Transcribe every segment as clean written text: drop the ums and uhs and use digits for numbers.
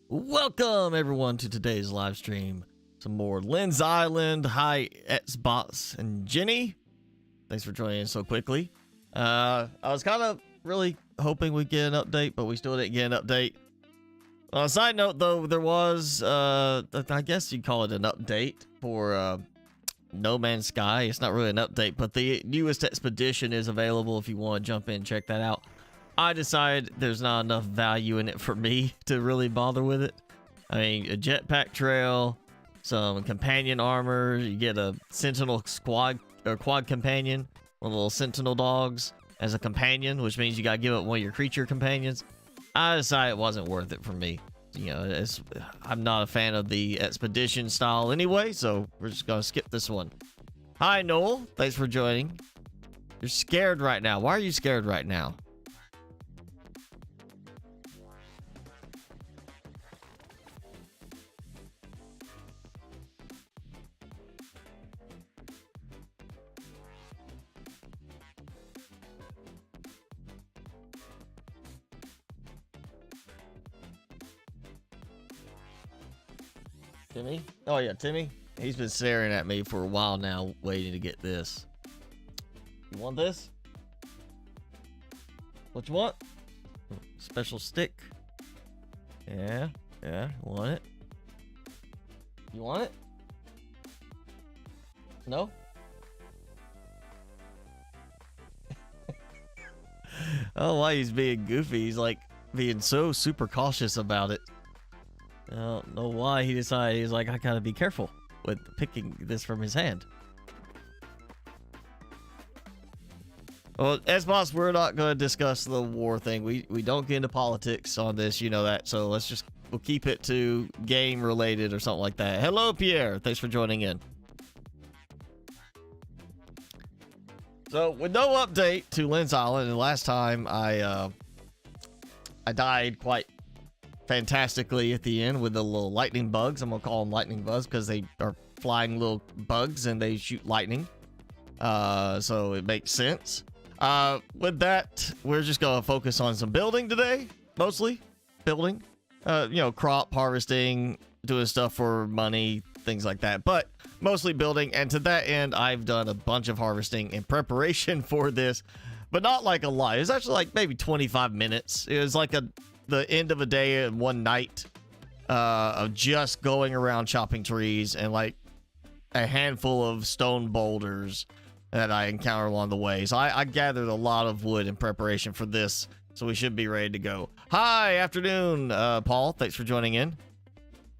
Welcome everyone to today's live stream. Some more Lynn's Island. Hi, Xbox and Jenny. Thanks for joining in so quickly. I was kind of really hoping we'd get an update, but we still didn't get an update. On a side note, though, there was, I guess you'd call it an update for No Man's Sky. It's not really an update, but the newest expedition is available if you want to jump in and check that out. I decided there's not enough value in it for me to really bother with it. I mean, a jetpack trail, some companion armor, you get a sentinel squad or quad companion, one of the little sentinel dogs as a companion, which means you gotta give up one of your creature companions. I decided it wasn't worth it for me. You know, I'm not a fan of the expedition style anyway, so we're just gonna skip this one. Hi, Noel. Thanks for joining. You're scared right now. Why are you scared right now? Timmy? Oh yeah, Timmy. He's been staring at me for a while now, waiting to get this. You want this? What you want? Special stick. Yeah, want it? You want it? No? Oh, why he's being goofy. He's like being so super cautious about it. I don't know why he decided. He's like, I gotta be careful with picking this from his hand. Well, as boss, we're not going to discuss the war thing. We don't get into politics on this, you know that. So we'll keep it to game related or something like that. Hello, Pierre. Thanks for joining in. So with no update to Lynn's Island, and last time I died quite fantastically at the end with the little lightning bugs. I'm gonna call them lightning bugs because they are flying little bugs and they shoot lightning. So it makes sense. With that, we're just gonna focus on some building today, mostly building. You know, crop harvesting, doing stuff for money, things like that, but mostly building. And to that end, I've done a bunch of harvesting in preparation for this, but not like a lot. It's actually like maybe 25 minutes. It was like the end of a day and one night of just going around chopping trees and like a handful of stone boulders that I encountered along the way. So I gathered a lot of wood in preparation for this, so we should be ready to go. Hi, afternoon, Paul. Thanks for joining in.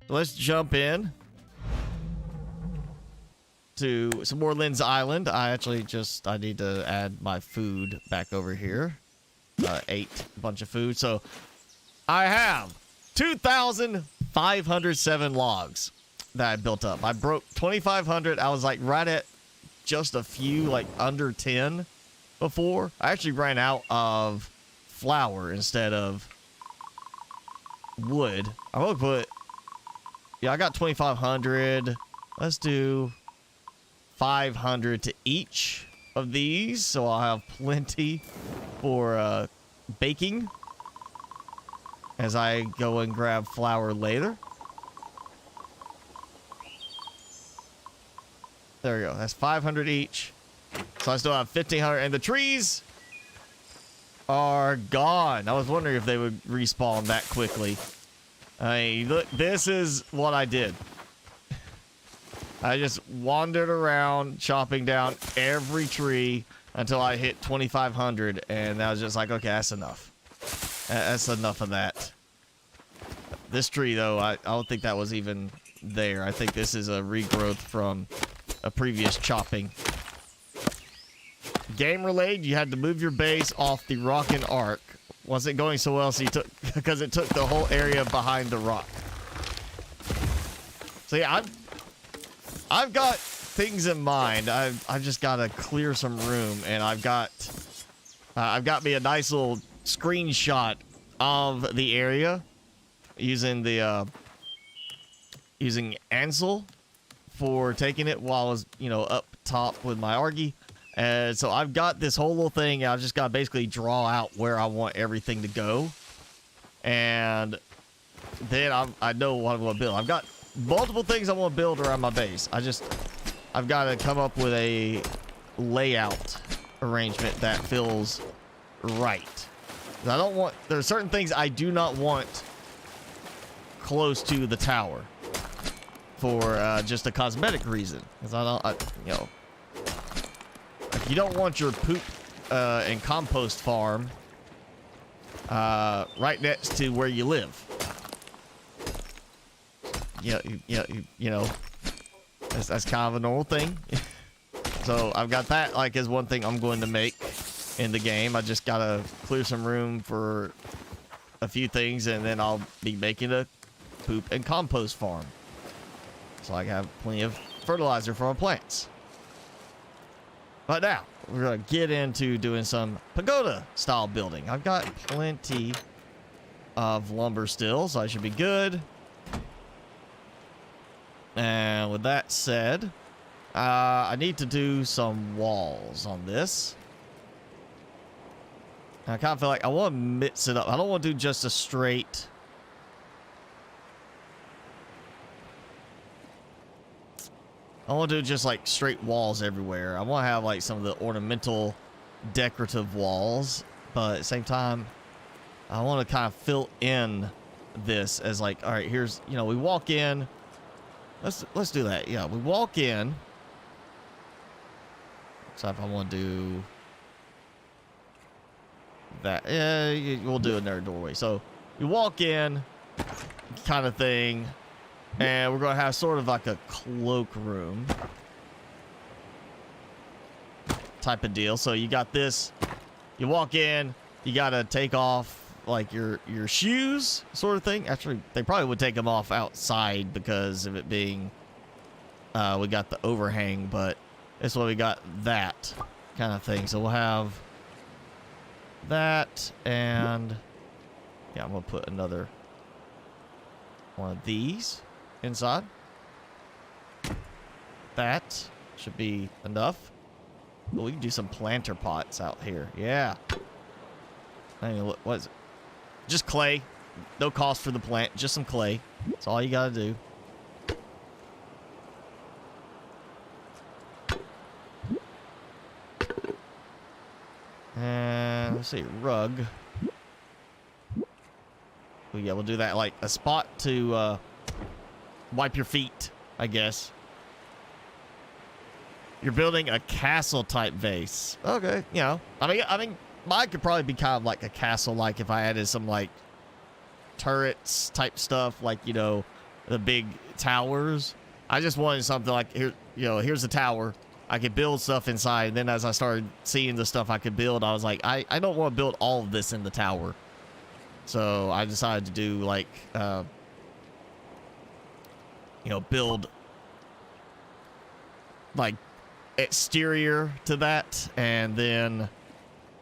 So let's jump in to some more Lynn's Island. I need to add my food back over here. Ate a bunch of food, so I have 2,507 logs that I built up. I broke 2,500. I was like right at just a few, like under 10 before. I actually ran out of flour instead of wood. I will put, yeah, I got 2,500. Let's do 500 to each of these, so I'll have plenty for baking as I go and grab flour later. There we go. That's 500 each. So I still have 1,500, and the trees are gone. I was wondering if they would respawn that quickly. I mean, look, this is what I did. I just wandered around chopping down every tree until I hit 2,500, and I was just like, okay, that's enough. That's enough of that. This tree, though, I don't think that was even there. I think this is a regrowth from a previous chopping. Game related, you had to move your base off the rock and arc. Wasn't going so well, so you took because it took the whole area behind the rock. So yeah, I've got things in mind. I've just got to clear some room, and I've got me a nice little screenshot of the area using the using Ansel for taking it while I was, you know, up top with my Argy. And so I've got this whole little thing. I've just got to basically draw out where I want everything to go. And then I know what I want to build. I've got multiple things I want to build around my base. I've got to come up with a layout arrangement that feels right. I don't want, there are certain things I do not want close to the tower for just a cosmetic reason. Because you know, like you don't want your poop and compost farm right next to where you live. You know, that's kind of a normal thing. So I've got that like as one thing I'm going to make in the game. I just gotta clear some room for a few things, and then I'll be making a poop and compost farm, so I have plenty of fertilizer for my plants. But now we're gonna get into doing some pagoda style building. I've got plenty of lumber still, so I should be good. And with that said, I need to do some walls on this. I kind of feel like I want to mix it up. I don't want to do just a straight. I want to do just like straight walls everywhere. I want to have like some of the ornamental decorative walls, but at the same time, I want to kind of fill in this as like, all right, here's, you know, we walk in. Let's do that. Yeah, we walk in. So if I want to do that, yeah, we'll do another doorway. So you walk in, kind of thing, and we're gonna have sort of like a cloakroom type of deal. So you got this. You walk in, you gotta take off like your shoes, sort of thing. Actually, they probably would take them off outside because of it being we got the overhang, but that's why we got that kind of thing. So we'll have that, and yeah, I'm gonna put another one of these inside. That should be enough. But we can do some planter pots out here. Yeah. I mean, what is it? Just clay. No cost for the plant. Just some clay. That's all you gotta do. And let's see, rug. Well, yeah, we'll do that like a spot to wipe your feet, I guess. You're building a castle type vase. Okay, you know, I mean, mine could probably be kind of like a castle, like if I added some like turrets type stuff, like, you know, the big towers. I just wanted something like here, you know, here's the tower. I could build stuff inside. And then as I started seeing the stuff I could build, I was like, I don't want to build all of this in the tower. So I decided to do like, you know, build like exterior to that, and then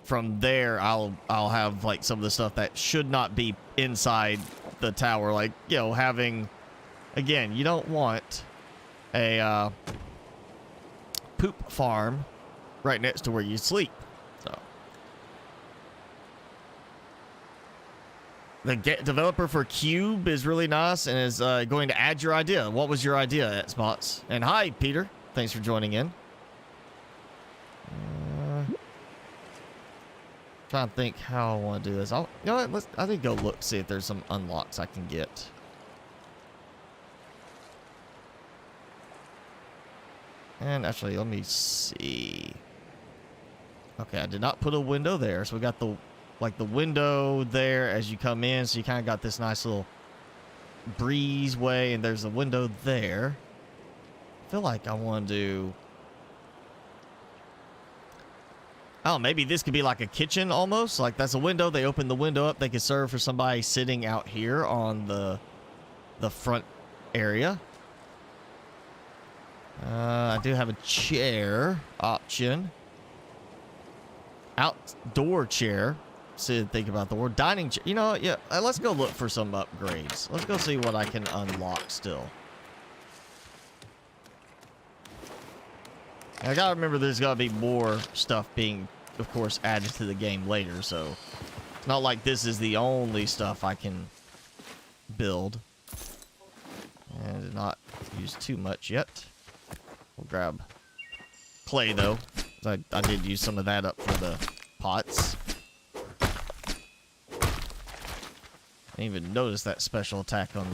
from there I'll have like some of the stuff that should not be inside the tower, like, you know, having, again, you don't want a poop farm right next to where you sleep. So the developer for Cube is really nice and is going to add your idea. What was your idea, Xbox? And hi, Peter. Thanks for joining in. Trying to think how I want to do this. You know what? I think go look, see if there's some unlocks I can get. And actually, let me see. Okay, I did not put a window there, so we got the window there as you come in, so you kind of got this nice little breezeway, and there's a window there. I feel like I want to do, oh, maybe this could be like a kitchen almost. Like that's a window. They open the window up. They could serve for somebody sitting out here on the front area. I do have a chair option. Outdoor chair. So think about the word dining chair. You know, yeah, let's go look for some upgrades. Let's go see what I can unlock still. I gotta remember there's gotta be more stuff being, of course, added to the game later, so it's not like this is the only stuff I can build. And did not use too much yet. We'll grab clay though. I did use some of that up for the pots. I didn't even notice that special attack on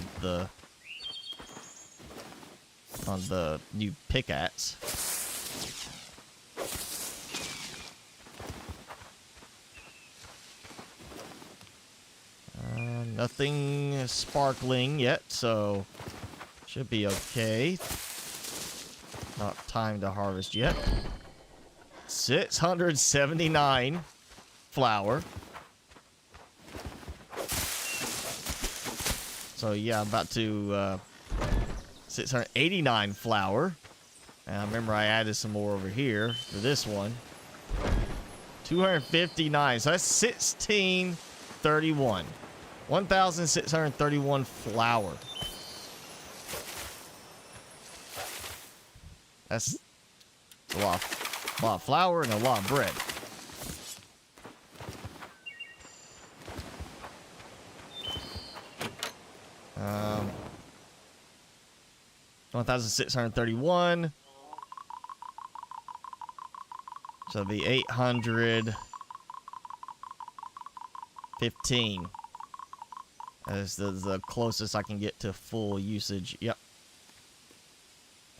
the new pickaxe. Nothing sparkling yet, so should be okay. Not time to harvest yet. 679 flour. So yeah, I'm about to 689 flour. And remember I added some more over here for this one. 259. So that's 1631. 1,631 flour. That's a lot of flour and a lot of bread. 1,631. So the 815. That is the closest I can get to full usage. Yep.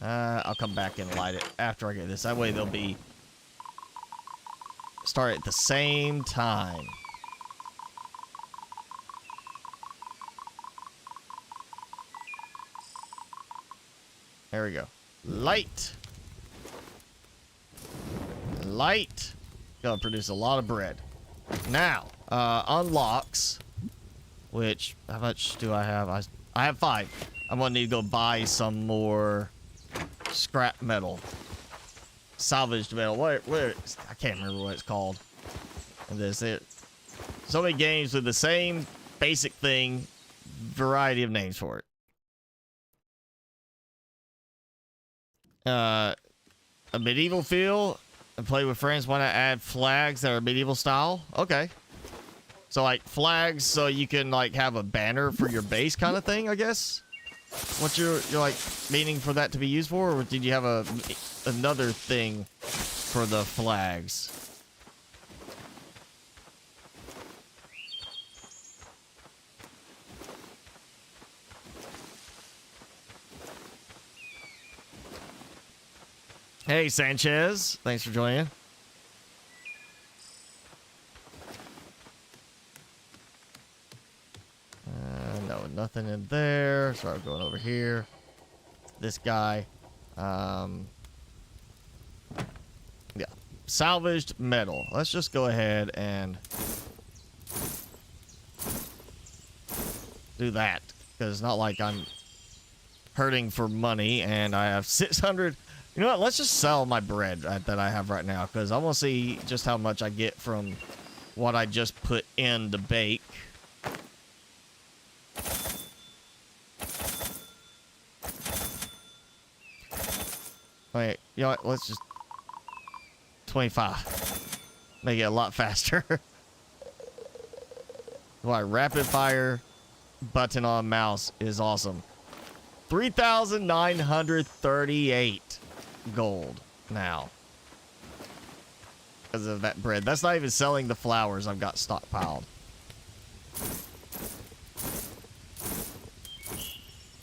I'll come back and light it after I get this. That way they'll be start at the same time. There we go. Light. Light. Gonna produce a lot of bread. Now, unlocks. Which, how much do I have? I have 5. I'm gonna need to go buy some more scrap metal. Salvaged metal. Where I can't remember what it's called. And this it. So many games with the same basic thing, variety of names for it. A medieval feel and play with friends. Want to add flags that are medieval style? Okay. So like flags, so you can like have a banner for your base kind of thing, I guess. What you're like meaning for that to be used for, or did you have another thing for the flags? Hey Sanchez, thanks for joining. No, nothing in there. So I'm going over here. This guy. Yeah. Salvaged metal. Let's just go ahead and do that. Because it's not like I'm hurting for money. And I have 600. You know what? Let's just sell my bread that I have right now. Because I want to see just how much I get from what I just put in to bake. Wait, you know what? Let's just 25. Make it a lot faster. Why rapid fire button on mouse is awesome. 3,938 gold now. Because of that bread. That's not even selling the flowers I've got stockpiled.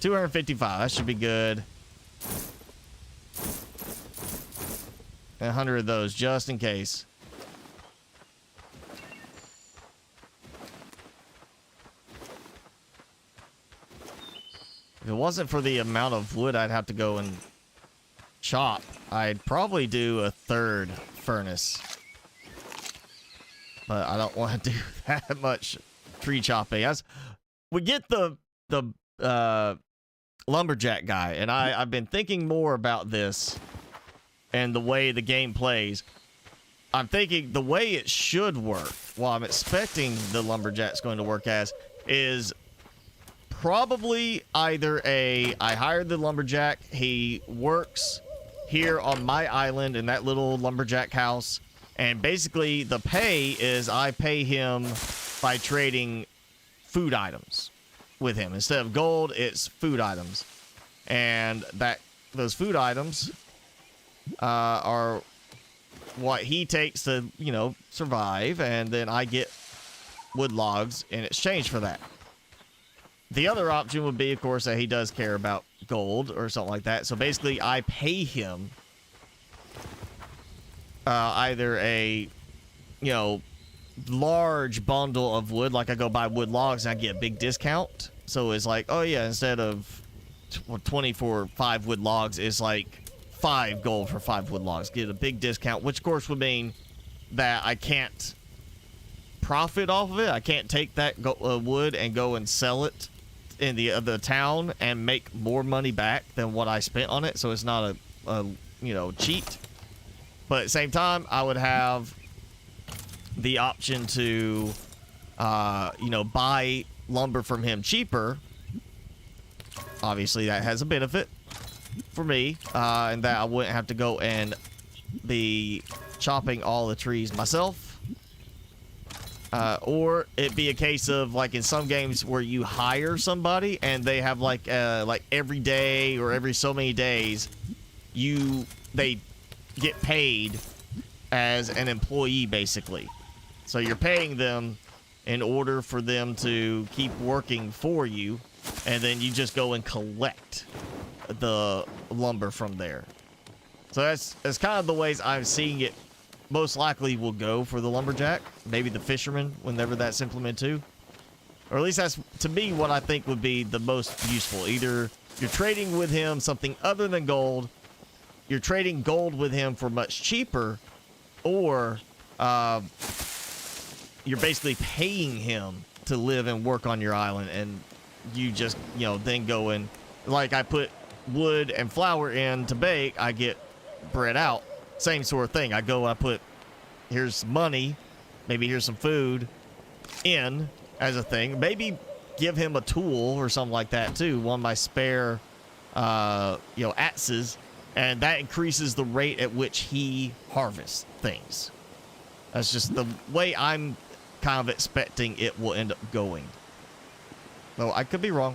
255. That should be good. 100 of those just in case. If it wasn't for the amount of wood I'd have to go and chop, I'd probably do a 3rd furnace. But I don't want to do that much tree chopping. We get the lumberjack guy, and I've been thinking more about this and the way the game plays. I'm thinking the way it should work, well, I'm expecting the lumberjack's going to work as, is probably either I hired the lumberjack, he works here on my island in that little lumberjack house, and basically the pay is I pay him by trading food items. with him. Instead of gold, it's food items. And those food items are what he takes to, you know, survive, and then I get wood logs in exchange for that. The other option would be, of course, that he does care about gold or something like that. So basically, I pay him either a, you know, large bundle of wood, like I go buy wood logs and I get a big discount. So it's like, oh yeah, instead of 20 for 5 wood logs, it's like 5 gold for 5 wood logs. Get a big discount, which of course would mean that I can't profit off of it. I can't take that wood and go and sell it in the town and make more money back than what I spent on it. So it's not a you know, cheat. But at the same time, I would have the option to you know, buy lumber from him cheaper. Obviously that has a benefit for me, and that I wouldn't have to go and be chopping all the trees myself. Or it be a case of, like in some games where you hire somebody and they have like every day or every so many days they get paid as an employee, basically. So you're paying them in order for them to keep working for you, and then you just go and collect the lumber from there. So that's kind of the ways I'm seeing it most likely will go for the lumberjack. Maybe the fisherman, whenever that's implemented too. Or at least that's, to me, what I think would be the most useful. Either you're trading with him something other than gold, you're trading gold with him for much cheaper, or you're basically paying him to live and work on your island, and you just, you know, then go and, like I put wood and flour in to bake, I get bread out. Same sort of thing. I go, I put, here's money, maybe here's some food in as a thing. Maybe give him a tool or something like that too. One of my spare, you know, axes, and that increases the rate at which he harvests things. That's just the way I'm kind of expecting it will end up going. Though I could be wrong.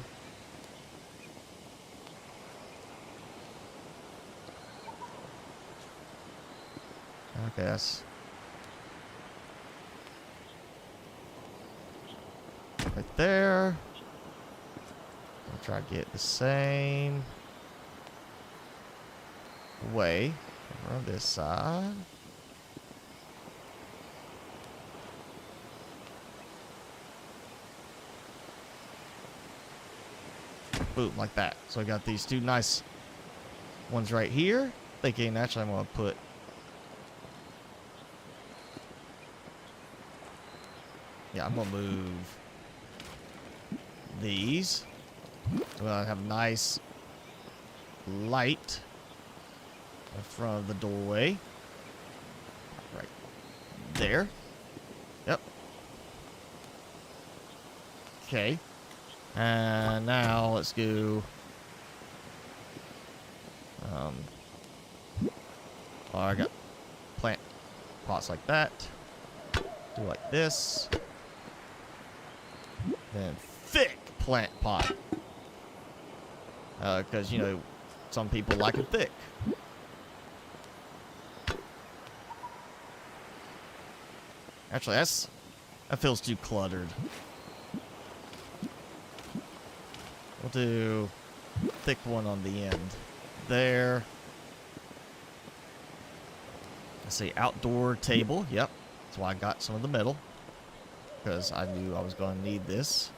Okay, that's right there. I'll try to get the same way on this side. Boom, like that. So I got these two nice ones right here. Thinking actually I'm gonna put I'm gonna move these. So I have a nice light in front of the doorway. Right there. Yep. Okay. And now let's go. I got plant pots like that. Do like this. Then thick plant pot. Because, you know, some people like it thick. Actually, that feels too cluttered. We'll do thick one on the end there. Let's see, outdoor table. Yep, that's why I got some of the metal, because I knew I was going to need this.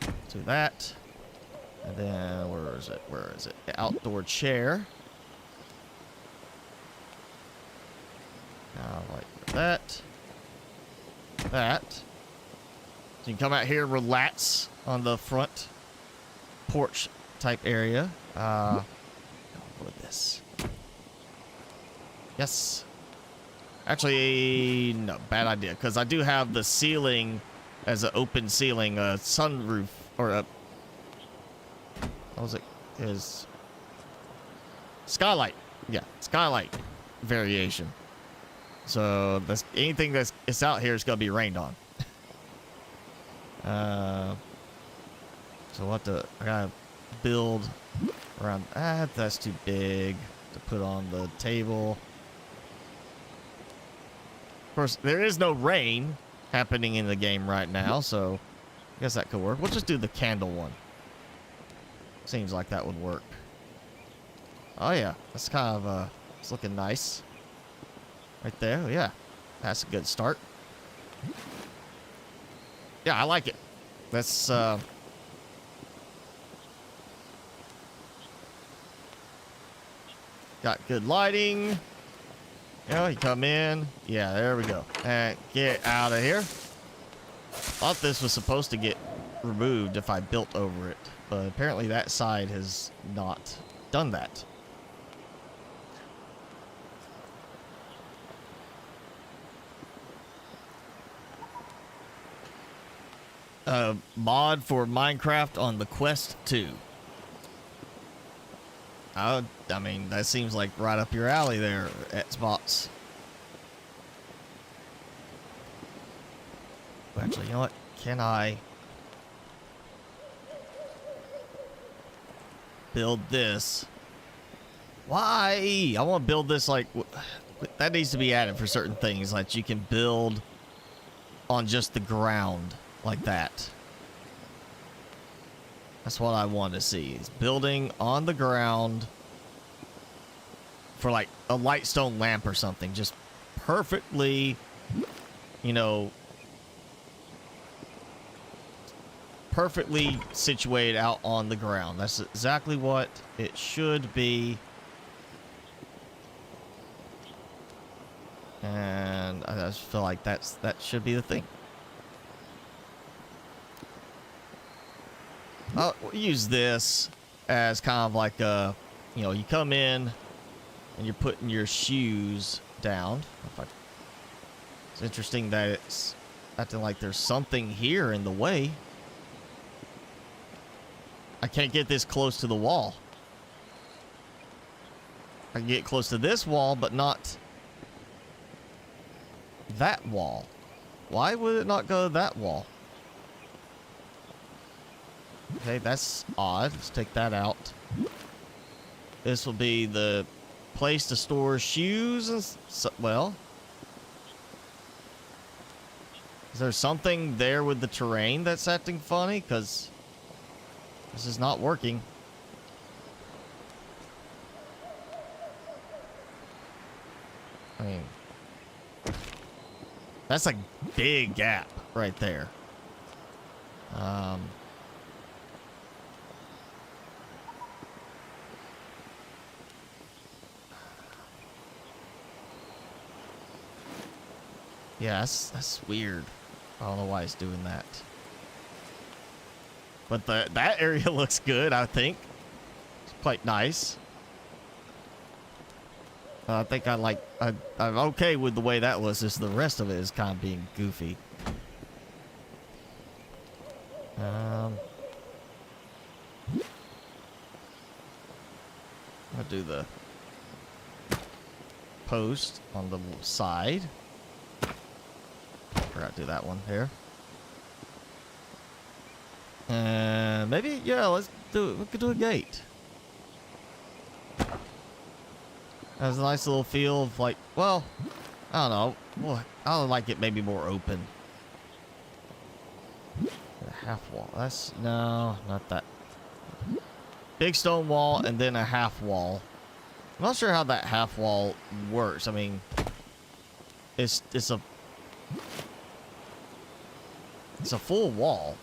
Do that. And then, where is it? Where is it? The outdoor chair. Now, like that. That. So you can come out here, relax on the front porch type area. With this. Yes. Actually, no, bad idea, because I do have the ceiling as an open ceiling, sunroof, or a, what was it? Is skylight. Yeah, skylight variation. So that's anything that's out here is gonna be rained on. So what I gotta build around. That's too big to put on the table. Of course, there is no rain happening in the game right now, so I guess that could work. We'll just do the candle one. Seems like that would work. Oh yeah, that's kind of it's looking nice. Right there, yeah. That's a good start. Yeah, I like it. That's got good lighting. You know, you come in. Yeah, there we go. And get out of here. Thought this was supposed to get removed if I built over it, but apparently that side has not done that. Mod for Minecraft on the Quest 2. I mean, that seems like right up your alley there, Xbox. Actually, you know what? Can I build this? Why? I want to build this like... That needs to be added for certain things. Like you can build on just the ground. Like that. That's what I want to see. Is building on the ground for like a light stone lamp or something. Just perfectly, you know, perfectly situated out on the ground. That's exactly what it should be. And I just feel like that should be the thing. I'll use this as kind of like a, you know, you come in and you're putting your shoes down. It's interesting that it's acting like there's something here in the way. I can't get this close to the wall. I can get close to this wall, but not that wall. Why would it not go to that wall? Okay, that's odd. Let's take that out. This will be the place to store shoes and well, is there something there with the terrain that's acting funny? Because this is not working. I mean, that's a big gap right there. Yeah, that's weird. I don't know why it's doing that. But that area looks good, I think. It's quite nice. I think I'm okay with the way that was. Just the rest of it is kind of being goofy. I'll do the post on the side. Forgot to do that one here. And maybe, yeah, let's do it. We could do a gate. Has a nice little feel of like, well, I don't know. Well, I would like it maybe more open. A half wall. That's, no, not that. Big stone wall and then a half wall. I'm not sure how that half wall works. I mean, it's a full wall.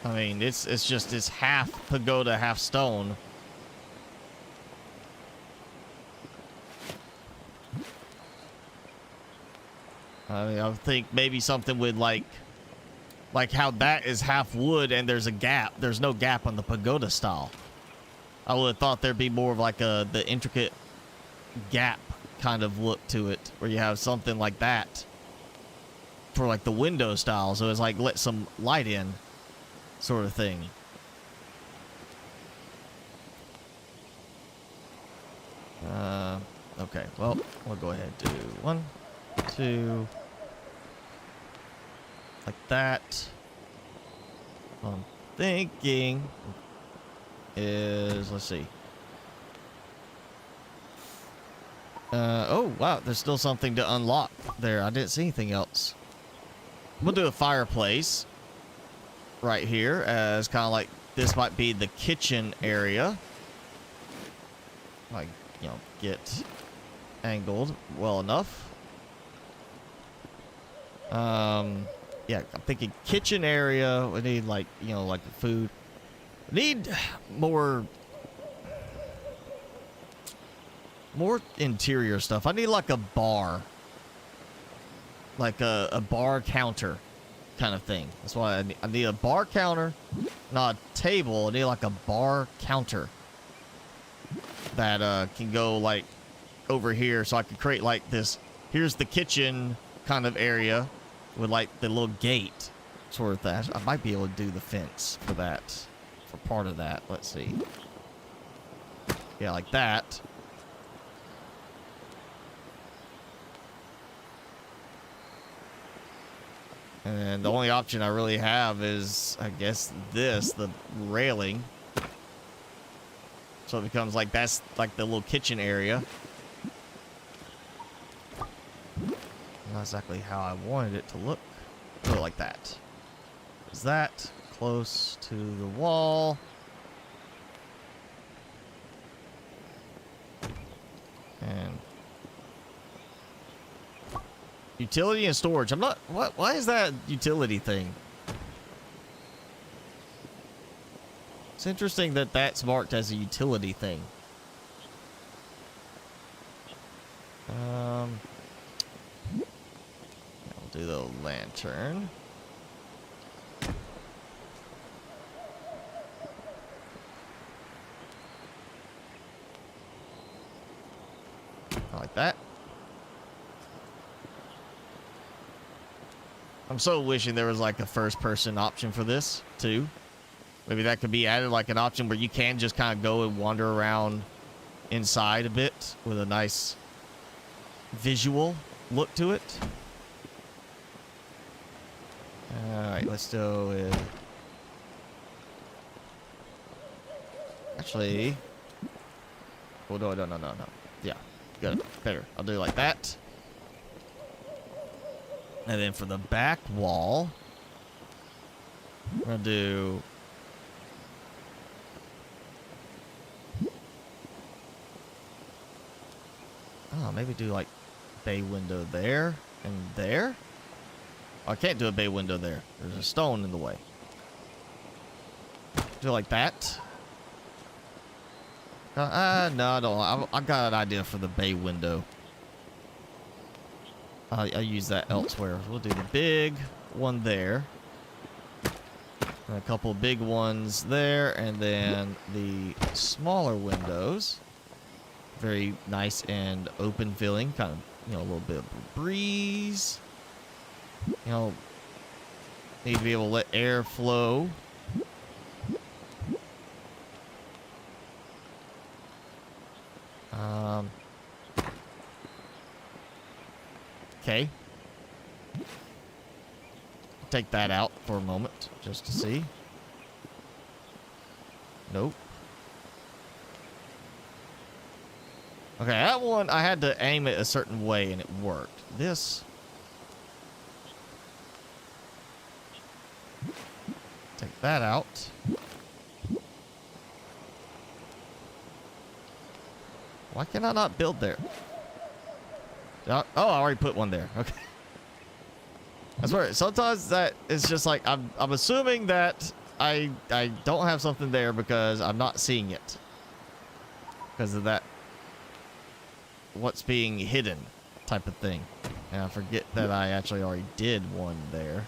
I mean, it's half pagoda, half stone. I mean, I think maybe something with like how that is half wood and there's a gap. There's no gap on the pagoda style. I would have thought there'd be more of like the intricate gap kind of look to it, where you have something like that for like the window style, so it's like let some light in sort of thing. Okay, well, we'll go ahead and do 1, 2, like that. What I'm thinking is, let's see. Oh, wow, there's still something to unlock there. I didn't see anything else. We'll do a fireplace right here as kind of like this might be the kitchen area. Like, you know, get angled well enough. Yeah, I'm thinking kitchen area. We need, like, you know, like food. We need more interior stuff. I need like a bar, like a bar counter kind of thing. That's why I need a bar counter, not a table. I need like a bar counter that can go like over here, so I can create like this. Here's the kitchen kind of area with like the little gate sort of that. I might be able to do the fence for that, for part of that. Let's see. Yeah, like that. And the only option I really have is, I guess, this, the railing. So it becomes like, that's like the little kitchen area. Not exactly how I wanted it to look. Oh, like that. Is that close to the wall? And utility and storage. I'm not. What? Why is that utility thing? It's interesting that that's marked as a utility thing. I'll do the lantern. Like that. I'm so wishing there was like a first person option for this too. Maybe that could be added, like an option where you can just kind of go and wander around inside a bit with a nice visual look to it. Alright, let's go with... Actually... Oh, no. Yeah, good. Better. I'll do it like that. And then for the back wall, we're going to do... Oh, maybe do like bay window there and there. Oh, I can't do a bay window there. There's a stone in the way. Do it like that. No, I don't. I've got an idea for the bay window. I'll use that elsewhere. We'll do the big one there. And a couple big ones there. And then the smaller windows. Very nice and open feeling. Kind of, you know, a little bit of a breeze. You know, need to be able to let air flow. Okay. Take that out for a moment, just to see. Nope. Okay, that one, I had to aim it a certain way and it worked. This... Take that out. Why can I not build there? Oh, I already put one there. Okay. That's right. Sometimes that is just like, I'm assuming that I don't have something there because I'm not seeing it. Because of that, what's being hidden type of thing. And I forget that I actually already did one there.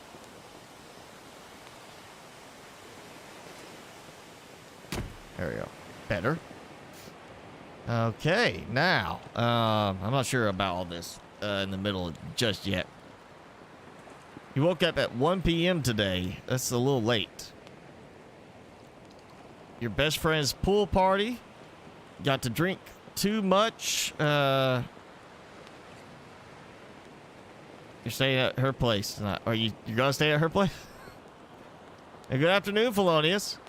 There we go. Better. Okay, now, I'm not sure about all this in the middle just yet. You woke up at 1 p.m. today. That's a little late. Your best friend's pool party. Got to drink too much. You're staying at her place tonight. Are you gonna stay at her place? Hey, good afternoon, Felonious.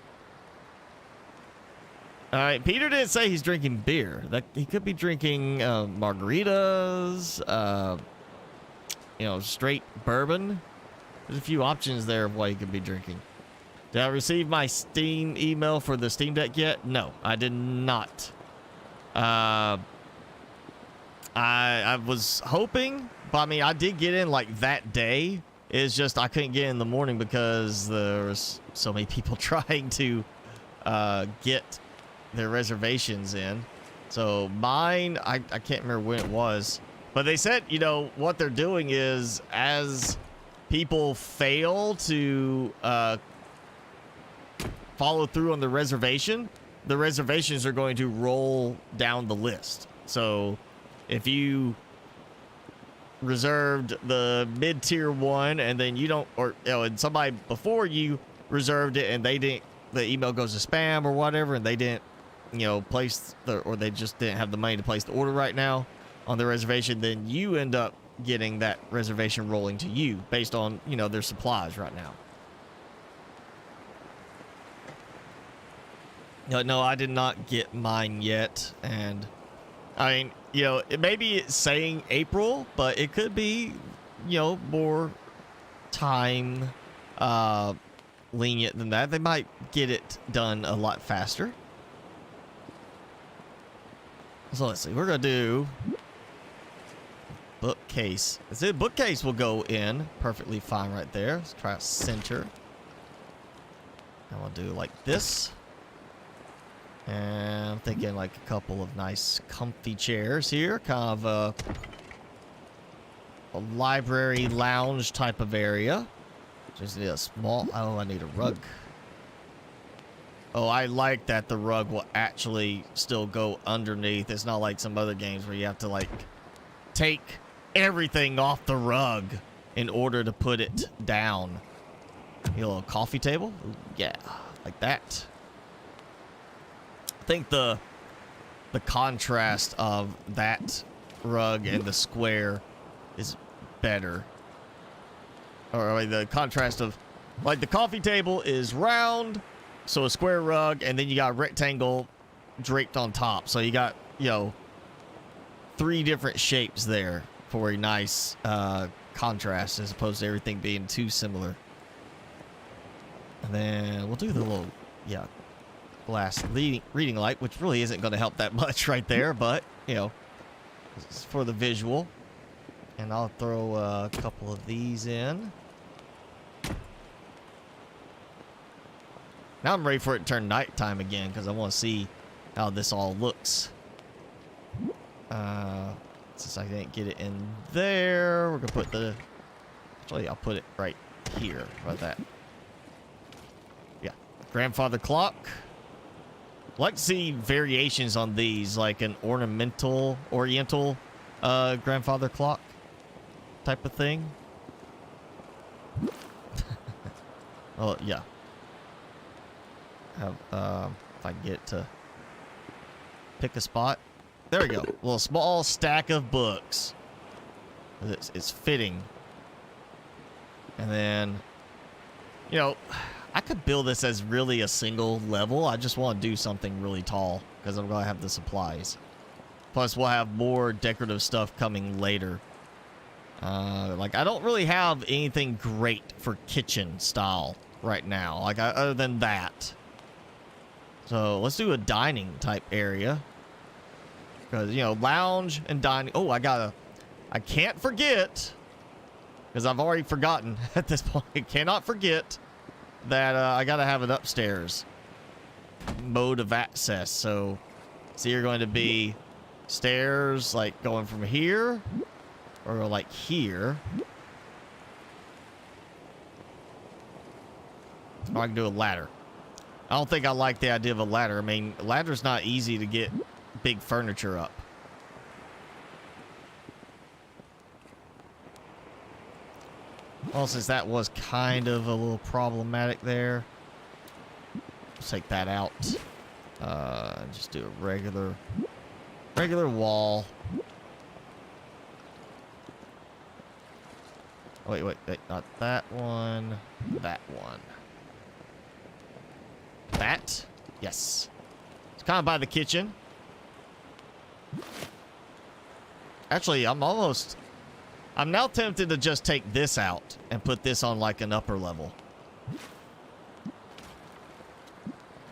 All right, Peter didn't say he's drinking beer. That he could be drinking margaritas, straight bourbon. There's a few options there of what he could be drinking. Did I receive my Steam email for the Steam Deck yet? No, I did not. I was hoping, but I mean, I did get in like that day. It's just I couldn't get in the morning because there was so many people trying to get their reservations in. So mine, I can't remember when it was, but they said, what they're doing is as people fail to follow through on the reservations are going to roll down the list. So if you reserved the mid-tier one and then you don't, and somebody before you reserved it and they didn't, the email goes to spam or whatever, and they didn't, place or they just didn't have the money to place the order right now on the reservation, then you end up getting that reservation rolling to you based on, their supplies right now. No, I did not get mine yet. And I mean, maybe it's saying April, but it could be, more time lenient than that. They might get it done a lot faster. So let's see. We're going to do bookcase. The bookcase will go in perfectly fine right there. Let's try center. And we'll do like this. And I'm thinking like a couple of nice comfy chairs here. Kind of a library lounge type of area. Just need a small... Oh, I need a rug. Oh, I like that the rug will actually still go underneath. It's not like some other games where you have to like take everything off the rug in order to put it down. A little coffee table. Ooh, yeah, like that. I think the contrast of that rug and the square is better. Or the contrast of, like, the coffee table is round, so a square rug, and then you got a rectangle draped on top. So you got, 3 different shapes there for a nice contrast as opposed to everything being too similar. And then we'll do the little, glass reading light, which really isn't going to help that much right there, but, it's for the visual. And I'll throw a couple of these in. Now I'm ready for it to turn nighttime again because I want to see how this all looks. Since I didn't get it in there, we're going to put the... Actually, I'll put it right here. How about that? Yeah. Grandfather clock. I'd like to see variations on these, like an oriental grandfather clock type of thing. Oh, yeah. Have, if I can get to pick a spot. There we go. A little small stack of books. It's fitting. And then, I could build this as really a single level. I just want to do something really tall because I'm going to have the supplies. Plus, we'll have more decorative stuff coming later. Like, I don't really have anything great for kitchen style right now. Like, other than that. So, let's do a dining type area. Because, lounge and dining. Oh, I can't forget. Because I've already forgotten at this point. I cannot forget that I gotta have an upstairs mode of access. So you're going to be stairs like going from here or like here. Or I can do a ladder. I don't think I like the idea of a ladder. I mean, a ladder's not easy to get big furniture up. Well, since that was kind of a little problematic there, let's take that out. Just do a regular wall. Wait, not that one. That one. That? Yes. It's kind of by the kitchen. Actually, I'm now tempted to just take this out and put this on like an upper level.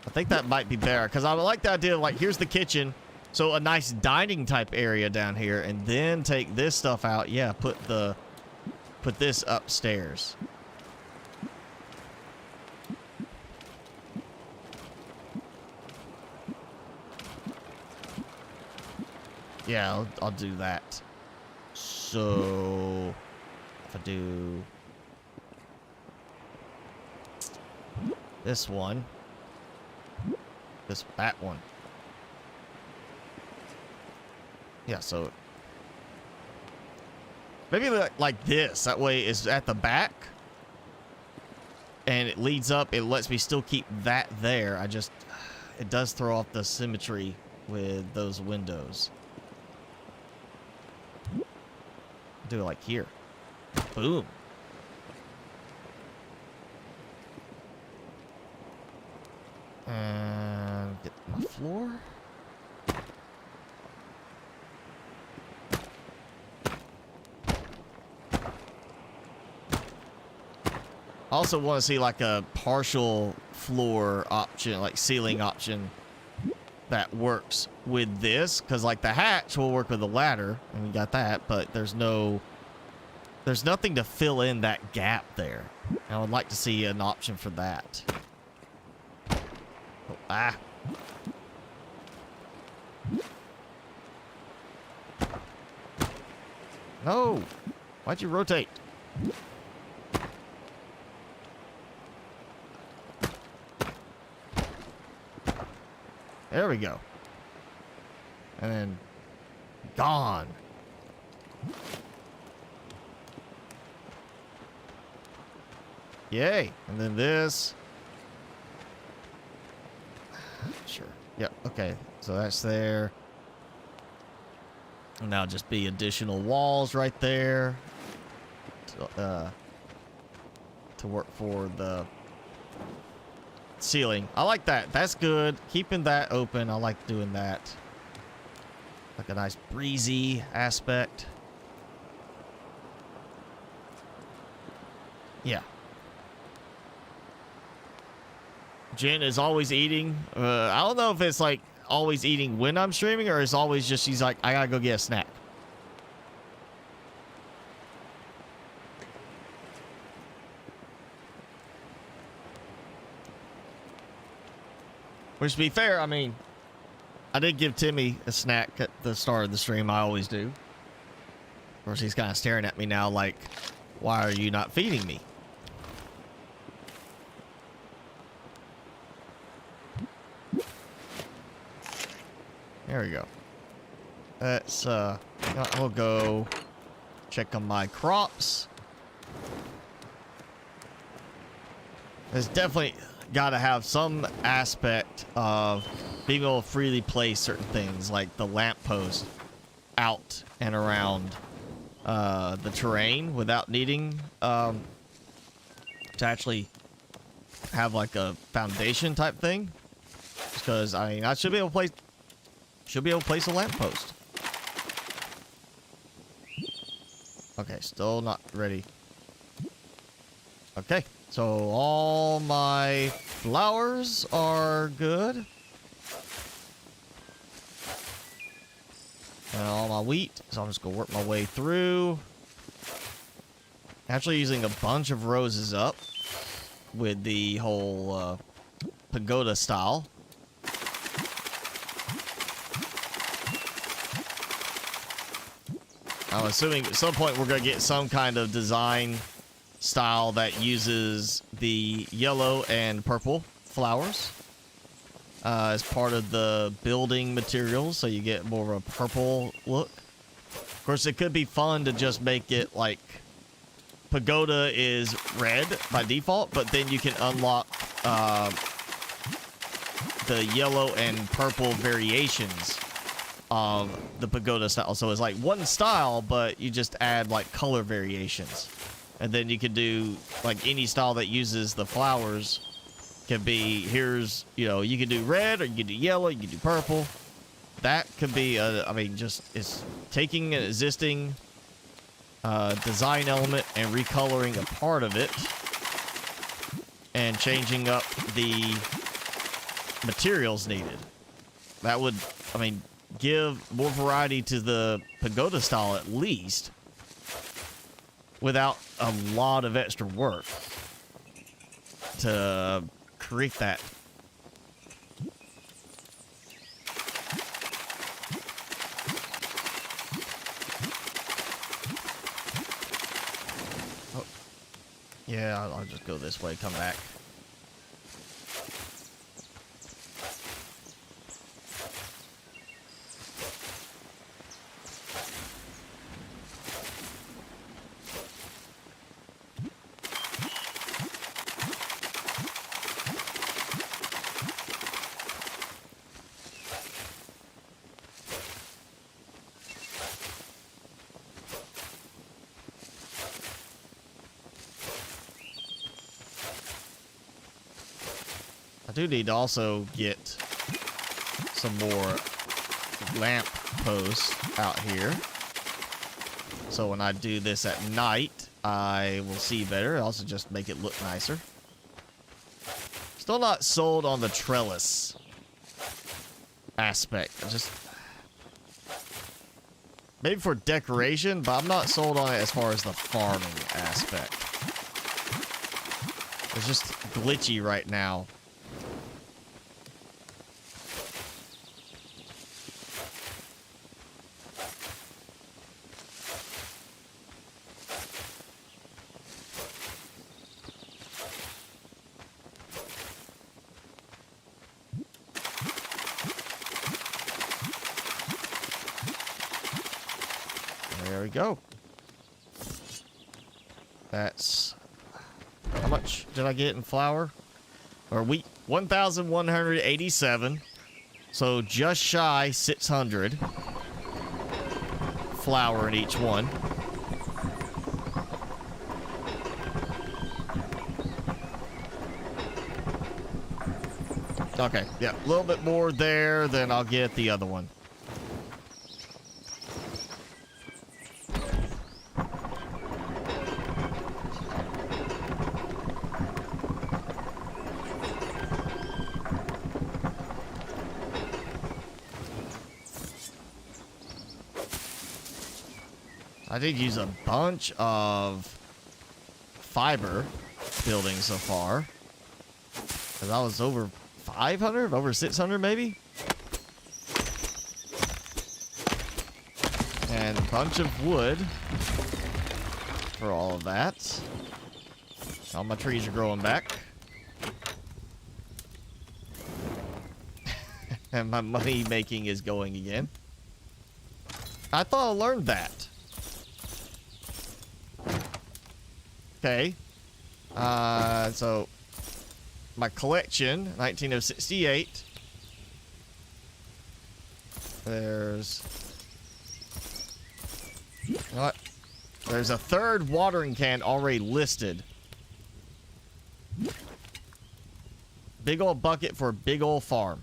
I think that might be better because I would like the idea of like, here's the kitchen. So a nice dining type area down here and then take this stuff out. Yeah, put this upstairs. Yeah, I'll do that. So if I do this one, that one. Yeah, so maybe like this. That way it's at the back and it leads up. It lets me still keep that there. It does throw off the symmetry with those windows. Do it like here. Boom. And get my floor. I also want to see like a partial floor option, like ceiling option that works with this, because like the hatch will work with the ladder and we got that, but there's nothing to fill in that gap there. I would like to see an option for that. Oh, ah. No. Why'd you rotate? There we go. And then gone. Yay. And then this. Sure. Yep. Okay. So that's there. And now just be additional walls right there. To work for the ceiling. I like that. That's good. Keeping that open. I like doing that. Like a nice breezy aspect. Yeah. Jen is always eating. I don't know if it's like always eating when I'm streaming or it's always just she's like, I gotta go get a snack. Which, to be fair, I mean, I did give Timmy a snack at the start of the stream. I always do. Of course, he's kind of staring at me now like, why are you not feeding me? There we go. Let's, we'll go check on my crops. There's definitely got to have some aspect of being able to freely place certain things, like the lamppost, out and around the terrain without needing to actually have like a foundation type thing. Because I mean, I should be able to place a lamppost. Okay, still not ready. Okay. So all my flowers are good. And all my wheat. So I'm just going to work my way through. Actually using a bunch of roses up with the whole pagoda style. I'm assuming at some point we're going to get some kind of design style that uses the yellow and purple flowers as part of the building materials, so you get more of a purple look. Of course, it could be fun to just make it like pagoda is red by default, but then you can unlock the yellow and purple variations of the pagoda style. So it's like one style, but you just add like color variations. And then you could do like any style that uses the flowers. Can be, here's, you know, you can do red, or you can do yellow, you can do purple. That could be, I mean, just, it's taking an existing design element and recoloring a part of it and changing up the materials needed. That would, I mean, give more variety to the pagoda style at least, without a lot of extra work to create that. Oh. Yeah, I'll just go this way, come back. I do need to also get some more lamp posts out here. So when I do this at night, I will see better. Also just make it look nicer. Still not sold on the trellis aspect. Just maybe for decoration, but I'm not sold on it as far as the farming aspect. It's just glitchy right now. There we go. That's... how much did I get in flour? Or wheat? 1,187. So just shy 600. Flour in each one. Okay, yeah, a little bit more there than I'll get the other one. I did use a bunch of fiber building so far. Because I was over 500, over 600 maybe. And a bunch of wood for all of that. All my trees are growing back. And my money making is going again. I thought I learned that. Okay. So my collection, 1968. There's... you know what? There's a third watering can already listed. Big old bucket for a big old farm.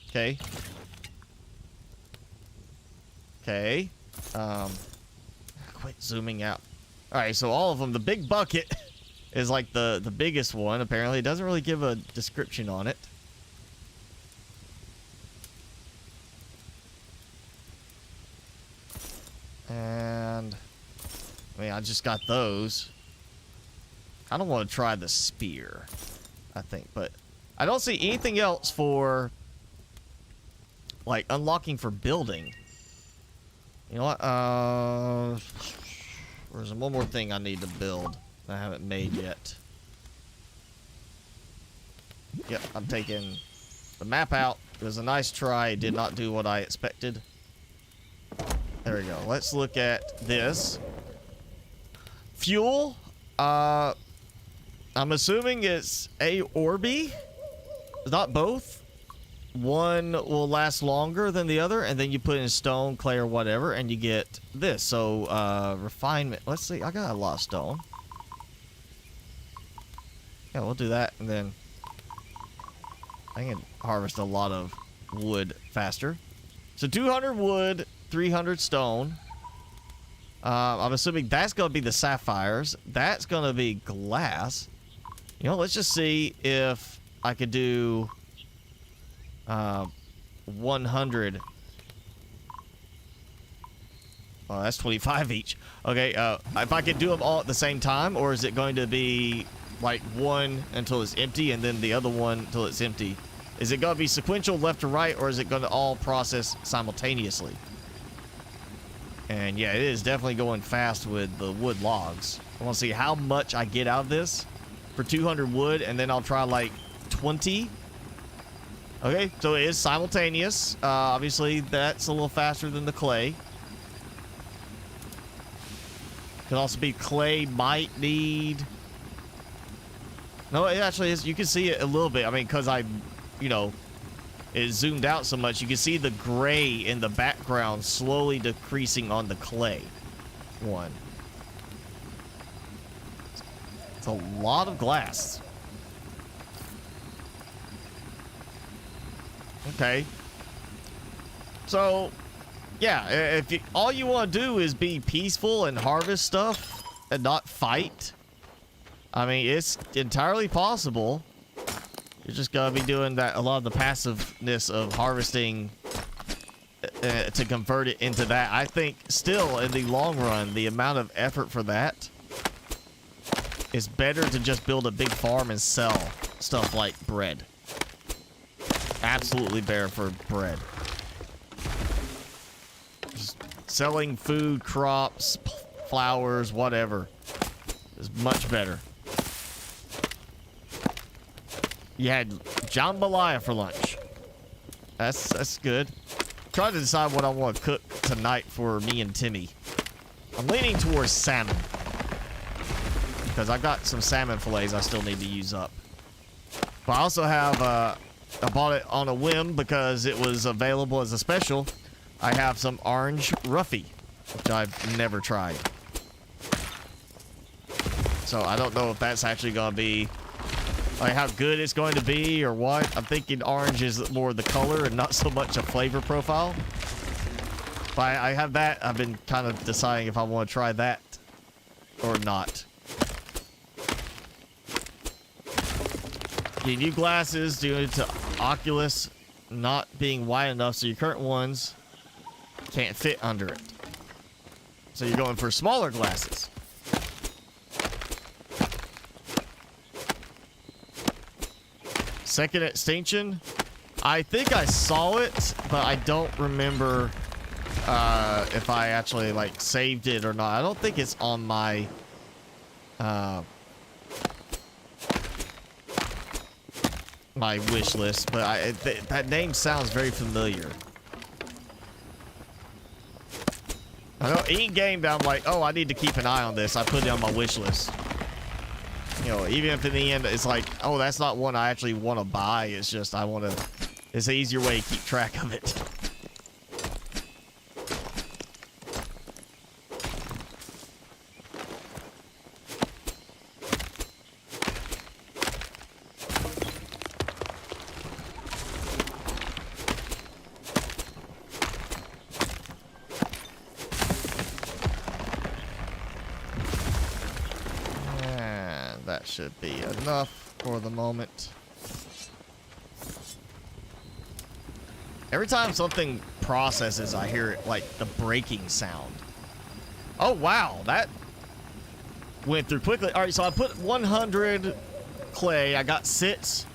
Okay. Okay. Quit zooming out. Alright, so all of them, the big bucket is like the biggest one, apparently. It doesn't really give a description on it. And I mean, I just got those. I don't want to try the spear, I think, but I don't see anything else for like unlocking for building. You know what? There's one more thing I need to build that I haven't made yet. Yep, I'm taking the map out. It was a nice try. It did not do what I expected. There we go. Let's look at this. Fuel. I'm assuming it's A or B. Not both. one will last longer than the other, and then you put in stone, clay, or whatever, and you get this. So refinement. Let's see. I got a lot of stone. Yeah, we'll do that, and then I can harvest a lot of wood faster. So 200 wood, 300 stone. I'm assuming that's going to be the sapphires. That's going to be glass. You know, let's just see if I could do 100. Oh, that's 25 each. Okay, if I could do them all at the same time, or is it going to be like one until it's empty and then the other one until it's empty? Is it going to be sequential left to right, or is it going to all process simultaneously? And yeah, it is definitely going fast with the wood logs. I want to see how much I get out of this for 200 wood, and then I'll try like 20. Okay, so it is simultaneous. Obviously, that's a little faster than the clay. Could also be clay might need... No, it actually is. You can see it a little bit. I mean, because you know, it zoomed out so much, you can see the gray in the background slowly decreasing on the clay one. It's a lot of glass. Okay. So, yeah, if you, all you want to do is be peaceful and harvest stuff and not fight, I mean, it's entirely possible. You're just gonna be doing that, a lot of the passiveness of harvesting to convert it into that. I think still in the long run, the amount of effort for that is better to just build a big farm and sell stuff like bread. Absolutely better for bread. Just selling food, crops, flowers, whatever is much better. You had jambalaya for lunch. That's good. Trying to decide what I want to cook tonight for me and Timmy. I'm leaning towards salmon, because I've got some salmon fillets I still need to use up. But I also have, I bought it on a whim because it was available as a special. I have some orange roughy, which I've never tried. So I don't know if that's actually going to be, like, how good it's going to be or what. I'm thinking orange is more the color and not so much a flavor profile. But I have that. I've been kind of deciding if I want to try that or not. Your new glasses due to Oculus not being wide enough, so your current ones can't fit under it. So you're going for smaller glasses. Second extinction. I think I saw it, but I don't remember if I actually like saved it or not. I don't think it's on my my wish list, but that name sounds very familiar. I know any game that I'm like, oh, I need to keep an eye on this, I put it on my wish list. You know, even if in the end it's like, oh, that's not one I actually want to buy. It's just I want to. It's an easier way to keep track of it. Should be enough for the moment. Every time something processes, I hear it like the breaking sound. Oh wow, that went through quickly. All right, so I put 100 clay. I got 6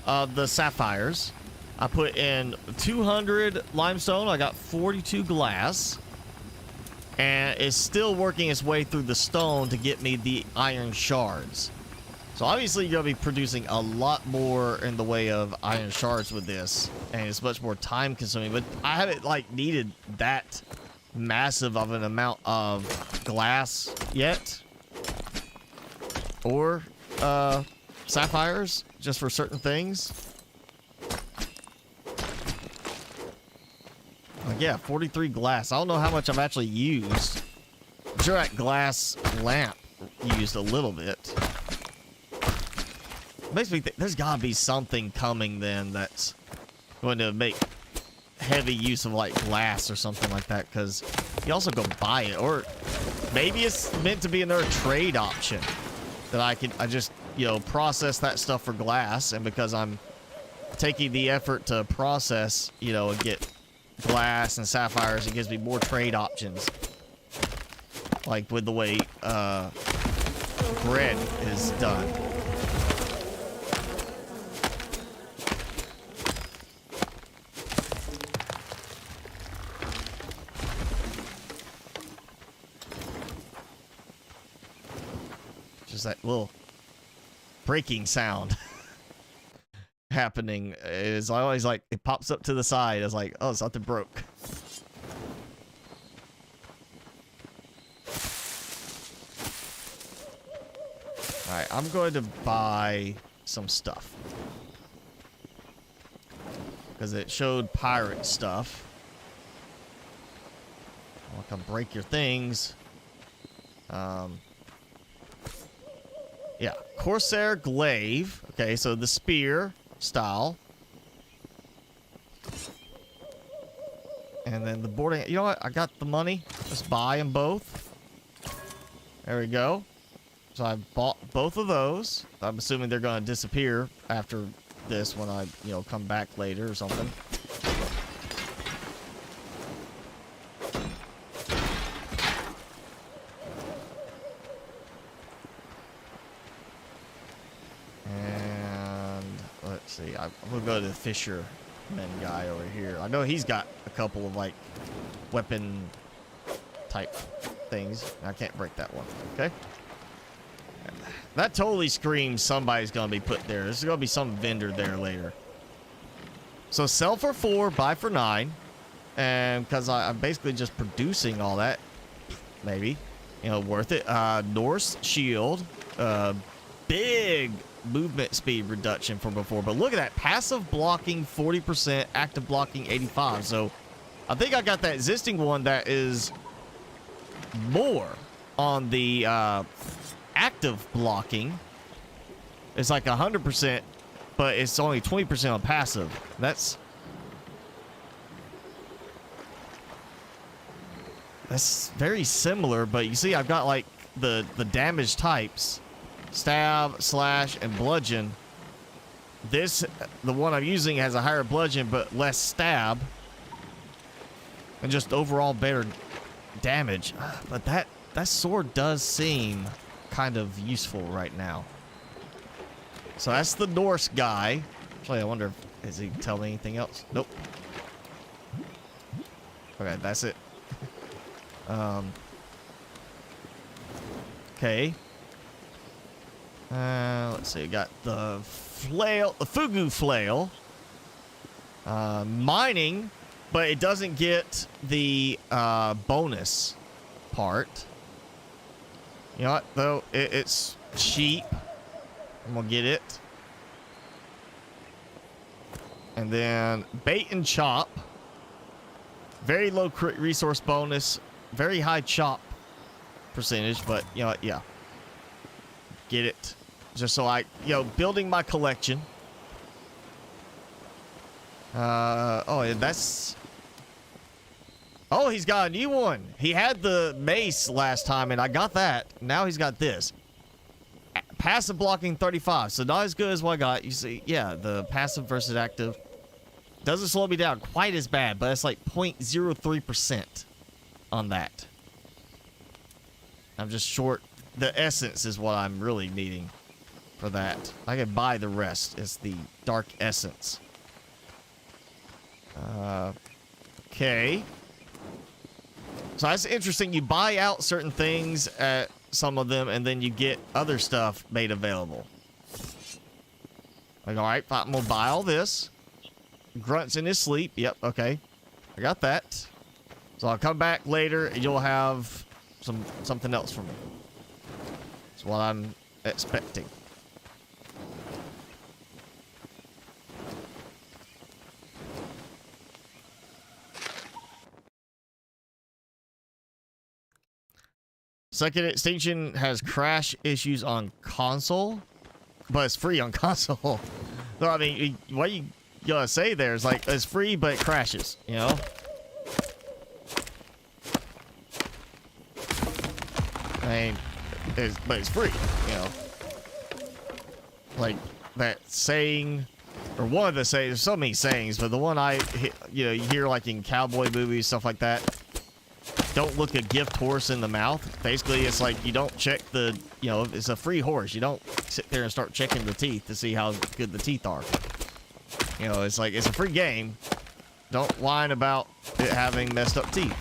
of the sapphires. I put in 200 limestone. I got 42 glass. And it's still working its way through the stone to get me the iron shards. So obviously you're going to be producing a lot more in the way of iron shards with this, and it's much more time consuming, but I haven't like needed that massive of an amount of glass yet, or sapphires, just for certain things. Like, yeah, 43 glass. I don't know how much I've actually used. I'm sure that glass lamp used a little bit. Makes me think there's gotta be something coming then that's going to make heavy use of like glass or something like that, because you also go buy it, or maybe it's meant to be another trade option that I just, you know, process that stuff for glass, and because I'm taking the effort to process, you know, and get glass and sapphires, it gives me more trade options, like with the way bread is done. Just that little breaking sound happening is always like, it pops up to the side. It's like, oh, something broke. Alright, I'm going to buy some stuff, because it showed pirate stuff. I'll come break your things. Yeah, Corsair Glaive. Okay, so the spear style. And then the boarding. You know what? I got the money. Let's buy them both. There we go. So I bought both of those. I'm assuming they're going to disappear after this when I, you know, come back later or something. I'm gonna go to the fisherman guy over here. I know he's got a couple of like weapon type things. I can't break that one. Okay. That totally screams somebody's gonna be put there. There's gonna be some vendor there later. So sell for 4, buy for 9. And because I'm basically just producing all that, maybe, you know, worth it. Norse shield, big movement speed reduction from before, but look at that, passive blocking 40%, active blocking 85. So I think I got that existing one that is more on the active blocking. It's like 100%, but it's only 20% on passive. That's very similar, but you see I've got like the damage types: stab, slash, and bludgeon. This, the one I'm using, has a higher bludgeon but less stab, and just overall better damage. But that sword does seem kind of useful right now. So that's the Norse guy. Actually, I wonder if, does he tell me anything else? Nope. Okay, that's it. Okay. Let's see. We got the flail, the Fugu flail. Mining, but it doesn't get the bonus part. You know what, though? It's cheap. I'm gonna get it. And then bait and chop. Very low crit resource bonus. Very high chop percentage, but you know what? Yeah. Get it. Just so I, you know, building my collection. Oh, and that's... Oh, he's got a new one. He had the mace last time, and I got that. Now he's got this. Passive blocking 35, so not as good as what I got. You see, yeah, the passive versus active doesn't slow me down quite as bad, but it's like 0.03% on that. I'm just short. The essence is what I'm really needing for that. I can buy the rest. It's the dark essence. Okay. So that's interesting. You buy out certain things at some of them, and then you get other stuff made available. Like, all right, I'm gonna buy all this. Grunts in his sleep. Yep, okay. I got that. So I'll come back later, and you'll have something else for me. That's what I'm expecting. Second Extinction has crash issues on console, but it's free on console. So, I mean, what you gotta say there is like, it's free, but it crashes, you know? I mean, but it's free, you know? Like, that saying, or one of the sayings, there's so many sayings, but the one you hear like in cowboy movies, stuff like that. Don't look a gift horse in the mouth. Basically, it's like you don't check the, it's a free horse. You don't sit there and start checking the teeth to see how good the teeth are. It's like, it's a free game. Don't whine about it having messed up teeth.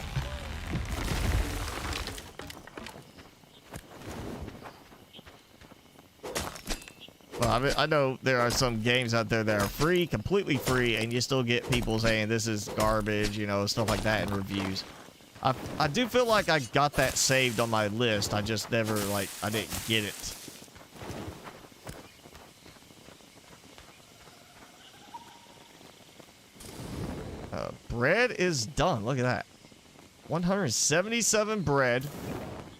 Well, I mean, I know there are some games out there that are free, completely free, and you still get people saying this is garbage, stuff like that in reviews. I do feel like I got that saved on my list. I just never, I didn't get it. Bread is done. Look at that. 177 bread.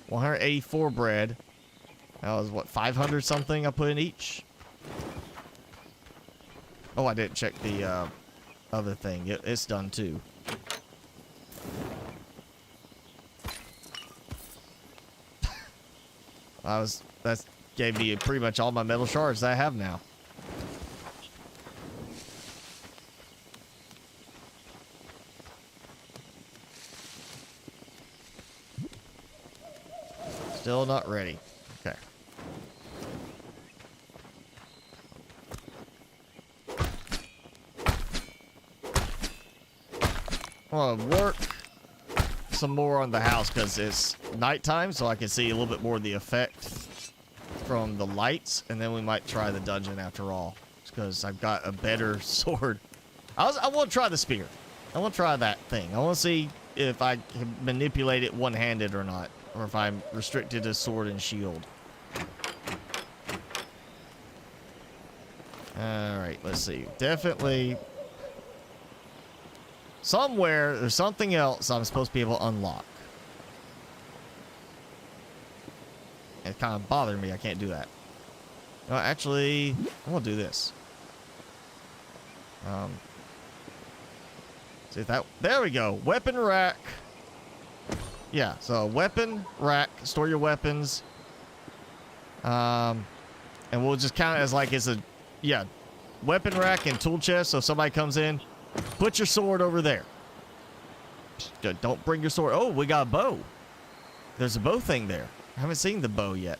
184 bread. That was, what, 500 something I put in each? Oh, I didn't check the other thing. It's done, too. That gave me pretty much all my metal shards that I have now. Still not ready. Okay. I want to work some more on the house because it's nighttime, so I can see a little bit more of the effect from the lights, and then we might try the dungeon after all, because I've got a better sword. I want to try the spear. I want to try that thing. I want to see if I can manipulate it one-handed or not, or if I'm restricted to sword and shield. All right, let's see. Definitely somewhere there's something else I'm supposed to be able to unlock. It kind of bothered me. I can't do that. No, actually, I'm gonna do this. See if that. There we go. Weapon rack. Yeah. So weapon rack. Store your weapons. And we'll just count it as like it's a, weapon rack and tool chest. So if somebody comes in, put your sword over there. Don't bring your sword. Oh, we got a bow. There's a bow thing there. I haven't seen the bow yet.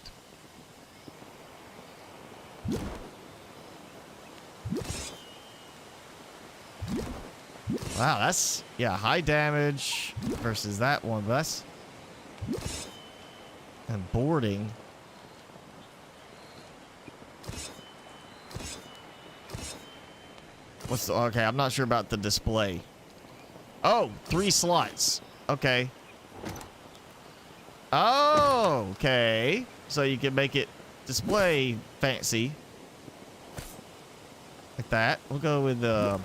Wow, that's, high damage versus that one, but that's... And boarding. Okay, I'm not sure about the display. Oh, 3 slots. Okay. Oh, okay. So you can make it display fancy. Like that. We'll go with the...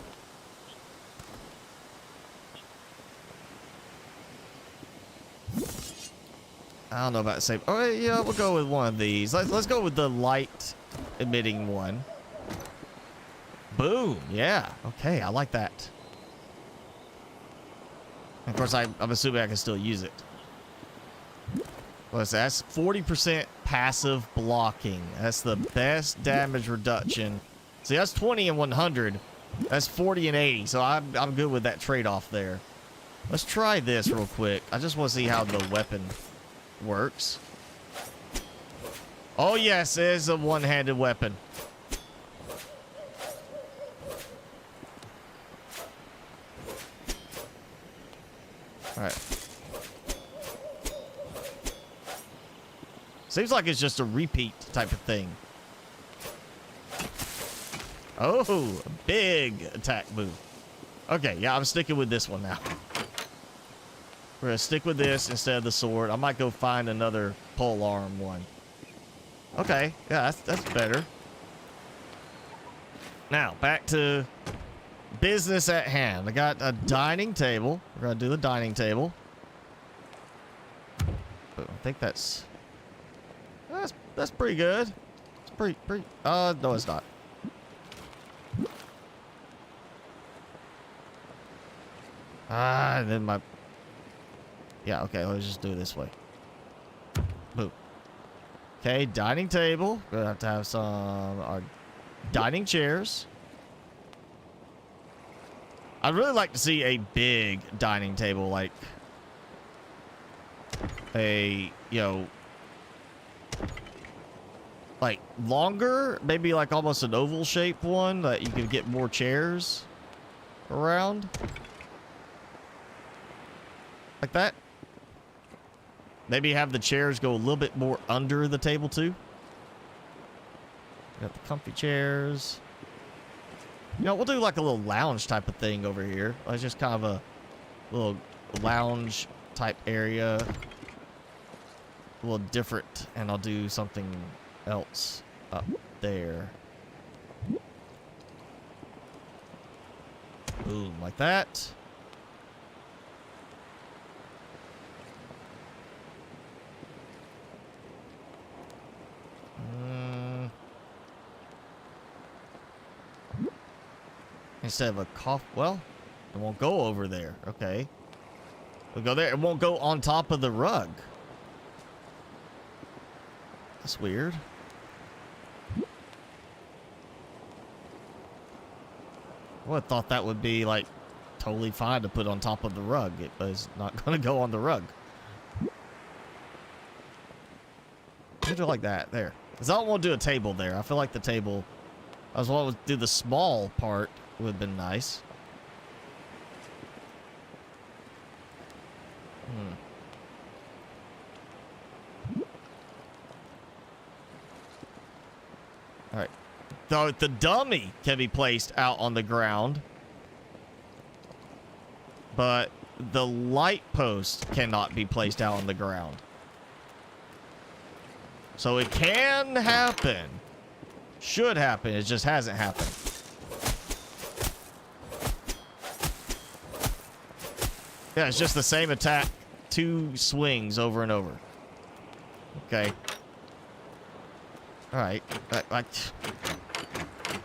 I don't know about the same. Oh, yeah, we'll go with one of these. Let's go with the light emitting one. Boom. Yeah. Okay, I like that. Of course, I'm assuming I can still use it. That's 40% passive blocking. That's the best damage reduction. See, that's 20 and 100. That's 40 and 80. So I'm good with that trade-off there. Let's try this real quick. I just want to see how the weapon works. Oh yes, it is a one-handed weapon. All right. Seems like it's just a repeat type of thing. Oh, big attack move. Okay, yeah, I'm sticking with this one now. We're gonna stick with this instead of the sword. I might go find another pole arm one. Okay, yeah, that's better. Now, back to business at hand. I got a dining table. We're gonna do the dining table. Boom. think that's pretty good. It's pretty, no, it's not. And then yeah, okay, let's just do it this way. Boom. Okay, dining table. We're gonna have to have our dining chairs. I'd really like to see a big dining table, like a, like longer, maybe like almost an oval shaped one that you can get more chairs around. Like that. Maybe have the chairs go a little bit more under the table too. Got the comfy chairs. We'll do like a little lounge type of thing over here. Like just kind of a little lounge type area. A little different. And I'll do something else up there. Boom, like that. Instead of a well, it won't go over there. Okay. We'll go there. It won't go on top of the rug. That's weird. I would have thought that would be like totally fine to put on top of the rug. It was not going to go on the rug. Do it like that. There. Because I don't want to do a table there. I feel like the table, I was wanting to do the small part. Would have been nice. All right. So the dummy can be placed out on the ground, but the light post cannot be placed out on the ground. So it can happen. Should happen. It just hasn't happened. Yeah, it's just the same attack. 2 swings over and over. Okay. Alright.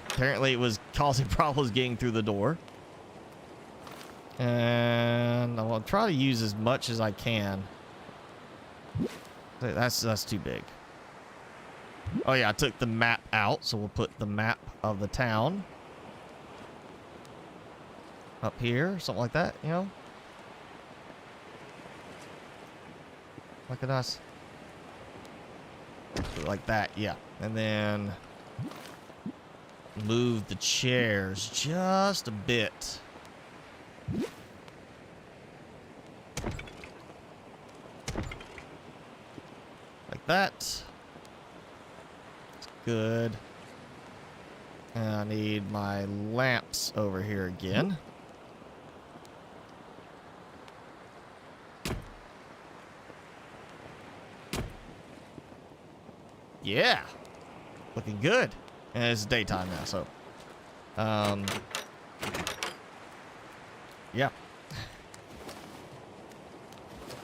Apparently it was causing problems getting through the door. And I'm going to try to use as much as I can. That's too big. Oh yeah, I took the map out, so we'll put the map of the town up here, something like that, Look at us. Like that, yeah. And then move the chairs just a bit. Like that. That's good. And I need my lamps over here again. Yeah, looking good. And it's daytime now, so yeah.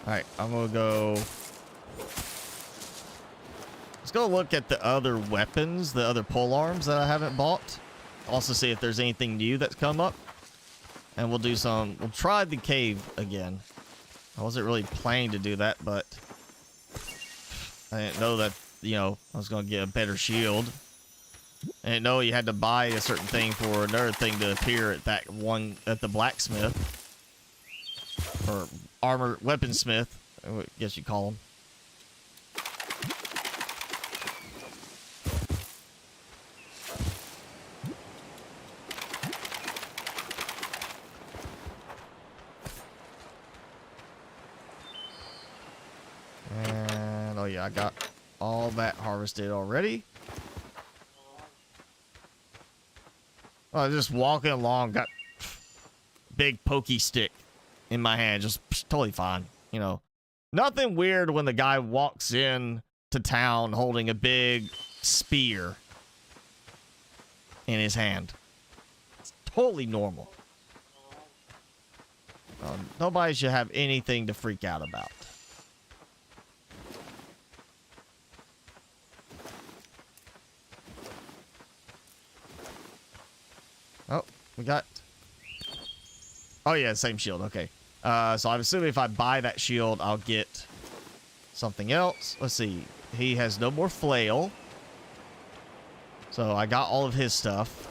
All right, I'm gonna go. Let's go look at the other weapons, the other pole arms that I haven't bought. Also see if there's anything new that's come up, and we'll try the cave again. I wasn't really planning to do that, but I didn't know that. I was going to get a better shield. I didn't know you had to buy a certain thing for another thing to appear at at the blacksmith. Or weaponsmith, I guess you call them. And, oh yeah, I got all that harvested already. I was just walking along, got big pokey stick in my hand, just totally fine. Nothing weird when the guy walks in to town holding a big spear in his hand. It's totally normal. Nobody should have anything to freak out about. We got... Oh, yeah, same shield. Okay. So I'm assuming if I buy that shield, I'll get something else. Let's see. He has no more flail. So I got all of his stuff.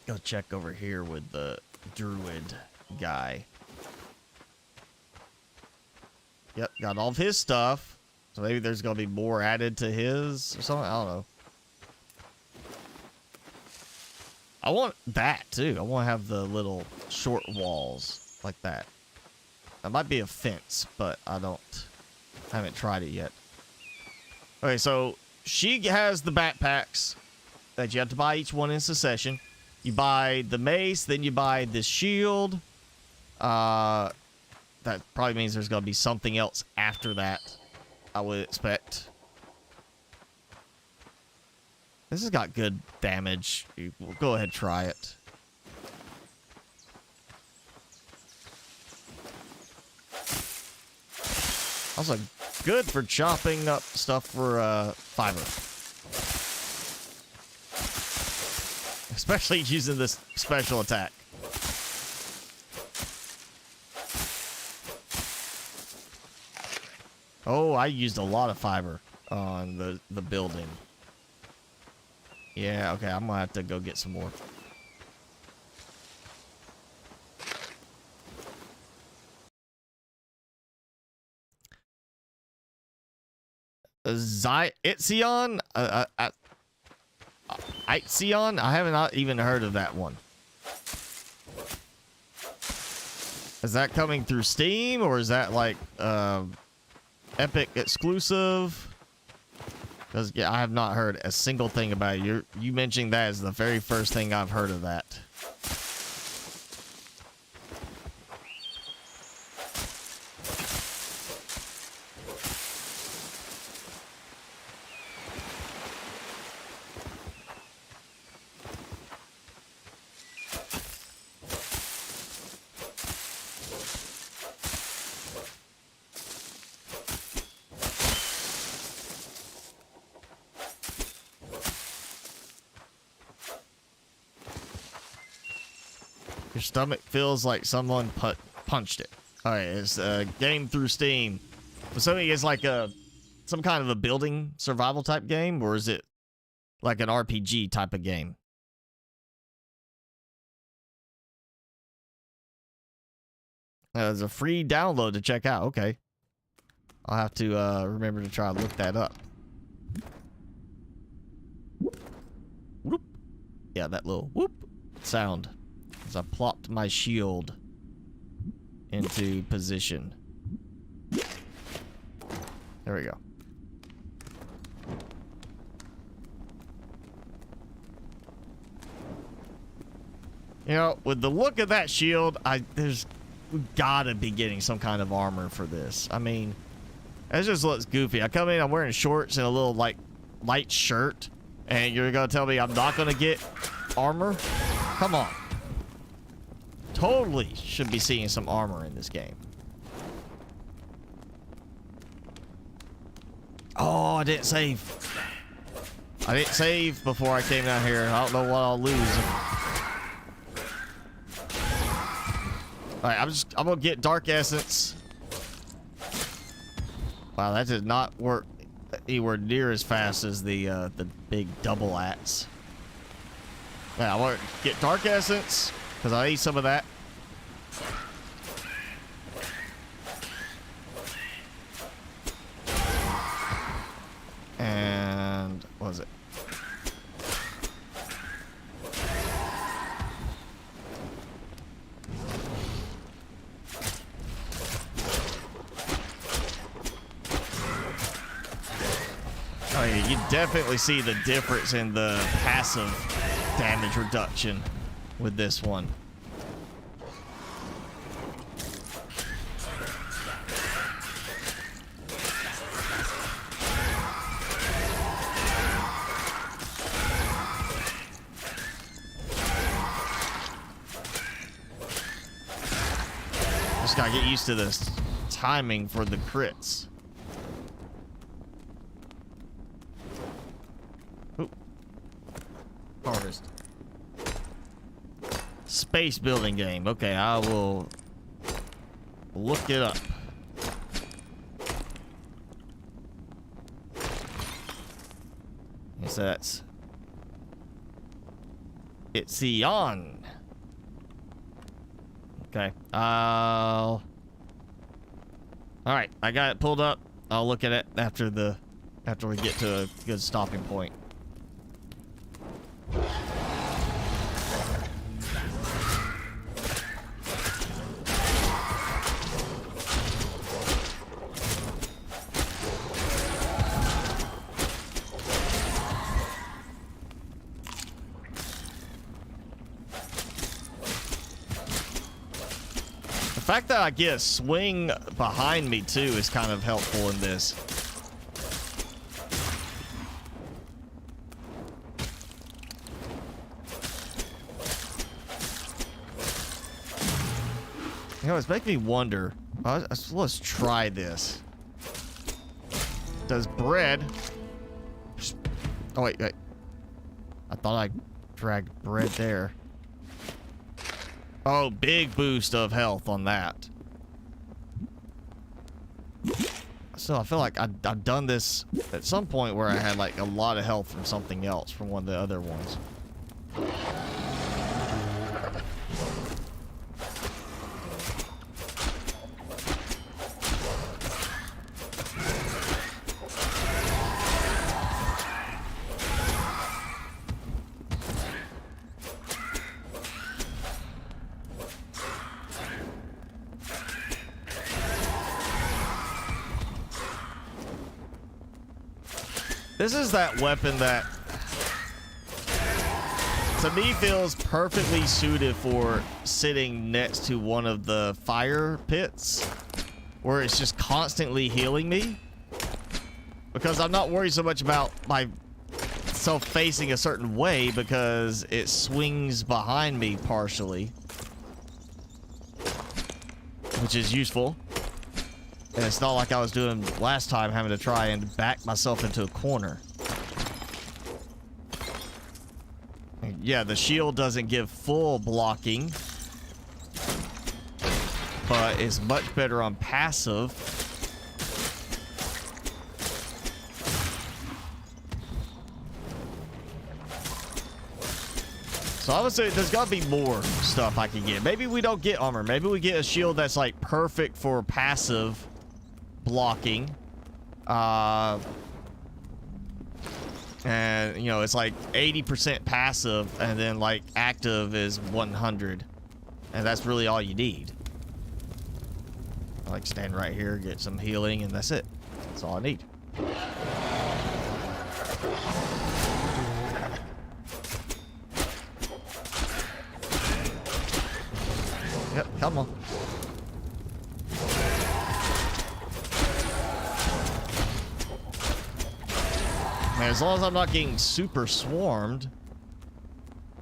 Go check over here with the druid guy. Yep, got all of his stuff. So maybe there's going to be more added to his or something. I don't know. I want that too. I want to have the little short walls like that. That might be a fence, but I haven't tried it yet. Okay, so she has the backpacks that you have to buy each one in succession. You buy the mace, then you buy this shield. That probably means there's going to be something else after that, I would expect. This has got good damage. We'll go ahead and try it. Also good for chopping up stuff for fiber. Especially using this special attack. Oh, I used a lot of fiber on the building. Yeah, okay, I'm gonna have to go get some more. Itzion? Itzion? I haven't even heard of that one. Is that coming through Steam, or is that like Epic exclusive? Because, yeah, I have not heard a single thing about it. You mentioning that is the very first thing I've heard of that. Your stomach feels like someone punched it. All right, it's a game through Steam. So it's like some kind of a building survival type game, or is it like an RPG type of game? There's a free download to check out. Okay, I'll have to remember to try to look that up. Whoop. Yeah, that little whoop sound. As I plopped my shield into position. There we go. You know, with the look of that shield, we gotta be getting some kind of armor for this. I mean, it just looks goofy. I come in, I'm wearing shorts and a little like light shirt, and you're gonna tell me I'm not gonna get armor? Come on. Totally should be seeing some armor in this game. Oh, I didn't save. I didn't save before I came down here. I don't know what I'll lose. Alright, I'm gonna get Dark Essence. Wow, that did not work anywhere near as fast as the big double axe. Yeah, I want to get Dark Essence, because I need some of that. And what was it? Oh yeah, you definitely see the difference in the passive damage reduction with this one. Just gotta get used to this timing for the crits. Harvest. Space building game. Okay, I will look it up. Yes, that's... It's on. Okay. All right, I got it pulled up. I'll look at it after we get to a good stopping point. The fact that I get a swing behind me too is kind of helpful in this. You know, it's making me wonder. Let's try this. Does bread... Oh, wait. I thought I dragged bread there. Oh, big boost of health on that. So I feel like I've done this at some point where I had like a lot of health from something else, from one of the other ones. This is that weapon that, to me, feels perfectly suited for sitting next to one of the fire pits, where it's just constantly healing me. Because I'm not worried so much about myself facing a certain way, because it swings behind me partially, which is useful. And it's not like I was doing last time, having to try and back myself into a corner. Yeah, the shield doesn't give full blocking, but is much better on passive. So I would say there's got to be more stuff I can get. Maybe we don't get armor. Maybe we get a shield that's like perfect for passive blocking, and you know, it's like 80% passive, and then like active is 100, and that's really all you need. I like stand right here, get some healing, and that's it. That's all I need. Yep, come on. Man, as long as I'm not getting super swarmed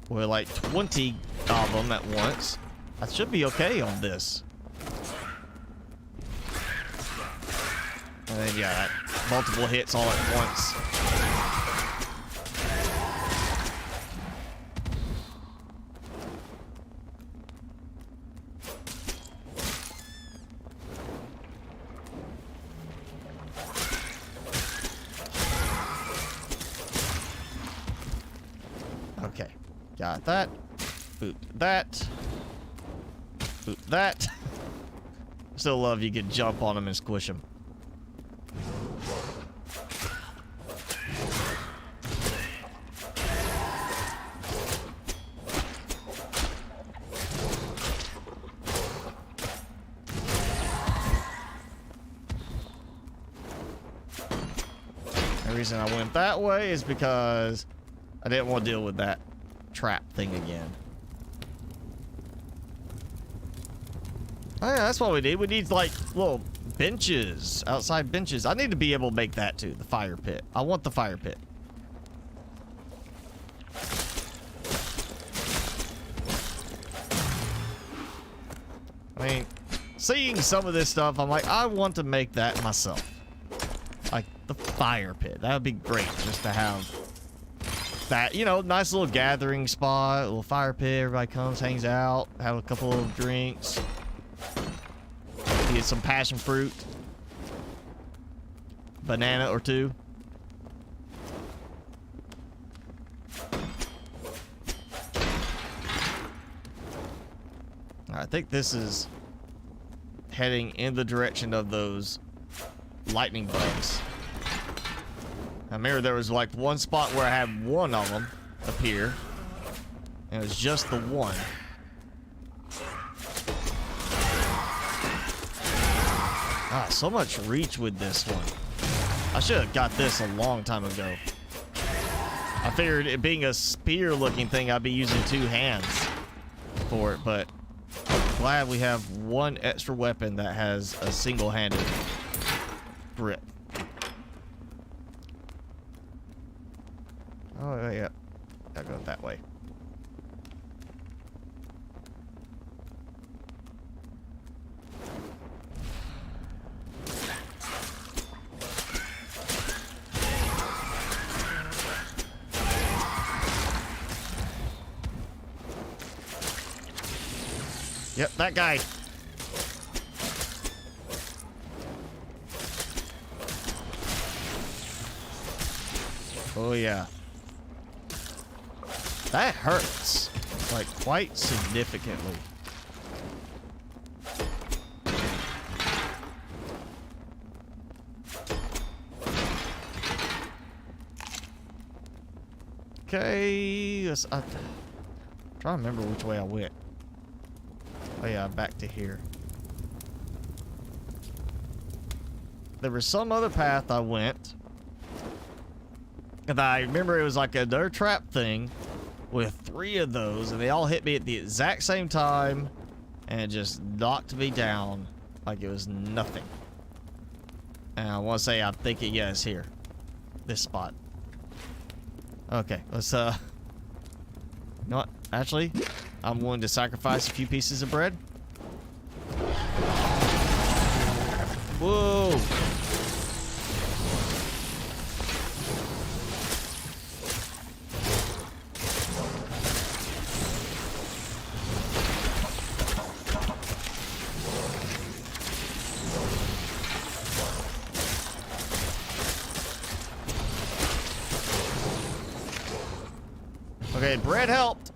with like 20 of them at once, I should be okay on this. And then, yeah, multiple hits all at once. Okay, got that. Boot that. Boot that. Still love you can jump on them and squish them. The reason I went that way is because I didn't want to deal with that trap thing again. Oh yeah, that's what we need. We need like little benches, outside benches. I need to be able to make that too, the fire pit. I want the fire pit. I mean, seeing some of this stuff, I'm like, I want to make that myself. Like the fire pit. That would be great just to have that, you know, nice little gathering spot, a little fire pit. Everybody comes, hangs out, have a couple of drinks, get some passion fruit, banana or two. I think this is heading in the direction of those lightning bugs. I remember there was like one spot where I had one of them appear, and it was just the one. Ah, so much reach with this one. I should have got this a long time ago. I figured it being a spear looking thing, I'd be using two hands for it, but I'm glad we have one extra weapon that has a single-handed grip. Oh, yeah. Gotta go that way. Yep, that guy. Oh, yeah. That hurts, like, quite significantly. Okay, I'm trying to remember which way I went. Oh yeah, back to here. There was some other path I went, and I remember it was like another trap thing with 3 of those, and they all hit me at the exact same time and just knocked me down like it was nothing. And I want to say, I'm thinking, yeah, it's here. This spot. Okay, let's, you know what? Actually, I'm willing to sacrifice a few pieces of bread. Whoa! Okay, bread helped.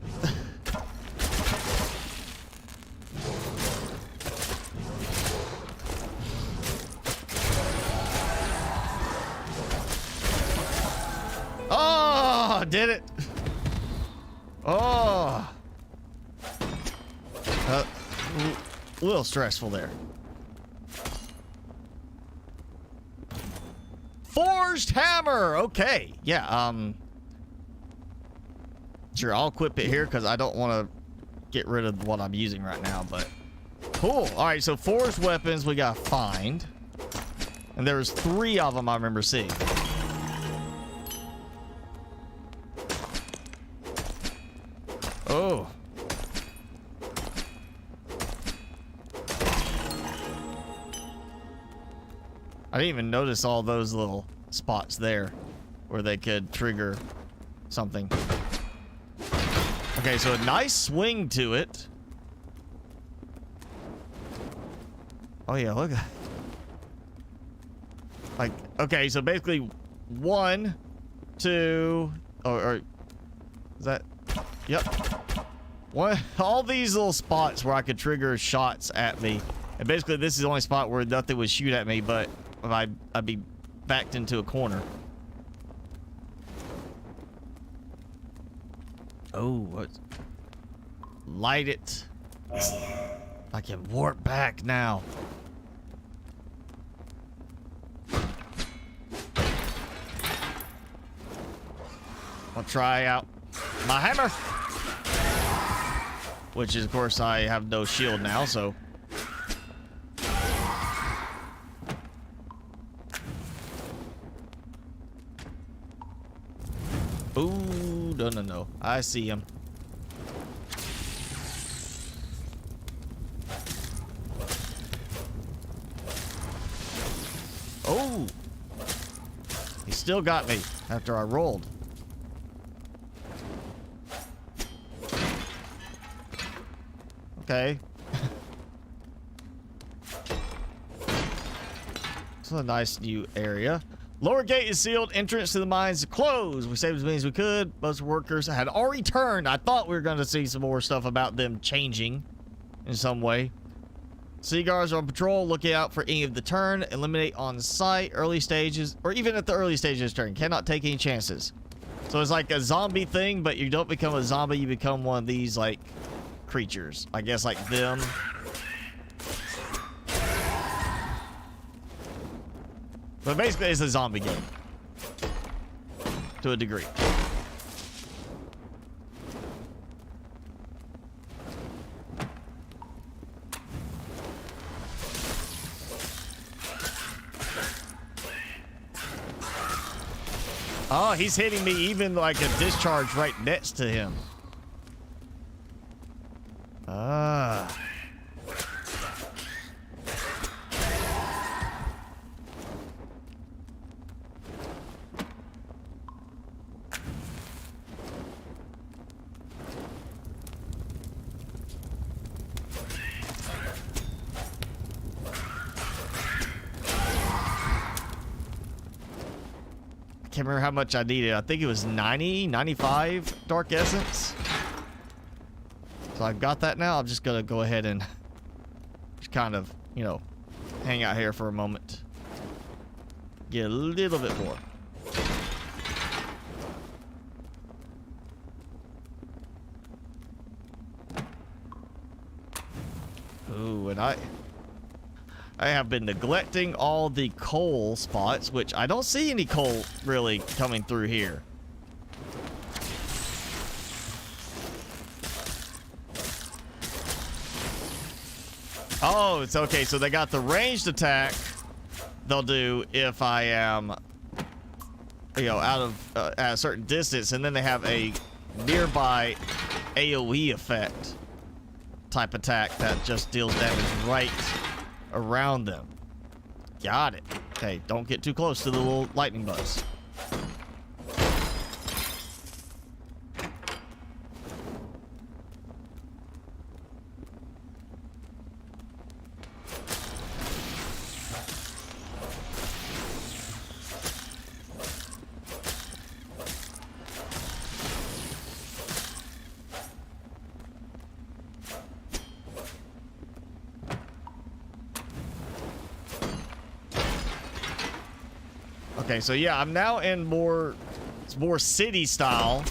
Oh, did it. Oh. A little stressful there. Forged hammer. Okay. Yeah, sure, I'll equip it here because I don't want to get rid of what I'm using right now, but cool. All right, so forged weapons we got to find. And there was 3 of them I remember seeing. Oh. I didn't even notice all those little spots there where they could trigger something. Okay, so a nice swing to it. Oh yeah, look. Like, okay, so basically 1, 2, or is that? Yep. All these little spots where I could trigger shots at me, and basically this is the only spot where nothing would shoot at me, but I'd be backed into a corner. Oh, what? Light it. I can warp back now. I'll try out my hammer. Which is, of course, I have no shield now, so. Ooh, no. I see him. Oh! He still got me after I rolled. Okay. It's a nice new area. Lower gate is sealed. Entrance to the mines is closed. We saved as many as we could. Most workers had already turned. I thought we were going to see some more stuff about them changing in some way. Sea guards are on patrol. Looking out for any of the turn. Eliminate on site. Early stages, or even at the early stages of turn. Cannot take any chances. So it's like a zombie thing, but you don't become a zombie. You become one of these, like, creatures. I guess like them. But basically, it's a zombie game. To a degree. Oh, he's hitting me even like a discharge right next to him. Ah. Can't remember how much I needed. I think it was 90, 95 Dark Essence. So I've got that now. I'm just gonna go ahead and just kind of, you know, hang out here for a moment. Get a little bit more. Ooh, and I have been neglecting all the coal spots, which I don't see any coal really coming through here. Oh, it's okay. So they got the ranged attack they'll do if I am, you know, out of at a certain distance, and then they have a nearby AoE effect type attack that just deals damage right around them. Got it. Okay, don't get too close to the little lightning bugs. Okay, so yeah, I'm now in it's more city style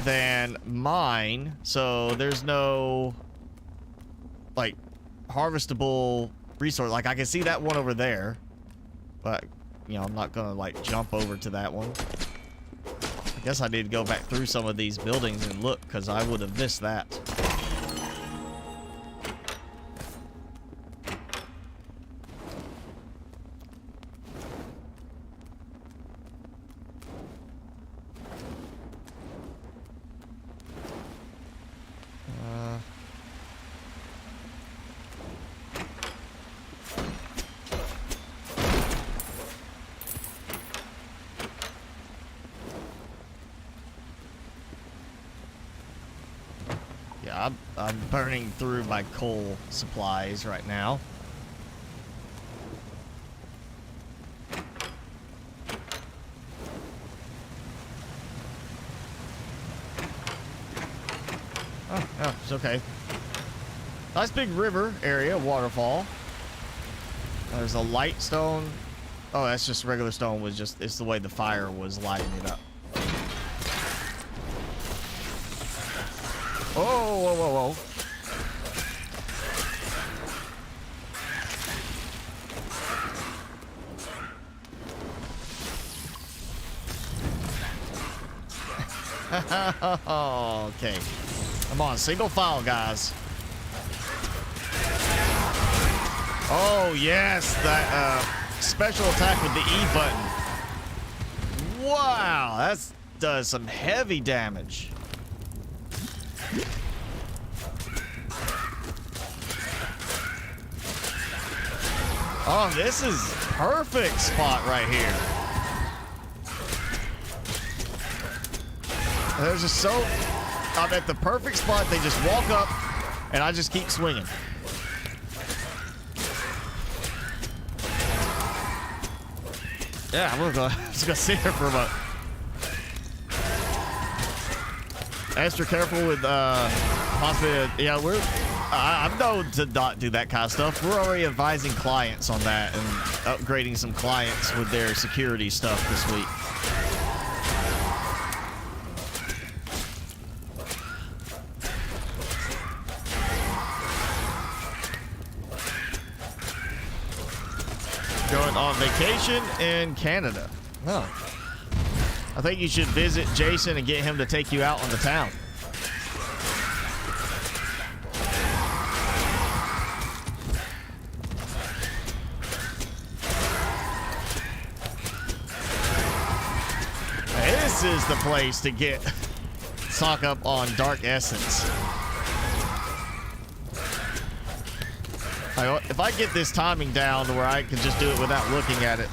than mine. So there's no like harvestable resource. Like I can see that one over there, but you know, I'm not gonna like jump over to that one. I guess I need to go back through some of these buildings and look, because I would have missed that. Yeah, I'm burning through my coal supplies right now. Oh, it's okay. Nice big river area, waterfall. There's a light stone. Oh, that's just regular stone. It's the way the fire was lighting it up. Oh, whoa, whoa, whoa. Okay. Come on, single file, guys. Oh, yes. That special attack with the E button. Wow, that does some heavy damage. Oh, this is perfect spot right here. There's just I'm at the perfect spot. They just walk up, and I just keep swinging. Yeah, I'm just gonna sit here for a moment. Extra careful with possibly. Yeah, I'm known to not do that kind of stuff. We're already advising clients on that and upgrading some clients with their security stuff this week. Going on vacation in Canada. Oh. I think you should visit Jason and get him to take you out on the town. This is the place to get stock up on Dark Essence. If I get this timing down to where I can just do it without looking at it,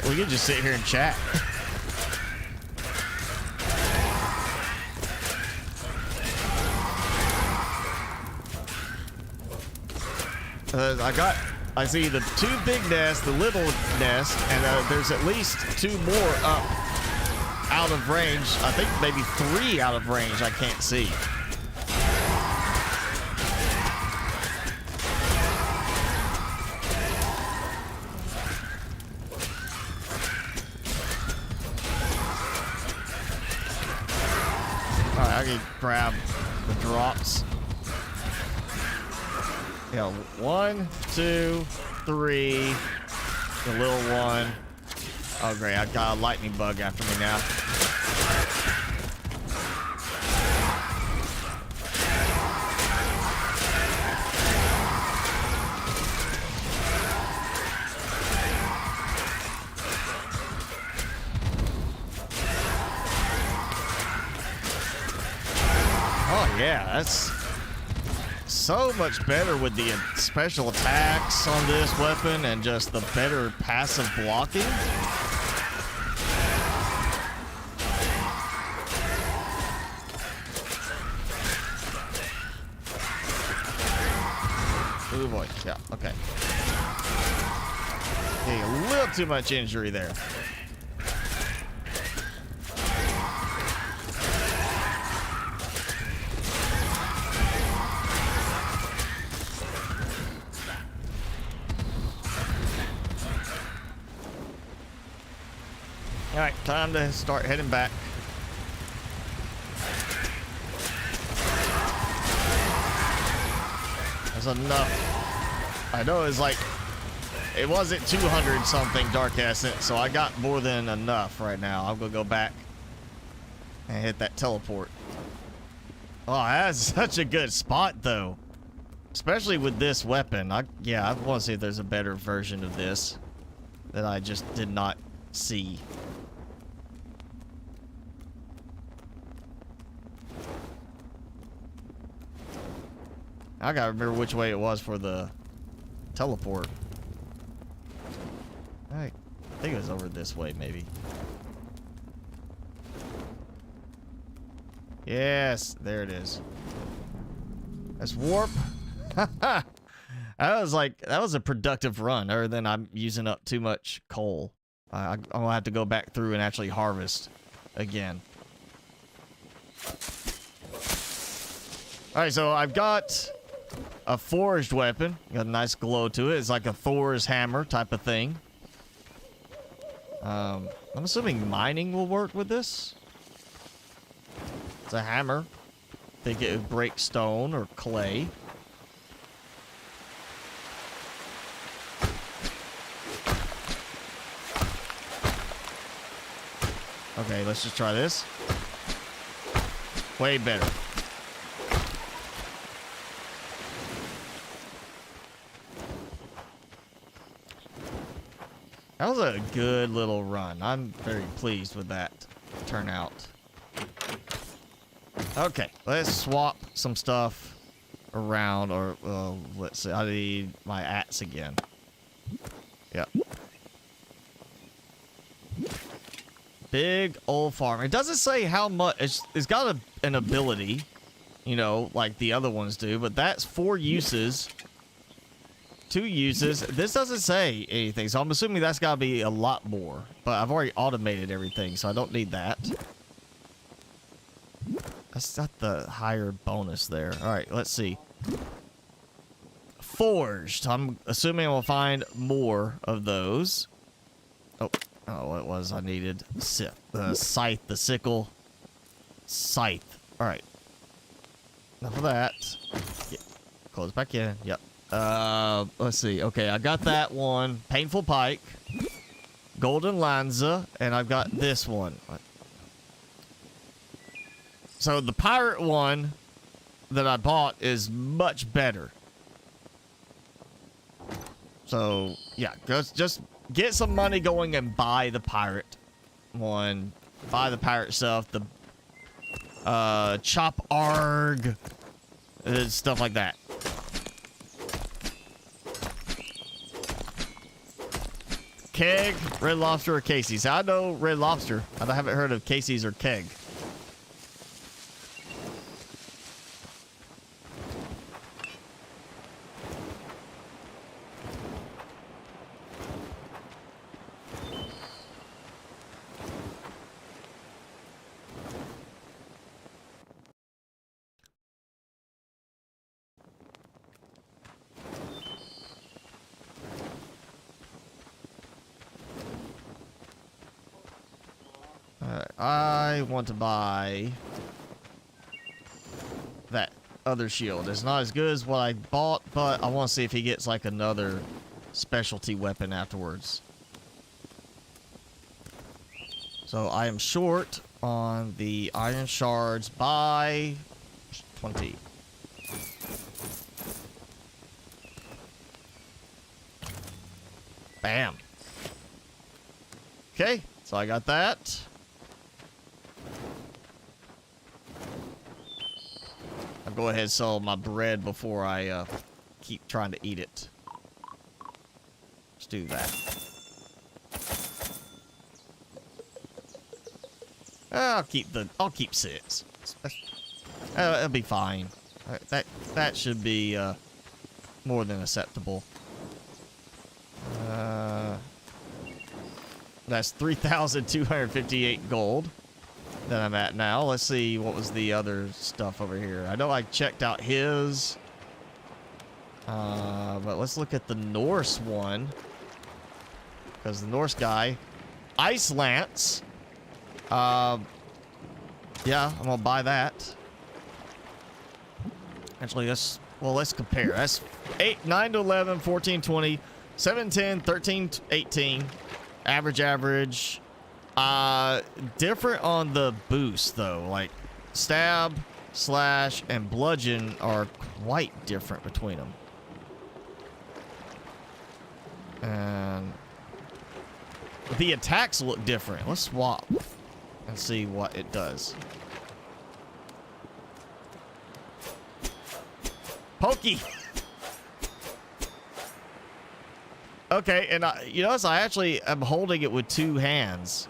we can just sit here and chat. I see the 2 big nests, the little nest, and there's at least 2 more up out of range. I think maybe 3 out of range I can't see. Alright, I can grab the drops. Yeah, 1, 2, 3. The little one. Oh, great. I got a lightning bug after me now. Oh, yeah. That's so much better with the special attacks on this weapon and just the better passive blocking. Oh boy, yeah, okay. Getting a little too much injury there. All right, time to start heading back. That's enough. I know it's like, it wasn't 200 something Dark Essence, so I got more than enough right now. I'm gonna go back and hit that teleport. Oh, that's such a good spot though. Especially with this weapon. I want to see if there's a better version of this that I just did not see. I gotta remember which way it was for the teleport. I think it was over this way, maybe. Yes, there it is. Let's warp. That was a productive run, other than I'm using up too much coal. I'm gonna have to go back through and actually harvest again. Alright, so I've got a forged weapon. Got a nice glow to it. It's like a Thor's hammer type of thing. I'm assuming mining will work with this. It's a hammer. Think it would break stone or clay. Okay, let's just try this. Way better. That was a good little run. I'm very pleased with that turnout. Okay, let's swap some stuff around, or let's see. I need my axe again. Yep. Big old farm. It doesn't say how much. It's got an ability. you know, like the other ones do, but that's 4 uses. 2 uses. This doesn't say anything, so I'm assuming that's got to be a lot more. But I've already automated everything, so I don't need that. That's not the higher bonus there. All right, let's see. Forged. I'm assuming we'll find more of those. Oh, what was I needed? The scythe, the sickle. Scythe. All right. Enough of that. Yeah. Close back in. Yep. Let's see. Okay, I got that one. Painful Pike. Golden Lanza. And I've got this one. So the pirate one that I bought is much better. So, yeah, just get some money going and buy the pirate one. Buy the pirate stuff. The chop arg. Stuff like that. Keg, Red Lobster, or Casey's. I know Red Lobster. I haven't heard of Casey's or Keg. I want to buy that other shield. It's not as good as what I bought, but I want to see if he gets like another specialty weapon afterwards. So I am short on the iron shards by 20. Bam. Okay, so I got that. I'll go ahead and sell my bread before I keep trying to eat it. Let's do that. I'll keep 6. It'll be fine. That should be more than acceptable. That's 3,258 gold that I'm at now. Let's see what was the other stuff over here. I know I checked out his. But let's look at the Norse one. Because the Norse guy, Ice Lance. Yeah, I'm gonna buy that. Actually, let's compare. That's 9 to 11, 14, 20, 7, 10, 13, 18. Average. Different on the boost though. Like stab, slash, and bludgeon are quite different between them. And the attacks look different. Let's swap and see what it does. Pokey. Okay, and you notice I actually am holding it with 2 hands.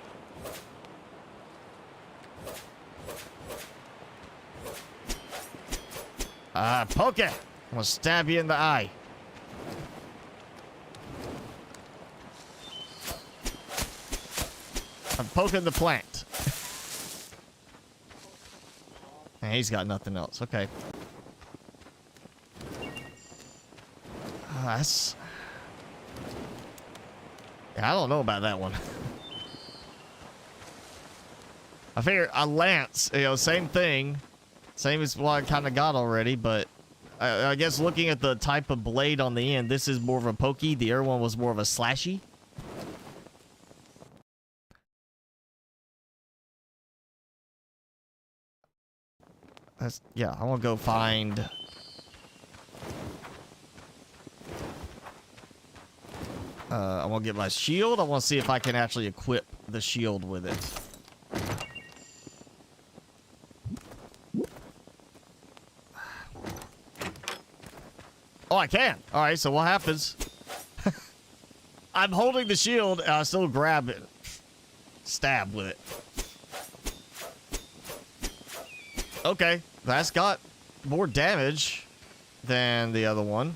Poke it. I'm gonna stab you in the eye. I'm poking the plant. And he's got nothing else. Okay. That's... Yeah, I don't know about that one. I figure a lance, you know, same thing. Same as what I kind of got already, but I guess looking at the type of blade on the end, this is more of a pokey. The other one was more of a slashy. Yeah, I want to go find... I want to get my shield. I want to see if I can actually equip the shield with it. Oh, I can. All right, so what happens? I'm holding the shield, and I still grab it. Stab with it. Okay, that's got more damage than the other one.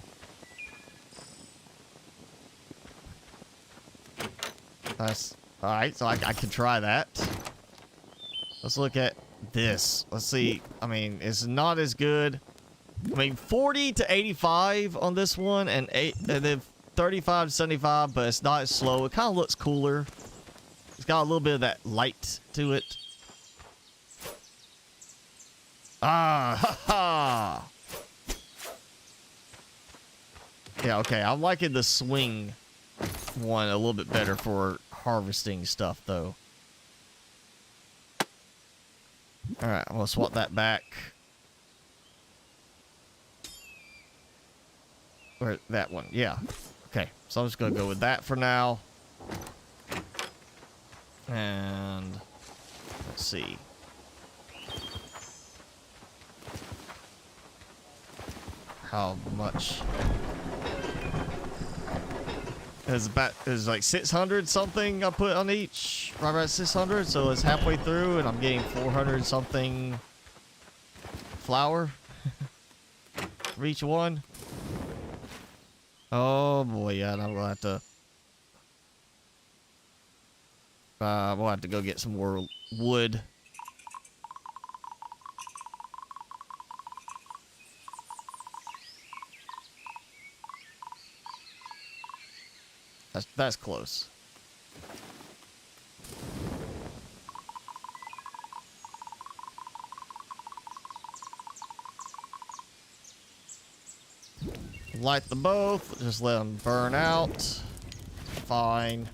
That's alright, so I can try that. Let's look at this. Let's see. I mean, it's not as good. I mean, 40 to 85 on this one, and then 35 to 75, but it's not as slow. It kind of looks cooler. It's got a little bit of that light to it. Ah, ha ha! Yeah, okay. I'm liking the swing one a little bit better for harvesting stuff, though. Alright, I'm gonna swap that back. Or that one, yeah. Okay, so I'm just gonna go with that for now. And let's see. How much? It's like 600 something I put on each. Right around 600, so it's halfway through, and I'm getting 400 something flour for each one. Oh boy, yeah, and I'm gonna have to. We'll have to go get some more wood. That's close. Light them both. Just let them burn out. Fine.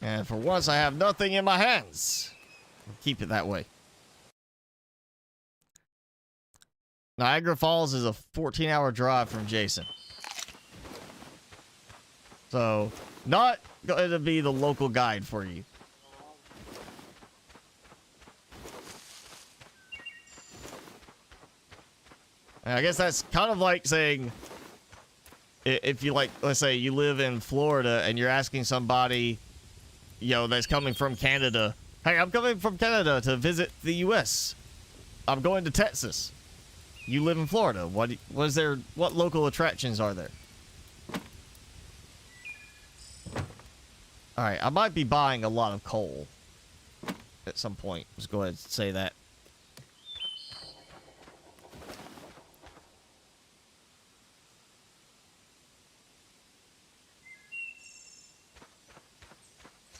And for once, I have nothing in my hands. Keep it that way. Niagara Falls is a 14-hour drive from Jason. So, not going to be the local guide for you. And I guess that's kind of like saying, if you like, let's say you live in Florida and you're asking somebody, you know, that's coming from Canada, hey, I'm coming from Canada to visit the U.S. I'm going to Texas. You live in Florida. What local attractions are there? Alright, I might be buying a lot of coal at some point. Let's go ahead and say that.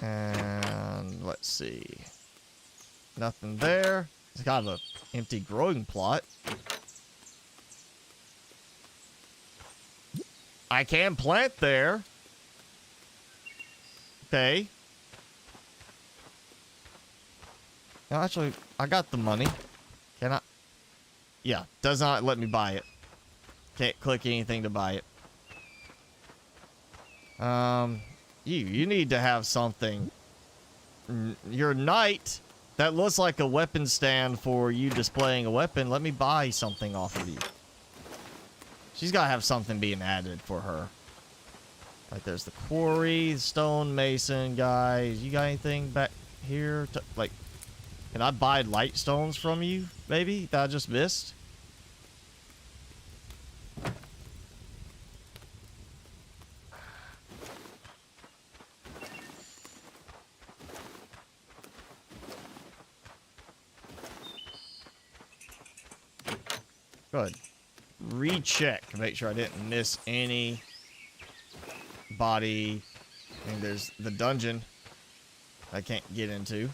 And let's see. Nothing there. It's kind of an empty growing plot. I can plant there. Okay. No, actually, I got the money. Can I? Yeah, does not let me buy it. Can't click anything to buy it. You need to have something. Your knight, that looks like a weapon stand for you displaying a weapon. Let me buy something off of you. She's got to have something being added for her. Like, there's the quarry, stonemason guys. You got anything back here? Like, can I buy light stones from you, maybe, that I just missed? Good. Recheck to make sure I didn't miss any body. I mean, there's the dungeon I can't get into.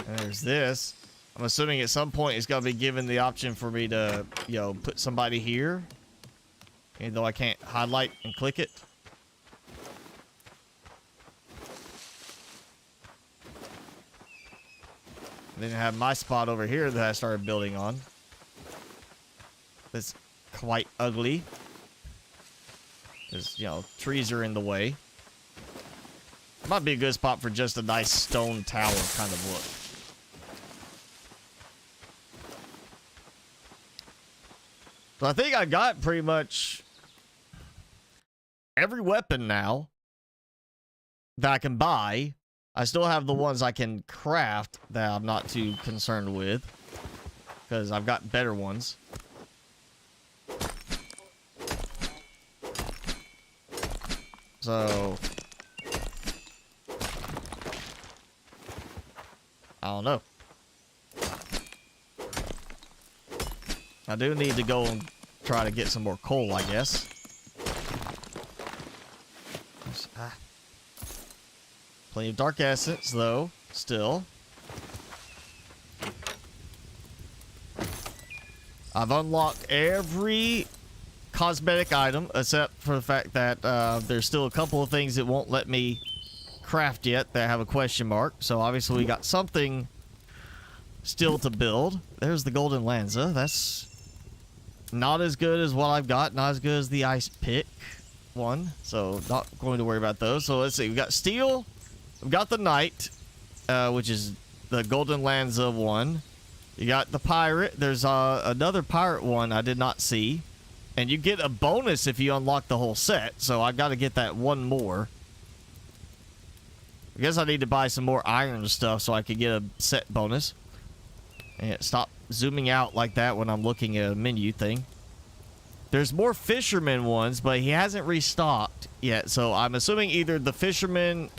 And there's this. I'm assuming at some point it's going to be given the option for me to, you know, put somebody here. Even though I can't highlight and click it. Then I have my spot over here that I started building on. That's quite ugly. Because, you know, trees are in the way. Might be a good spot for just a nice stone tower kind of look. So I think I got pretty much every weapon now that I can buy. I still have the ones I can craft that I'm not too concerned with, because I've got better ones. So I don't know. I do need to go and try to get some more coal, I guess. Plenty of dark essence, though, still. I've unlocked every cosmetic item, except for the fact that there's still a couple of things that won't let me craft yet that have a question mark. So obviously we got something still to build. There's the golden lanza. That's not as good as what I've got. Not as good as the ice pick one. So not going to worry about those. So let's see. We got steel. We've got the knight, which is the golden lanza one. You got the pirate. There's another pirate one I did not see. And you get a bonus if you unlock the whole set. So I got to get that one more. I guess I need to buy some more iron stuff so I can get a set bonus. And stop zooming out like that when I'm looking at a menu thing. There's more fisherman ones, but he hasn't restocked yet. So I'm assuming either the fisherman,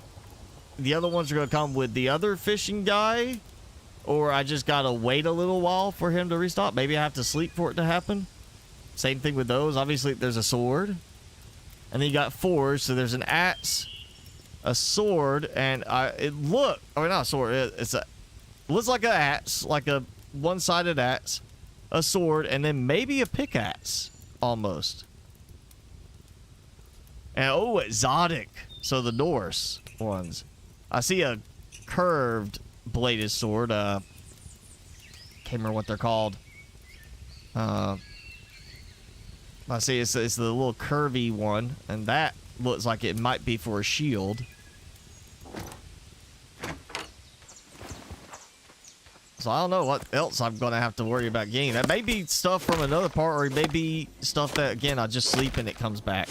the other ones are going to come with the other fishing guy, or I just got to wait a little while for him to restock. Maybe I have to sleep for it to happen. Same thing with those. Obviously, there's a sword. And then you got fours. So there's an axe, a sword, and not a sword. It looks like an axe, like a one-sided axe, a sword, and then maybe a pickaxe, almost. And, oh, exotic. So the Norse ones. I see a curved bladed sword. Can't remember what they're called. I see it's the little curvy one, and that looks like it might be for a shield. So I don't know what else I'm going to have to worry about getting. That may be stuff from another part, or it may be stuff that, again, I just sleep and it comes back.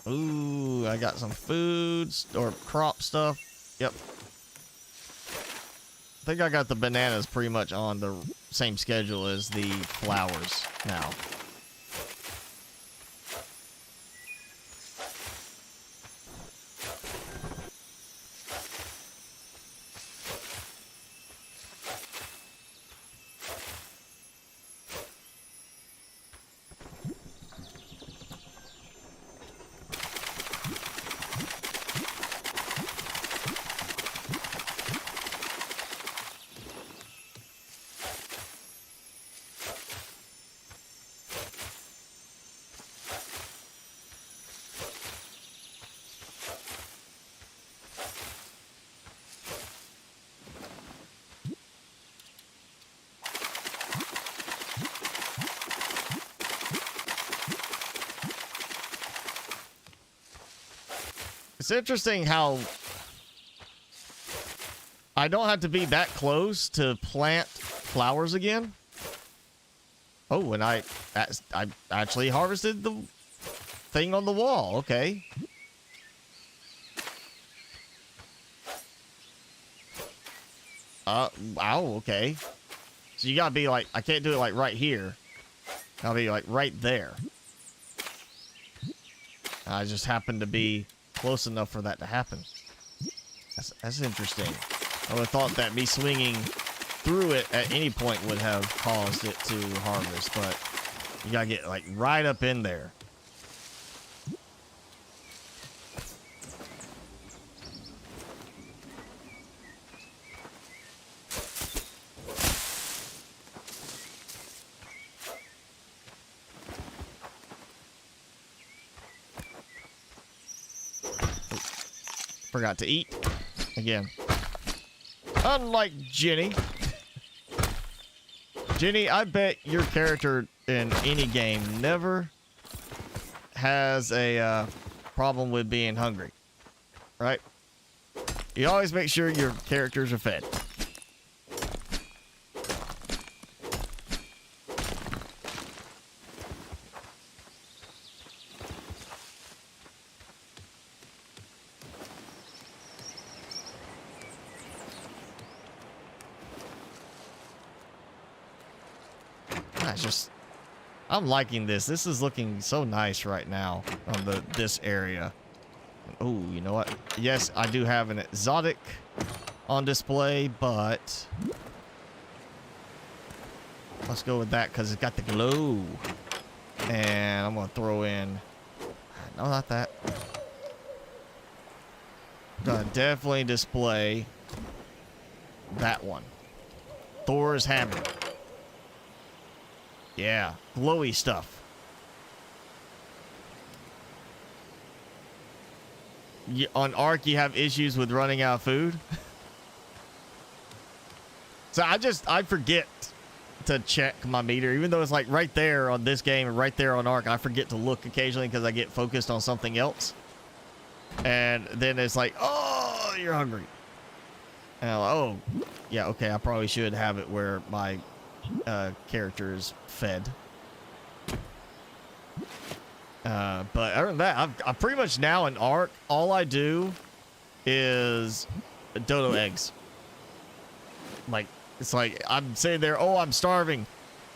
Ooh, I got some foods or crop stuff. Yep. I think I got the bananas pretty much on the same schedule as the flowers now. It's interesting how I don't have to be that close to plant flowers again. Oh, and I actually harvested the thing on the wall. Okay. Wow, okay. So you gotta be like, I can't do it like right here. I'll be like right there. I just happen to be close enough for that to happen. That's interesting. I would have thought that me swinging through it at any point would have caused it to harvest, but you gotta get like right up in there. Forgot to eat again. Unlike Jenny. Jenny, I bet your character in any game never has a problem with being hungry, right? You always make sure your characters are fed. I'm liking this. This is looking so nice right now on this area. Oh, you know what? Yes, I do have an exotic on display, but let's go with that because it's got the glow. And I'm gonna throw in. No, not that. I'm gonna definitely display that one. Thor's hammer. Yeah, glowy stuff. On Ark, you have issues with running out of food. So I forget to check my meter, even though it's like right there on this game and right there on Ark. I forget to look occasionally because I get focused on something else. And then it's like, oh, you're hungry. And I'm like, oh, yeah, okay, I probably should have it where my character is fed. But other than that, I'm pretty much now in Ark. All I do is dodo eggs. Like, it's like I'm sitting there, oh, I'm starving,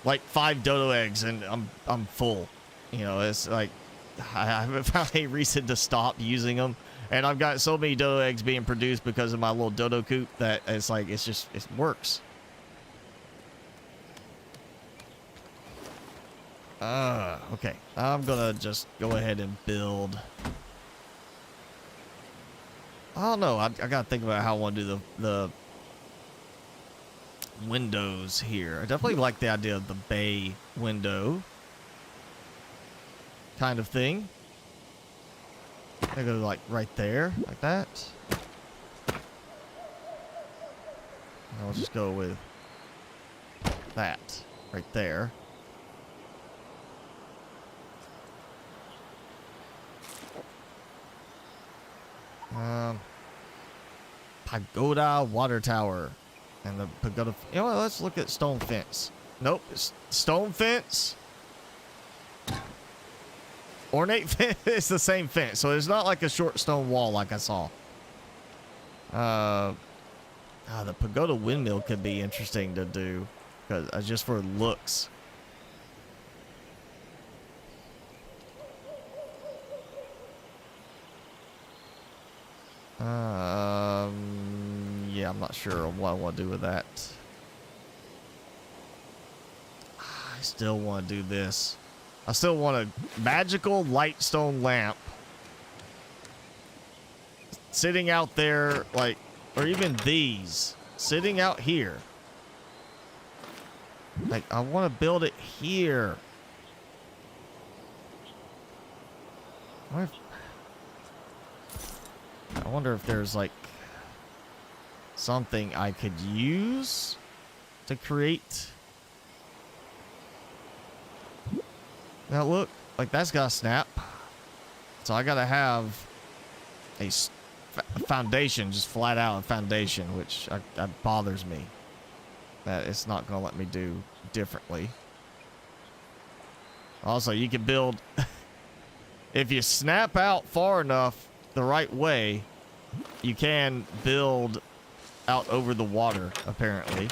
like 5 dodo eggs, and I'm full. You know, it's like I haven't found any reason to stop using them, and I've got so many dodo eggs being produced because of my little dodo coop that it's like it works. Okay. I'm gonna just go ahead and build. I don't know. I gotta think about how I want to do the windows here. I definitely like the idea of the bay window kind of thing. I go like right there, like that. I'll just go with that right there. Pagoda water tower. And the pagoda. You know what? Let's look at stone fence. Nope. Stone fence. Ornate fence. It's the same fence. So it's not like a short stone wall like I saw. The pagoda windmill could be interesting to do. Because just for looks. Yeah, I'm not sure what I want to do with that. I still want to do this. I still want a magical light stone lamp sitting out there, like, or even these sitting out here. Like, I want to build it here. I wonder if there's like something I could use to create. Now look, like that's got a snap. So I gotta have a foundation, just flat out a foundation, which that bothers me. That it's not gonna let me do differently. Also, you can build if you snap out far enough the right way, you can build out over the water, apparently.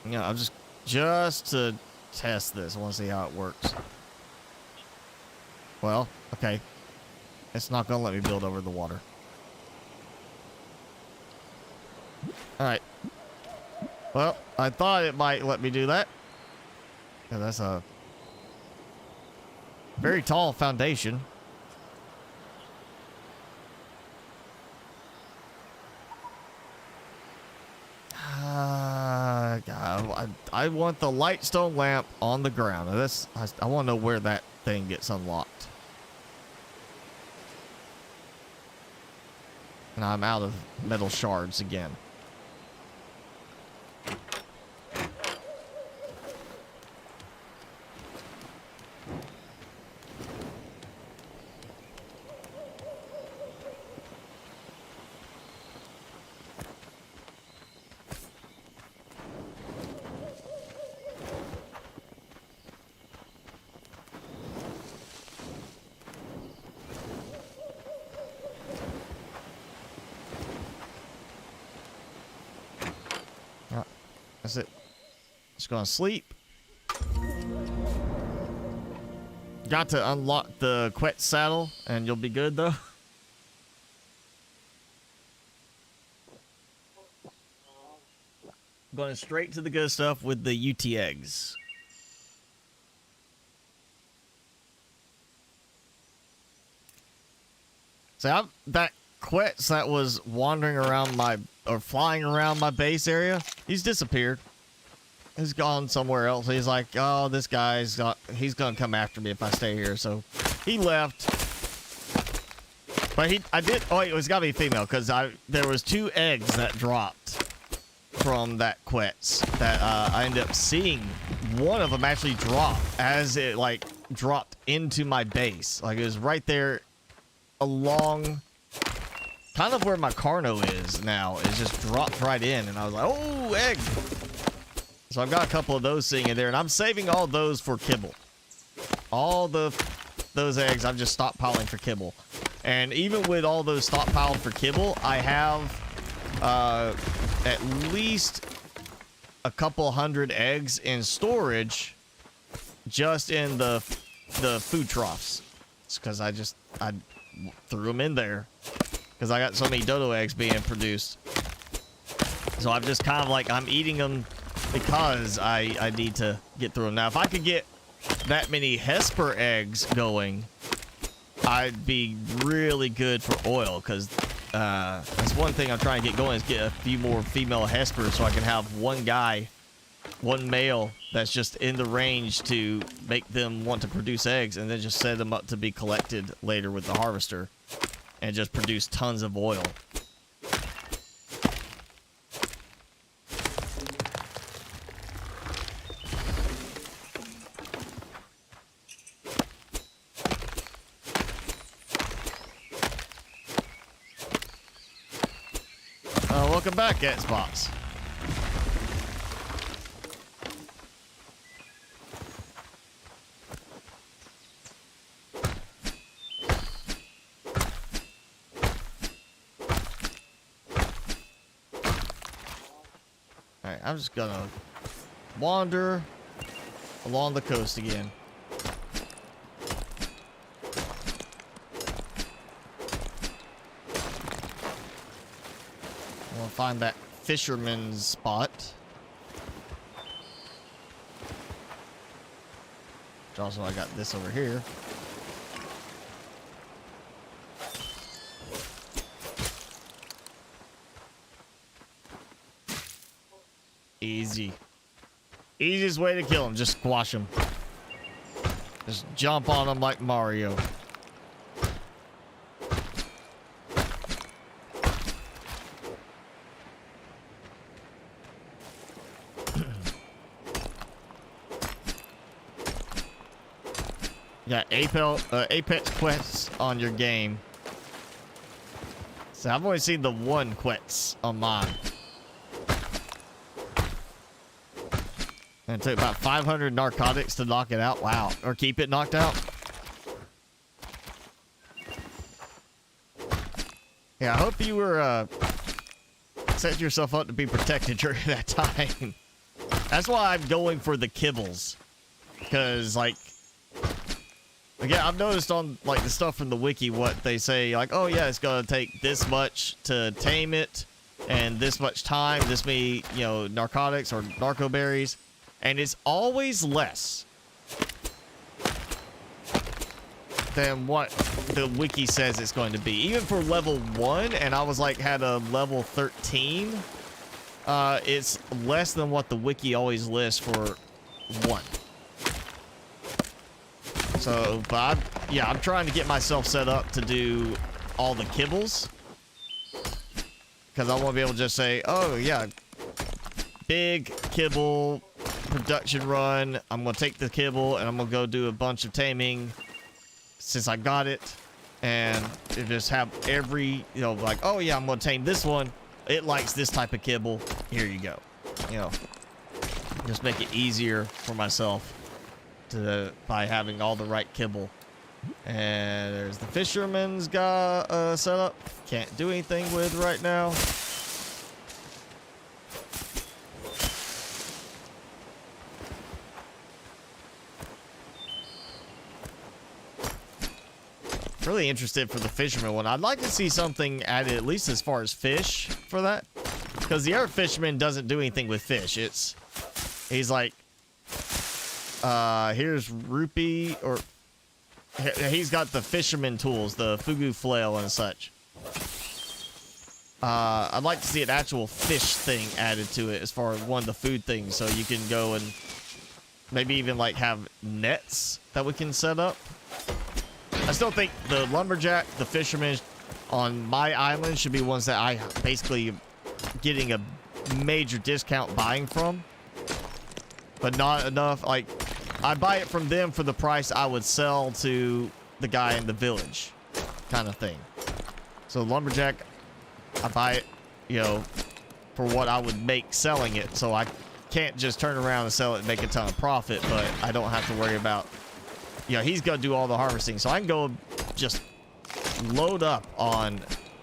Yeah, I'm just to test this. I want to see how it works. Well, okay. It's not gonna let me build over the water. Alright. Well, I thought it might let me do that. Yeah, that's a very tall foundation. I want the light stone lamp on the ground. I want to know where that thing gets unlocked. And I'm out of metal shards again. That's it. Just gonna sleep. Got to unlock the Quet saddle, and you'll be good though. Going straight to the good stuff with the UT eggs. So that Quetz that was wandering around or flying around my base area, he's disappeared. He's gone somewhere else. He's like, oh, this guy's he's gonna come after me if I stay here. So he left. But oh wait, it's gotta be female, because there was 2 eggs that dropped from that Quetz that I ended up seeing. One of them actually drop as it like dropped into my base. Like it was right there along kind of where my Carno is now. It just dropped right in, and I was like, oh, egg. So I've got a couple of those sitting in there, and I'm saving all those for kibble. All those eggs I've just stockpiling for kibble. And even with all those stockpiled for kibble, I have at least a couple hundred eggs in storage just in the food troughs. It's because I threw them in there because I got so many dodo eggs being produced. So I'm just kind of like, I'm eating them because I need to get through them. Now, if I could get that many Hesper eggs going, I'd be really good for oil, because that's one thing I'm trying to get going, is get a few more female Hespers so I can have one male that's just in the range to make them want to produce eggs, and then just set them up to be collected later with the harvester and just produce tons of oil. Welcome back, Xbox. Alright, I'm just gonna wander along the coast again. We'll find that fisherman's spot. Which also, I got this over here. Easy. Easiest way to kill him, just squash him. Just jump on him like Mario. You got Apex quests on your game. So I've only seen the one quest on mine. And it took about 500 narcotics to knock it out. Wow. Or keep it knocked out. Yeah, I hope you were set yourself up to be protected during that time. That's why I'm going for the kibbles. Because, like, again, I've noticed on, like, the stuff from the wiki what they say, like, oh yeah, it's gonna take this much to tame it, and this much time, this many, you know, narcotics or narco berries, and it's always less than what the wiki says it's going to be. Even for level 1, and I was like, had a level 13, it's less than what the wiki always lists for 1. So, but I'm trying to get myself set up to do all the kibbles. Because I want to be able to just say, oh yeah, big kibble production run. I'm going to take the kibble and I'm going to go do a bunch of taming since I got it. And just have every, you know, like, oh yeah, I'm going to tame this one. It likes this type of kibble. Here you go. You know, just make it easier for myself by having all the right kibble. And there's the fisherman's guy set up. Can't do anything with right now. really interested for the fisherman one. I'd like to see something added, at least as far as fish for that. Because the other fisherman doesn't do anything with fish. He's like, here's rupee, or he's got the fisherman tools, the fugu flail and such. I'd like to see an actual fish thing added to it as far as one of the food things, so you can go and maybe even like have nets that we can set up. I still think the lumberjack, the fisherman on my island should be ones that I basically getting a major discount buying from, but not enough. Like, I buy it from them for the price I would sell to the guy in the village, kind of thing. So lumberjack, I buy it, you know, for what I would make selling it, so I can't just turn around and sell it and make a ton of profit, but I don't have to worry about, you know, he's gonna do all the harvesting, so I can go just load up on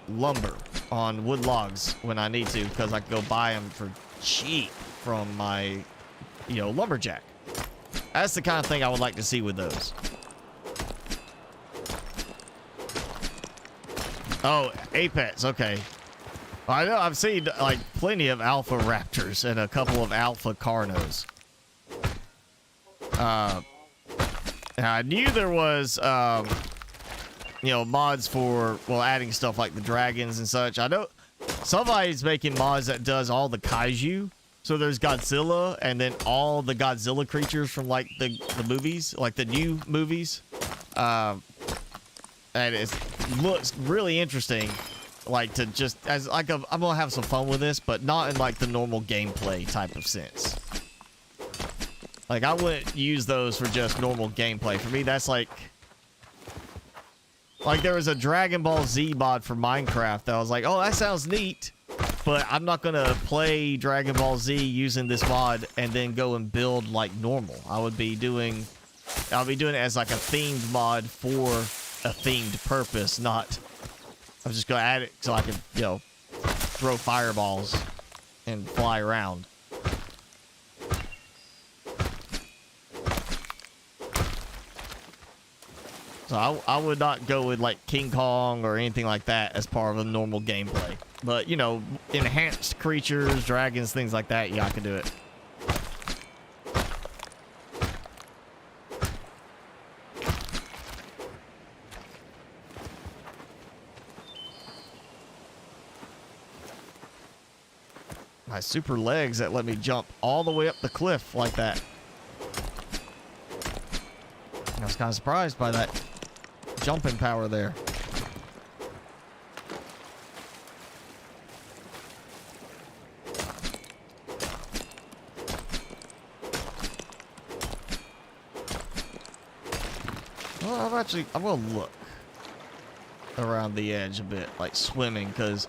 lumber, on wood logs when I need to, because I can go buy them for cheap from my, you know, lumberjack. That's the kind of thing I would like to see with those. Oh, Apex, okay. I know I've seen like plenty of alpha raptors and a couple of alpha carnos. I knew there was, you know, mods for, well, adding stuff like the dragons and such. I know somebody's making mods that does all the kaiju. So there's Godzilla and then all the Godzilla creatures from like the movies, like the new movies. And it looks really interesting. Like, to just, as like I'm gonna have some fun with this, but not in like the normal gameplay type of sense. Like, I wouldn't use those for just normal gameplay. For me, that's like there was a Dragon Ball Z mod for Minecraft that I was like, oh, that sounds neat, but I'm not gonna play Dragon Ball Z using this mod and then go and build like normal. I'll be doing it as like a themed mod for a themed purpose, not, I'm just gonna add it so I can, you know, throw fireballs and fly around. So I would not go with like King Kong or anything like that as part of a normal gameplay. But, you know, enhanced creatures, dragons, things like that, yeah, I can do it. My super legs that let me jump all the way up the cliff like that. I was kind of surprised by that jumping power there. Well, I'm gonna look around the edge a bit, like swimming, because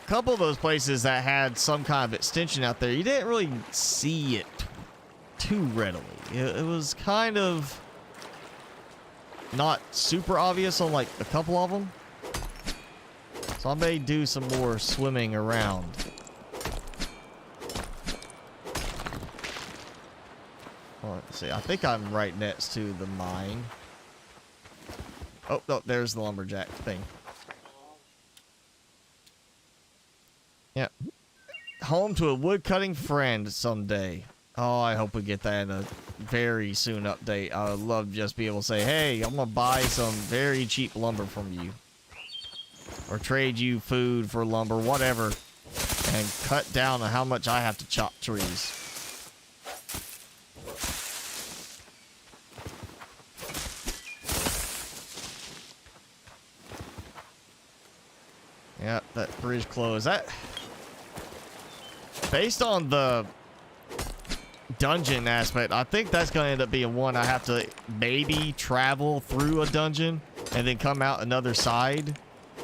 a couple of those places that had some kind of extension out there, you didn't really see it too readily. It was kind of not super obvious on like a couple of them. So I may do some more swimming around. Well, let's see. I think I'm right next to the mine. Oh, no, there's the lumberjack thing. Yeah. Home to a woodcutting friend someday. Oh, I hope we get that in a very soon update. I would love to just be able to say, hey, I'm going to buy some very cheap lumber from you. Or trade you food for lumber, whatever. And cut down on how much I have to chop trees. Yeah, that bridge closed. That, based on the dungeon aspect, I think that's going to end up being one I have to maybe travel through a dungeon and then come out another side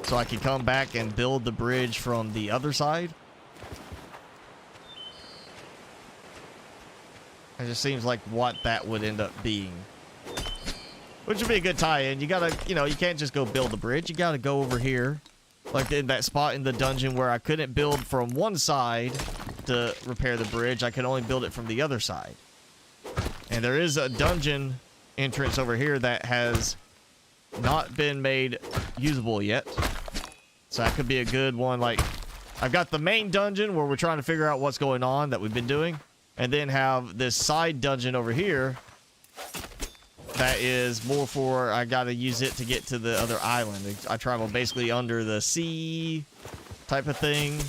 so I can come back and build the bridge from the other side. It just seems like what that would end up being, which would be a good tie-in. You gotta, you know, you can't just go build the bridge. You gotta go over here, like in that spot in the dungeon where I couldn't build from one side to repair the bridge. I can only build it from the other side. And there is a dungeon entrance over here that has not been made usable yet. So that could be a good one. Like, I've got the main dungeon where we're trying to figure out what's going on that we've been doing, and then have this side dungeon over here that is more for, I gotta use it to get to the other island. I travel basically under the sea type of thing.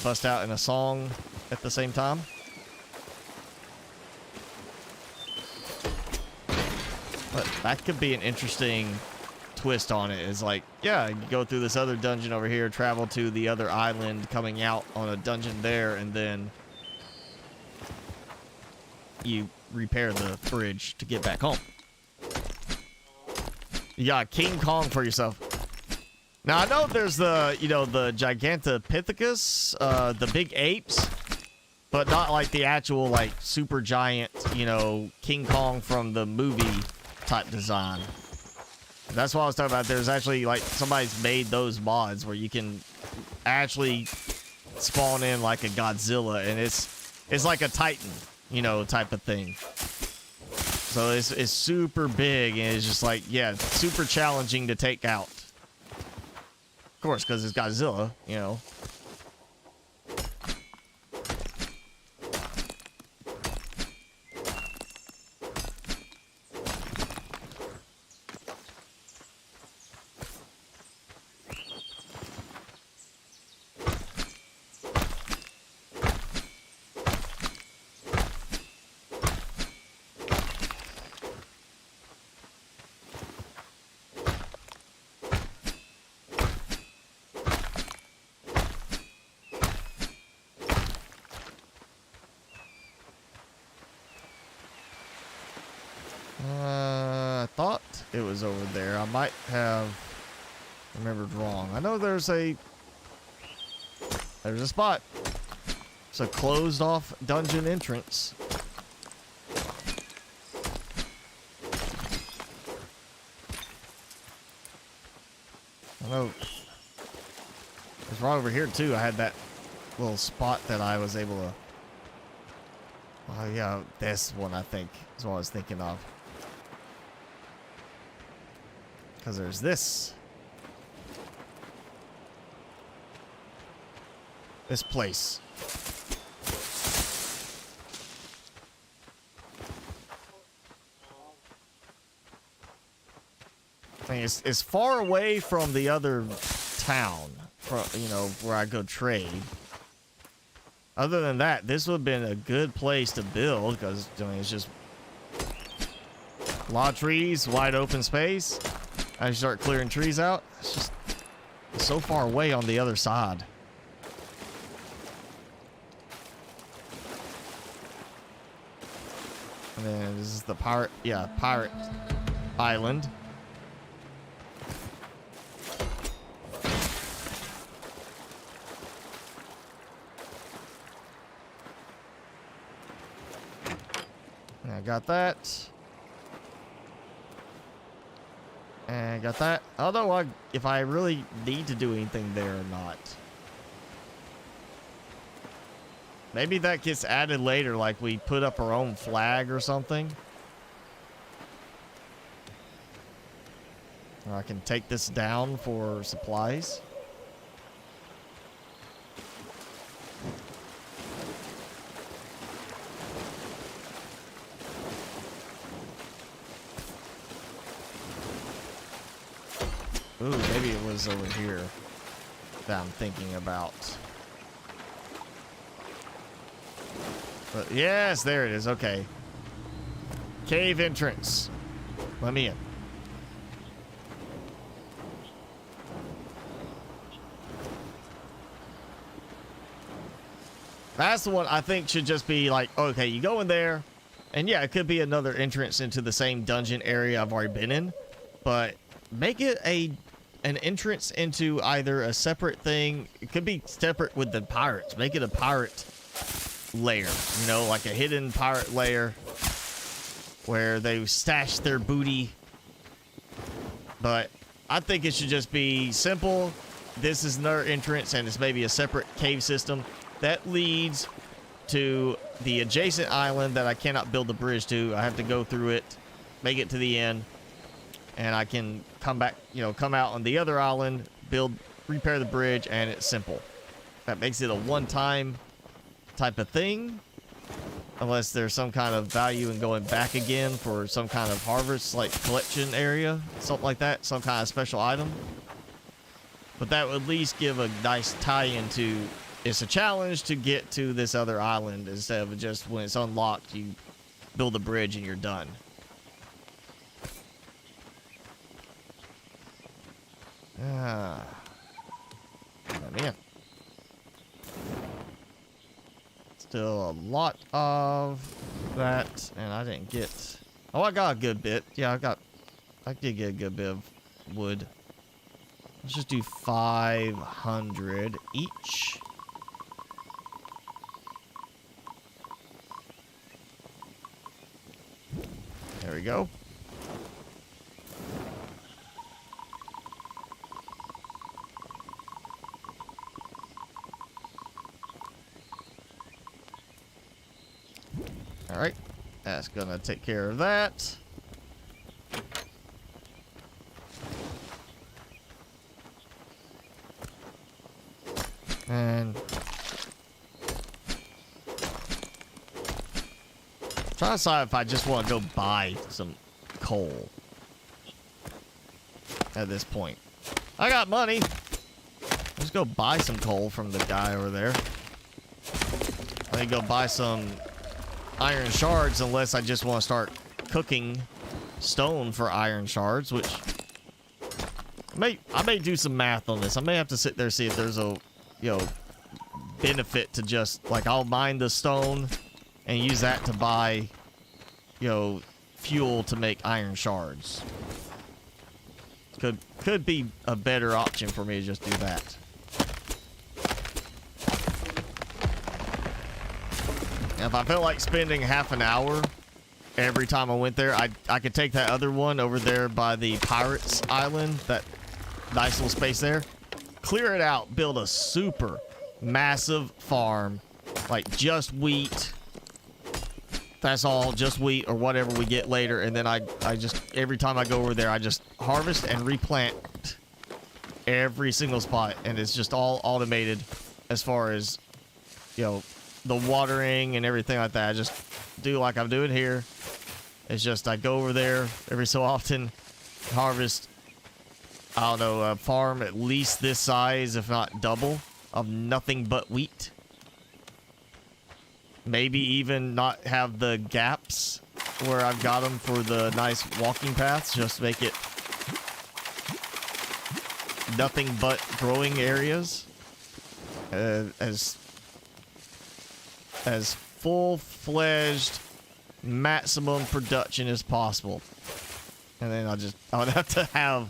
Bust out in a song at the same time. But that could be an interesting twist on it. Is like, yeah, you go through this other dungeon over here, travel to the other island, coming out on a dungeon there, and then you repair the bridge to get back home. You got King Kong for yourself. Now, I know there's the, you know, the Gigantopithecus, the big apes, but not like the actual, like, super giant, you know, King Kong from the movie type design. That's what I was talking about. There's actually, like, somebody's made those mods where you can actually spawn in like a Godzilla, and it's like a Titan, you know, type of thing. So it's super big, and it's just like, yeah, super challenging to take out. Of course, because it's Godzilla, you know. I thought it was over there. I might have remembered wrong. I know there's a spot. It's a closed off dungeon entrance. I know it's right over here too. I had that little spot that I was able to. Oh yeah, this one I think is what I was thinking of. Because there's this place. I mean, it's far away from the other town, from, you know, where I go trade. Other than that, this would have been a good place to build, because I mean, it's just a lot of trees, wide open space. As you start clearing trees out, it's so far away on the other side. And then this is the pirate island. And I got that. And I got that. I don't know if I really need to do anything there or not. Maybe that gets added later, like we put up our own flag or something. Or I can take this down for supplies. Ooh, maybe it was over here that I'm thinking about. But yes, there it is. Okay. Cave entrance. Let me in. That's the one I think should just be like, okay, you go in there, and yeah, it could be another entrance into the same dungeon area I've already been in, but make it an entrance into either a separate thing. It could be separate with the pirates. Make it a pirate lair, you know, like a hidden pirate lair where they stash their booty. But I think it should just be simple. This is another entrance, and it's maybe a separate cave system that leads to the adjacent island that I cannot build a bridge to. I have to go through it make it to the end, and I can come back, come out on the other island, repair the bridge, and it's simple. That makes it a one-time type of thing, unless there's some kind of value in going back again for some kind of harvest, like collection area, something like that, some kind of special item. But that would at least give a nice tie-in to, it's a challenge to get to this other island instead of just when it's unlocked, you build a bridge and you're done. Ah. Man. Still a lot of that, and I didn't get... Oh, I got a good bit. Yeah, I did get a good bit of wood. Let's just do 500 each. There we go. All right, that's gonna take care of that. And try to decide if I just want to go buy some coal at this point. I got money. Let's go buy some coal from the guy over there. Let me go buy some iron shards, unless I just want to start cooking stone for iron shards, which I may do some math on this. I may have to sit there and see if there's a benefit to just, like, I'll mine the stone and use that to buy fuel to make iron shards. Could be a better option for me to just do that. If I felt like spending half an hour every time I went there, I could take that other one over there by the Pirates Island, that nice little space there, clear it out, build a super massive farm, like just wheat. That's all, just wheat or whatever we get later, and then I just, every time I go over there, I just harvest and replant every single spot, and it's just all automated as far as, the watering and everything like that. I just do like I'm doing here. It's just I go over there every so often, harvest, I don't know, a farm at least this size, if not double, of nothing but wheat. Maybe even not have the gaps where I've got them for the nice walking paths. Just make it nothing but growing areas. As full-fledged maximum production as possible. And then I would have to have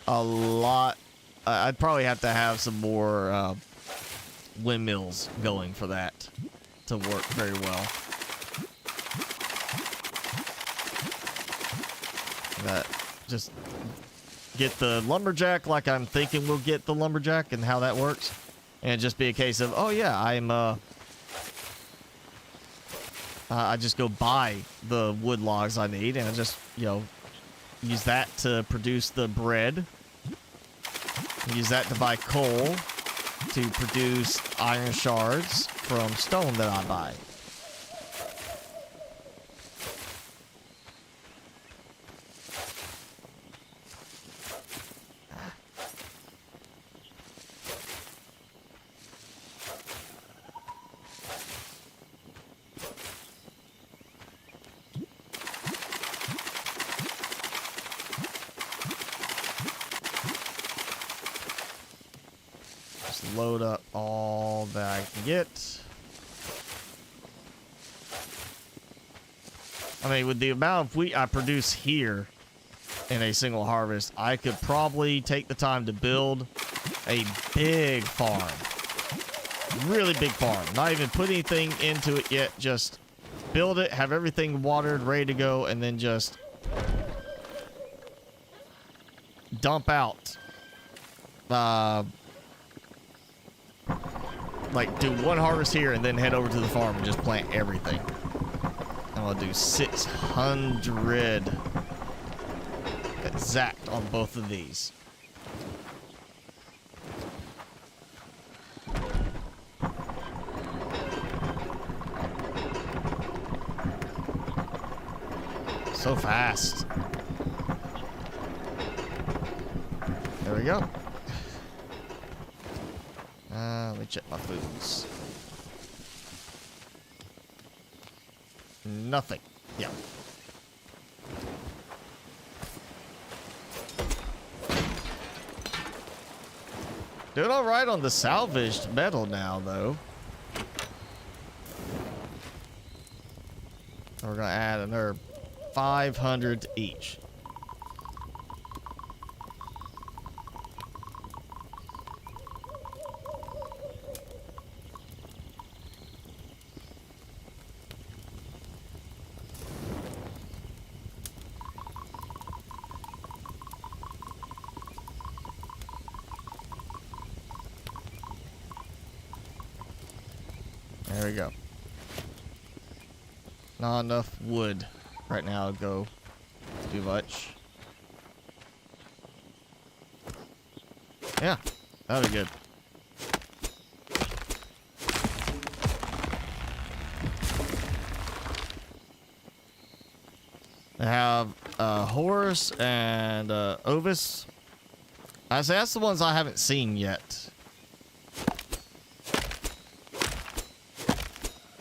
a lot. I'd probably have to have some more windmills going for that to work very well. Just get the lumberjack like I'm thinking we'll get the lumberjack and how that works. And just be a case of, oh yeah, I just go buy the wood logs I need, and I just, use that to produce the bread. Use that to buy coal to produce iron shards from stone that I buy. Load up all that I can get. I mean, with the amount of wheat I produce here in a single harvest, I could probably take the time to build a big farm. Really big farm. Not even put anything into it yet. Just build it, have everything watered, ready to go, and then just dump out. Like, do one harvest here and then head over to the farm and just plant everything. I'm gonna do 600 get zacked on both of these. So fast. There we go. Let me check my foods. Nothing. Yeah. Doing all right on the salvaged metal now, though. We're gonna add another 500 each. There we go. Not enough wood right now to go too much. Yeah, that'll be good. I have Horus and Ovis. I say that's the ones I haven't seen yet.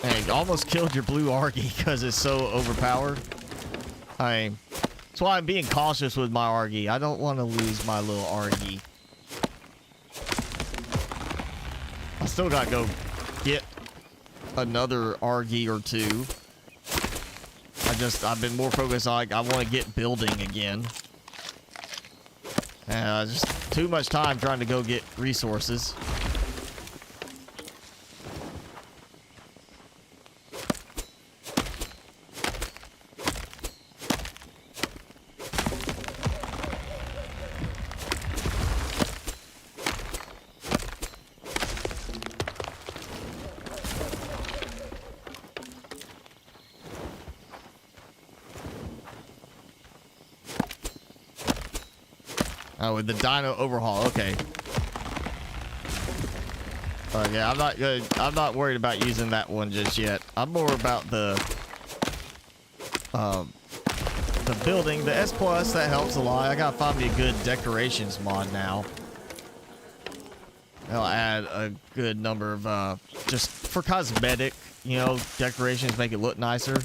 Hey, almost killed your blue Argy because it's so overpowered. That's why I'm being cautious with my Argy. I don't want to lose my little Argy. I still gotta go get another Argy or two. I've been more focused on, like, I want to get building again. And just too much time trying to go get resources. Oh, with the Dino overhaul, okay. Yeah, I'm not worried about using that one just yet. I'm more about the building, the S+, that helps a lot. I gotta find me a good decorations mod now. I'll add a good number of, just for cosmetic, you know, decorations, make it look nicer.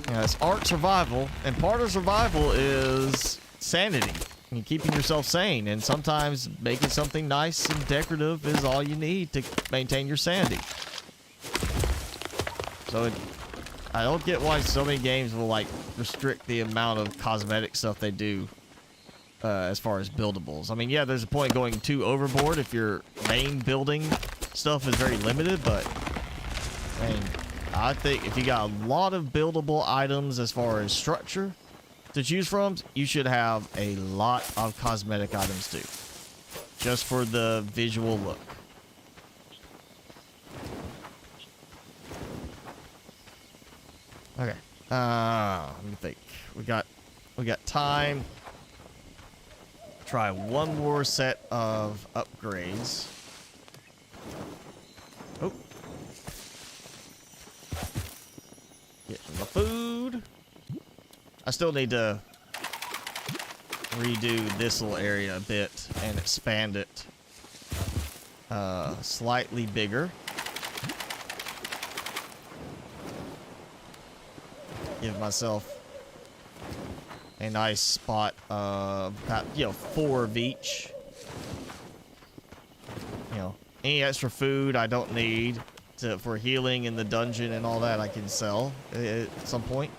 Yeah, it's art survival, and part of survival is sanity. And keeping yourself sane, and sometimes making something nice and decorative is all you need to maintain your sanity. So I don't get why so many games will, like, restrict the amount of cosmetic stuff they do as far as buildables. I mean, yeah, there's a point going too overboard if your main building stuff is very limited, but I mean, I think if you got a lot of buildable items as far as structure to choose from, you should have a lot of cosmetic items too, just for the visual look. Okay, let me think. We got time. Try one more set of upgrades. Oh. Getting the food. I still need to redo this little area a bit and expand it slightly bigger. Give myself a nice spot of about, 4 of each. Any extra food I don't need for healing in the dungeon and all that I can sell at some point.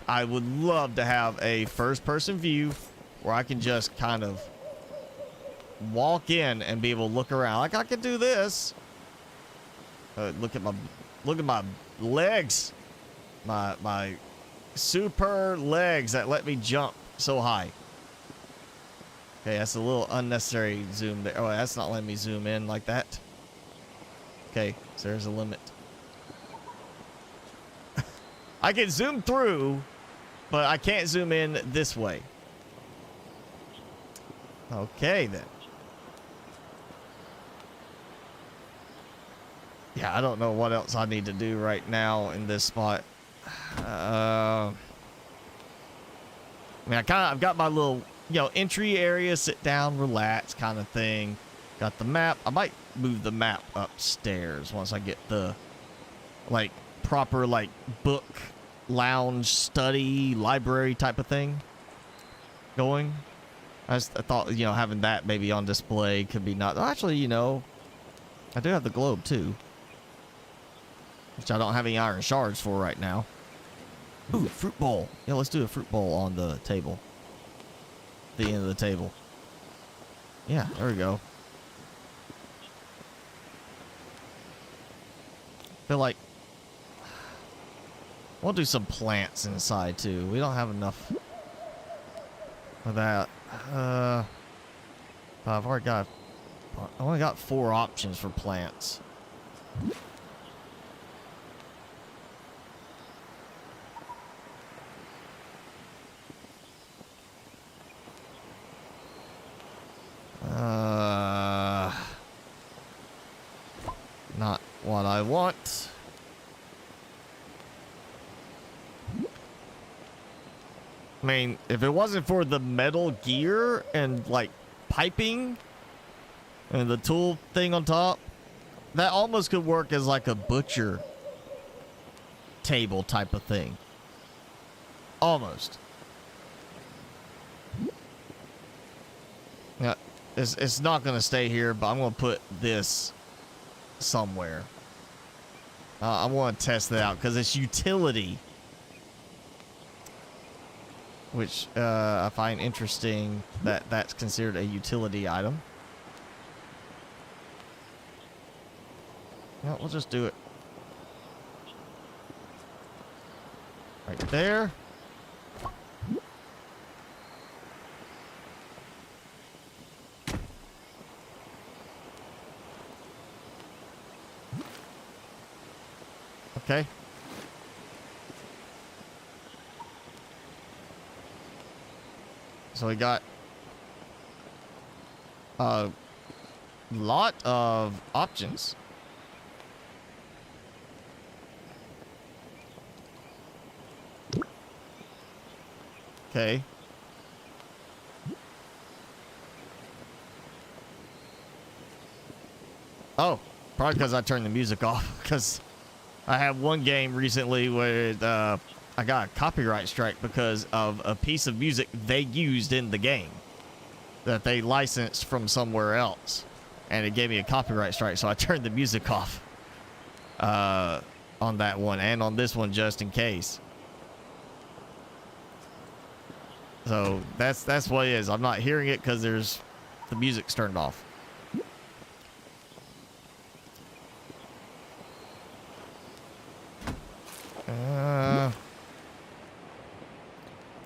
I would love to have a first-person view where I can just kind of walk in and be able to look around. Like, I could do this. Look at my legs. My super legs that let me jump so high. Okay, that's a little unnecessary zoom there. Oh, that's not letting me zoom in like that. Okay, so there's a limit. I can zoom through, but I can't zoom in this way. Okay, then. Yeah, I don't know what else I need to do right now in this spot. I mean, I've got my little, entry area, sit down, relax kind of thing. Got the map. I might move the map upstairs once I get the, proper, book, lounge, study, library type of thing going. I thought, having that maybe on display could be not. Actually, I do have the globe too, which I don't have any iron shards for right now. Ooh, fruit bowl. Yeah, let's do a fruit bowl on the table. The end of the table. Yeah, there we go. Feel like we'll do some plants inside too. We don't have enough of that. I've already got. I only got 4 options for plants. Not what I want. I mean, if it wasn't for the metal gear and piping and the tool thing on top, that almost could work as a butcher table type of thing. Almost. Yeah, it's not gonna stay here, but I'm gonna put this somewhere. I want to test that out because it's utility, which I find interesting that that's considered a utility item. No, we'll just do it right there. Okay. So we got a lot of options. Okay. Oh, probably because I turned the music off, because I had one game recently where I got a copyright strike because of a piece of music they used in the game that they licensed from somewhere else, and it gave me a copyright strike, so I turned the music off on that one and on this one just in case. So that's what it is. I'm not hearing it because the music's turned off.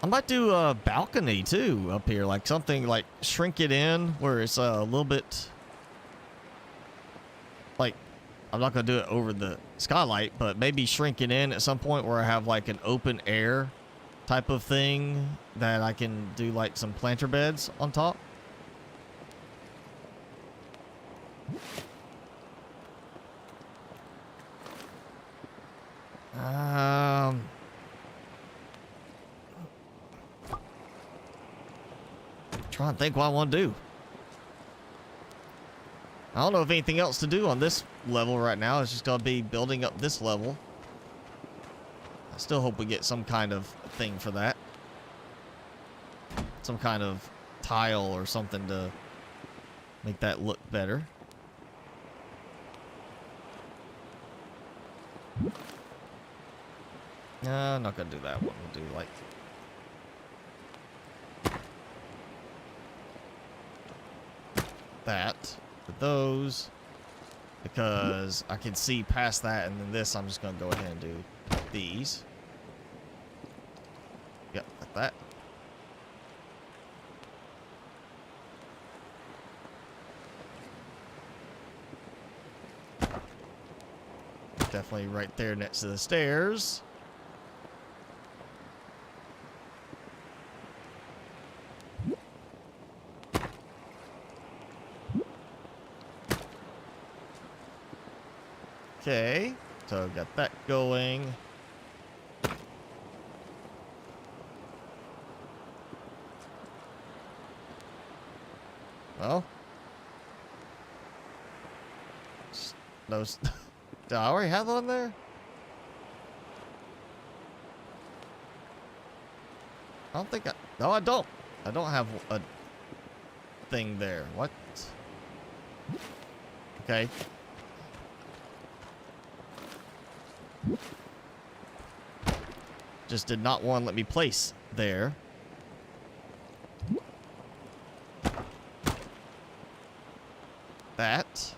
I might do a balcony too up here, something shrink it in where it's a little bit I'm not gonna do it over the skylight, but maybe shrink it in at some point where I have an open air type of thing that I can do some planter beds on top. Trying to think what I want to do. I don't know if anything else to do on this level right now. It's just gonna be building up this level. I still hope we get some kind of thing for that. Some kind of tile or something to make that look better. I'm not gonna do that one. We'll do that for those, because I can see past that, and then this I'm just gonna go ahead and do these. Yep, like that. definitely right there next to the stairs. Okay, so got that going. Well, those. Do I already have one there? I don't think I. No, I don't. I don't have a thing there. What? Okay. Just did not want to let me place there. That.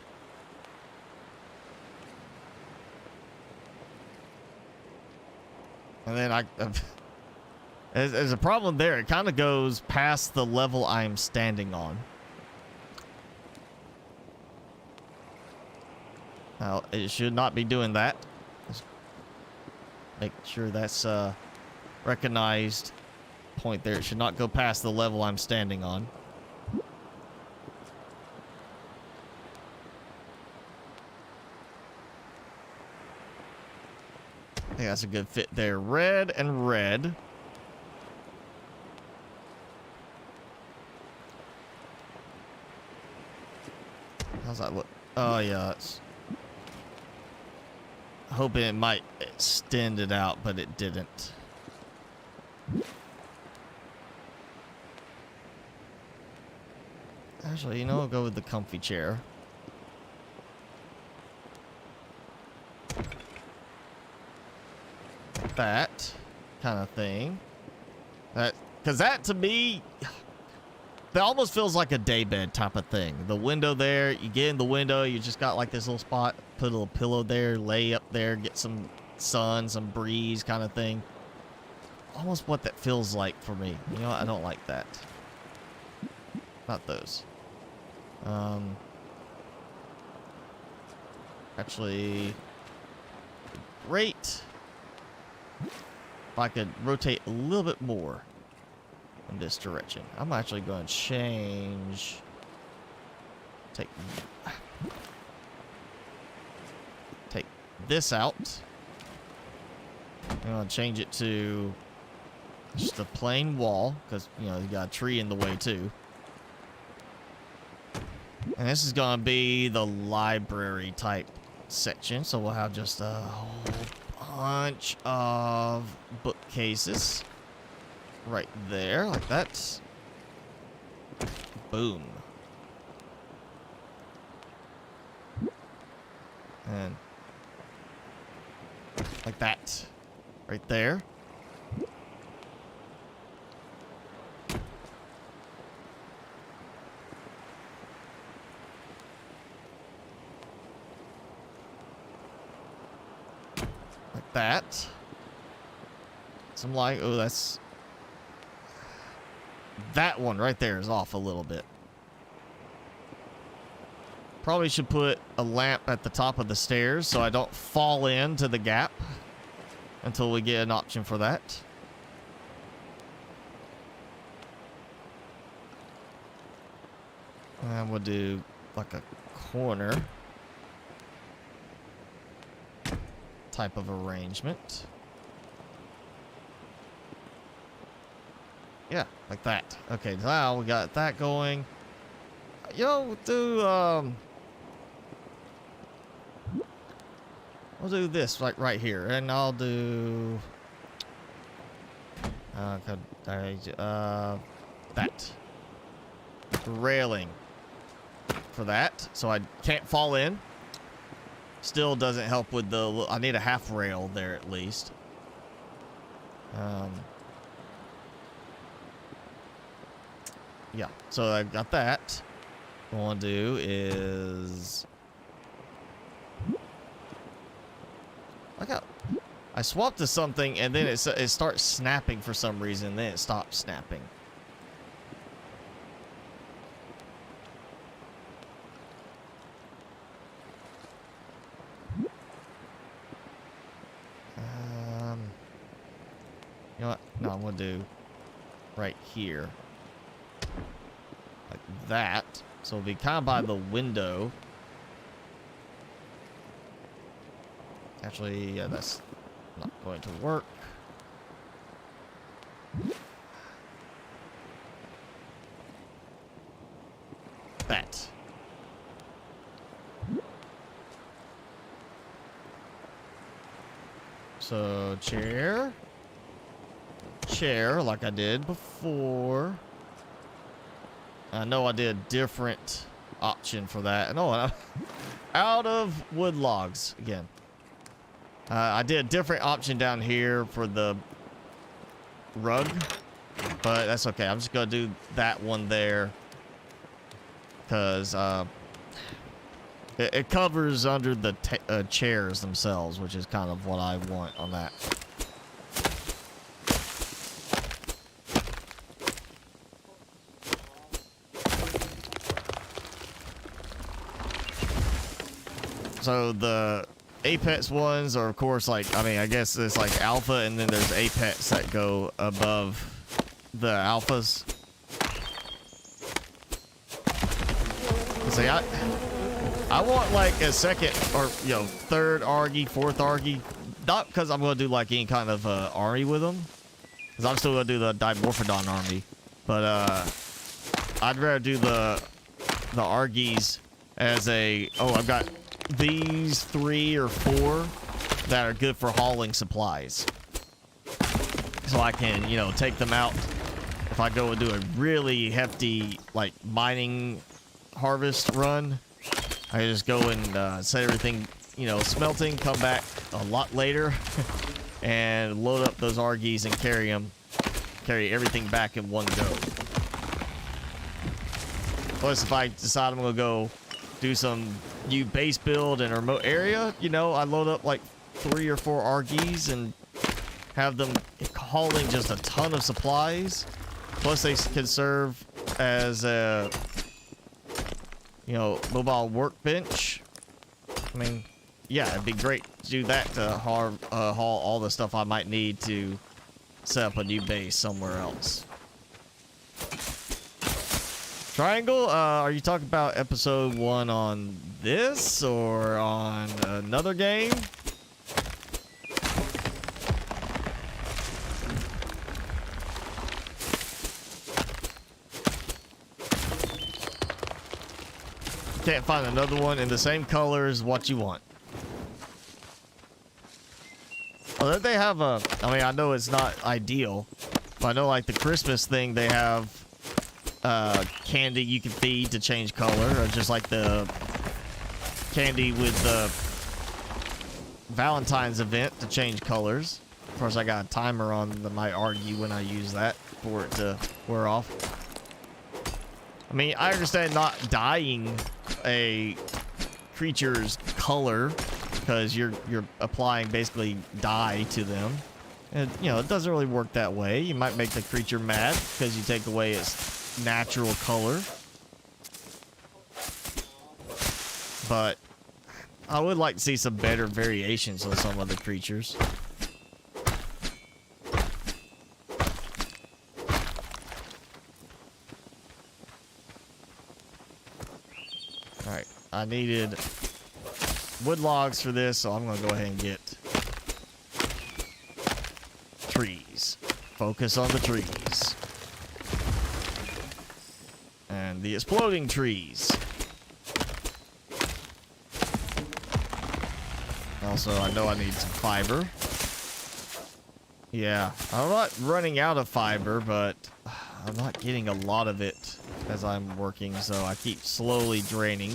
And then there's a problem there. It kind of goes past the level I'm standing on. Now, it should not be doing that. Just make sure that's recognized point there. It should not go past the level I'm standing on. I think that's a good fit there. Red and red. How's that look? Oh, yeah. It's hoping it might extend it out, but it didn't. Actually, you know, I'll go with the comfy chair. That kind of thing. Because that to me, that almost feels like a daybed type of thing. The window there, you get in the window, you just got like this little spot, put a little pillow there, lay up there, get some sun, some breeze kind of thing. Almost what that feels like for me. You know, I don't like that. Not those. Actually, great. If I could rotate a little bit more in this direction. I'm actually going to change. Take this out. I'm going to change it to just a plain wall because, you know, you got a tree in the way too. And this is going to be the library type section. So we'll have just a whole bunch of bookcases right there, like that. Boom. And like that right there. Like that. Some light. Oh, that's... That one right there is off a little bit. Probably should put a lamp at the top of the stairs so I don't fall into the gap until we get an option for that. And we'll do like a corner type of arrangement. Yeah, like that. Okay, now we got that going. You know, we'll do this like right here, and I'll do that railing for that, so I can't fall in. Still doesn't help with the. I need a half rail there at least. Yeah, so I got that. What I want to do is I swapped to something and then it starts snapping for some reason. Then it stops snapping. gonna do right here. Like that. So it'll be kind of by the window. Actually, yeah, that's not going to work. That. So, chair. Chair, like I did before. I know I did a different option for that. No, out of wood logs again. I did a different option down here for the rug, but that's okay. I'm just gonna do that one there because it covers under the chairs themselves, which is kind of what I want on that. So the Apex ones are, of course, like, I mean, I guess it's like alpha, and then there's Apex that go above the alphas. See, I want like a second or, you know, third Argy, fourth Argy. Not because I'm going to do like any kind of army with them. Because I'm still going to do the Dimorphodon army. But I'd rather do the Argies as a, oh, I've got these 3 or 4 that are good for hauling supplies. So I can, you know, take them out if I go and do a really hefty, like, mining harvest run. I just go and set everything, you know, smelting, come back a lot later and load up those Argies and carry everything back in one go. Plus, if I decide I'm gonna go do some new base build in a remote area, you know, I load up like 3 or 4 Argies and have them hauling just a ton of supplies. Plus, they can serve as a, you know, mobile workbench. I mean, yeah, it'd be great to do that to haul all the stuff I might need to set up a new base somewhere else. Triangle, are you talking about episode 1 on this or on another game? Can't find another one in the same color as what you want. Well, they have a, I mean, I know it's not ideal, but I know like the Christmas thing, they have candy you can feed to change color, or just like the candy with the Valentine's event to change colors. Of course, I got a timer on my Argy when I use that for it to wear off. I mean, I understand not dyeing a creature's color because you're applying basically dye to them, and you know it doesn't really work that way. You might make the creature mad because you take away its natural color, but I would like to see some better variations on some of the creatures. Alright, I needed wood logs for this, so I'm going to go ahead and get trees. Focus on the trees. And the exploding trees. Also, I know I need some fiber. Yeah, I'm not running out of fiber, but I'm not getting a lot of it as I'm working, so I keep slowly draining.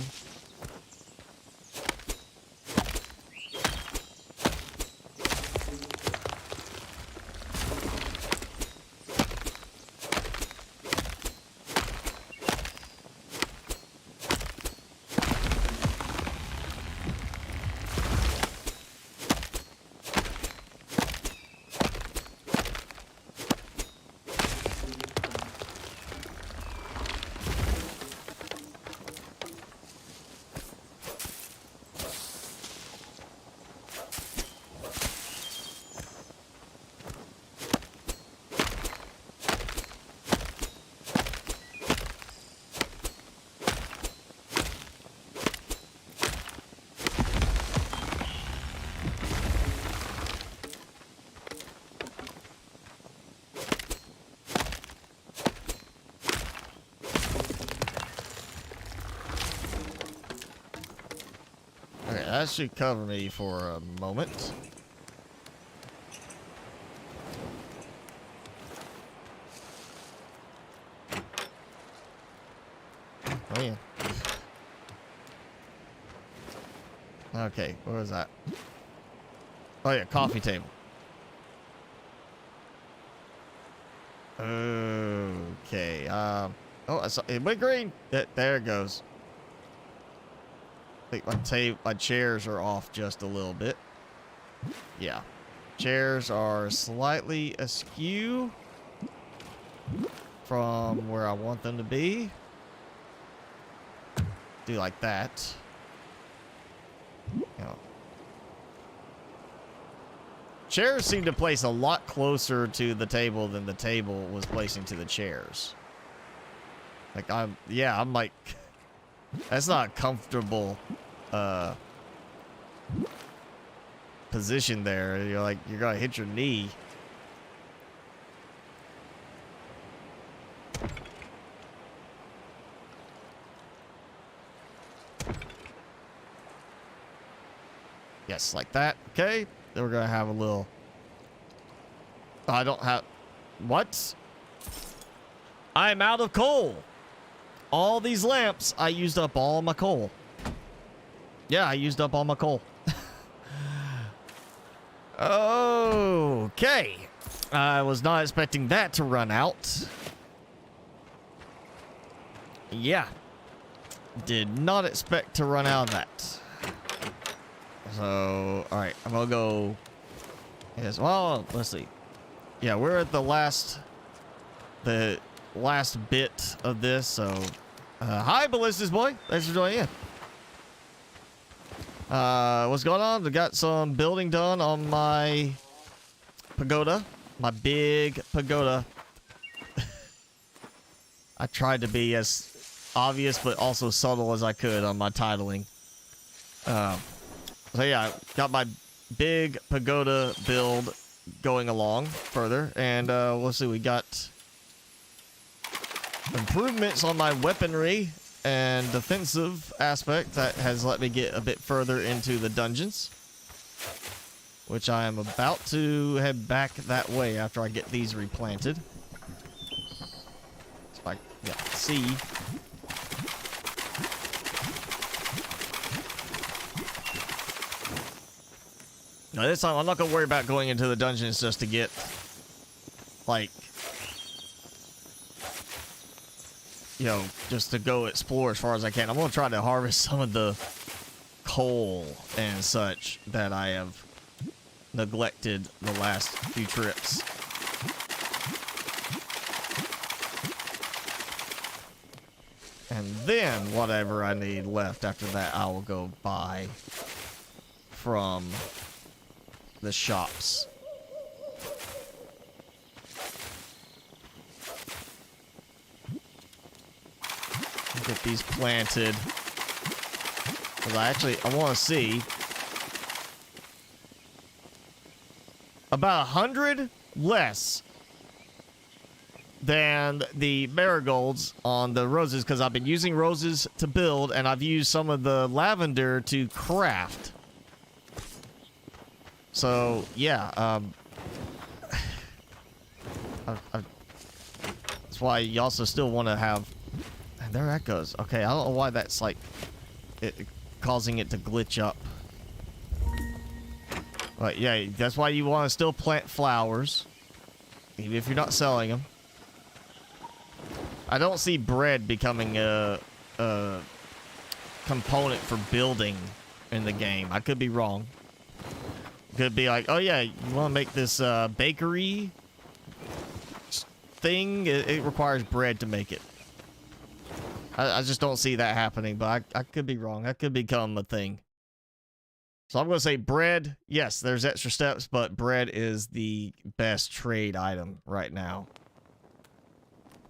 that should cover me for a moment. Oh yeah. Okay, where was that? Oh yeah, coffee table. Okay, oh, I saw, it went green. There it goes. I think my chairs are off just a little bit. Yeah. Chairs are slightly askew from where I want them to be. Do like that. You know. Chairs seem to place a lot closer to the table than the table was placing to the chairs. Like I'm like, that's not a comfortable position there. You're like, you're gonna hit your knee. Yes, like that. Okay. Then we're gonna have a little. I don't have. What? I'm out of coal. All these lamps, I used up all my coal. Yeah, I used up all my coal. Okay. I was not expecting that to run out. Yeah. Did not expect to run out of that. So, alright, I'm gonna go. Yes, well, let's see. Yeah, we're at the last bit of this, so. Hi, Ballistas Boy. Thanks for joining in. What's going on? We got some building done on my pagoda. My big pagoda. I tried to be as obvious but also subtle as I could on my titling. So yeah, got my big pagoda build going along further. And let's see, we got improvements on my weaponry and defensive aspect that has let me get a bit further into the dungeons, which I am about to head back that way after I get these replanted. So I see. Now this time I'm not gonna worry about going into the dungeons just to get like, you know, just to go explore as far as I can. I'm gonna try to harvest some of the coal and such that I have neglected the last few trips. And then whatever I need left after that, I will go buy from the shops. Get these planted. Because I want to see about 100 less than the marigolds on the roses, because I've been using roses to build and I've used some of the lavender to craft. So yeah, that's why you also still want to have. And there that goes. Okay, I don't know why that's like causing it to glitch up. But yeah, that's why you want to still plant flowers, even if you're not selling them. I don't see bread becoming a component for building in the game. I could be wrong. Could be like, oh yeah, you want to make this bakery thing? It requires bread to make it. I just don't see that happening, but I could be wrong. That could become a thing. So I'm going to say bread. Yes, there's extra steps, but bread is the best trade item right now.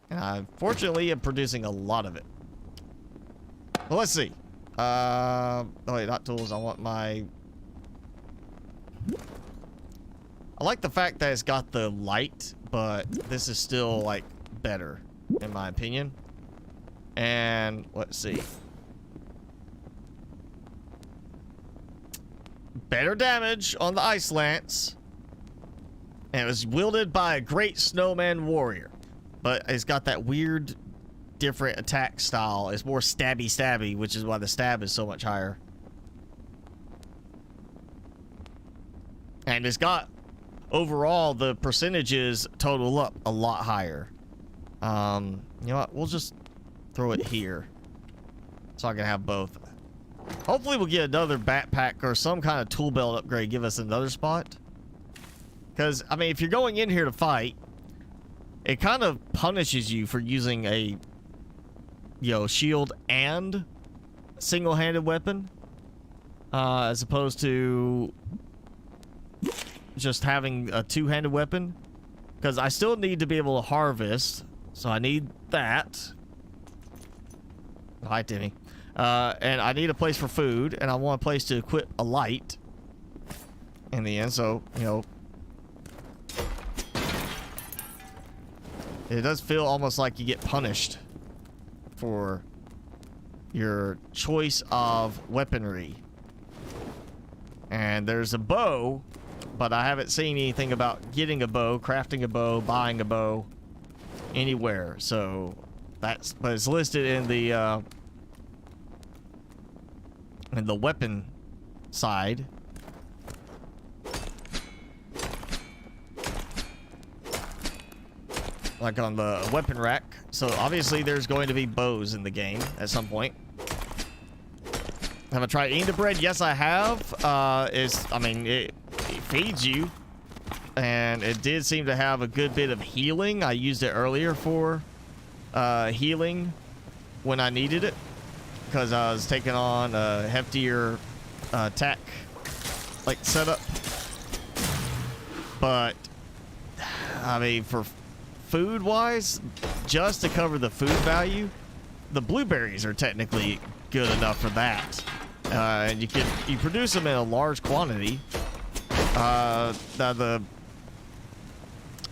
And I, fortunately, am producing a lot of it. Well, let's see. Oh wait, not tools. I want my... I like the fact that it's got the light, but this is still, like, better, in my opinion. And, let's see. better damage on the Ice Lance. And it was wielded by a great snowman warrior. But it's got that weird, different attack style. It's more stabby, which is why the stab is so much higher. And it's got, overall, the percentages total up a lot higher. You know what? We'll just throw it here. So I can have both. Hopefully we'll get another backpack or some kind of tool belt upgrade. Give us another spot. Because, I mean, if you're going in here to fight, it kind of punishes you for using a, you know, shield and single-handed weapon. As opposed to just having a two-handed weapon. Because I still need to be able to harvest. So I need that. Hi, Timmy. And I need a place for food, and I want a place to equip a light in the end, so, you know, it does feel almost like you get punished for your choice of weaponry. And there's a bow, but I haven't seen anything about getting a bow, crafting a bow, buying a bow anywhere, so that's, but it's listed in the weapon side. Like on the weapon rack. So obviously there's going to be bows in the game at some point. Have I tried eating the bread? Yes, I have. I mean, it feeds you. And it did seem to have a good bit of healing. I used it earlier for healing when I needed it. Because I was taking on a heftier attack like setup. But I mean, for food wise, just to cover the food value, the blueberries are technically good enough for that. And you produce them in a large quantity. The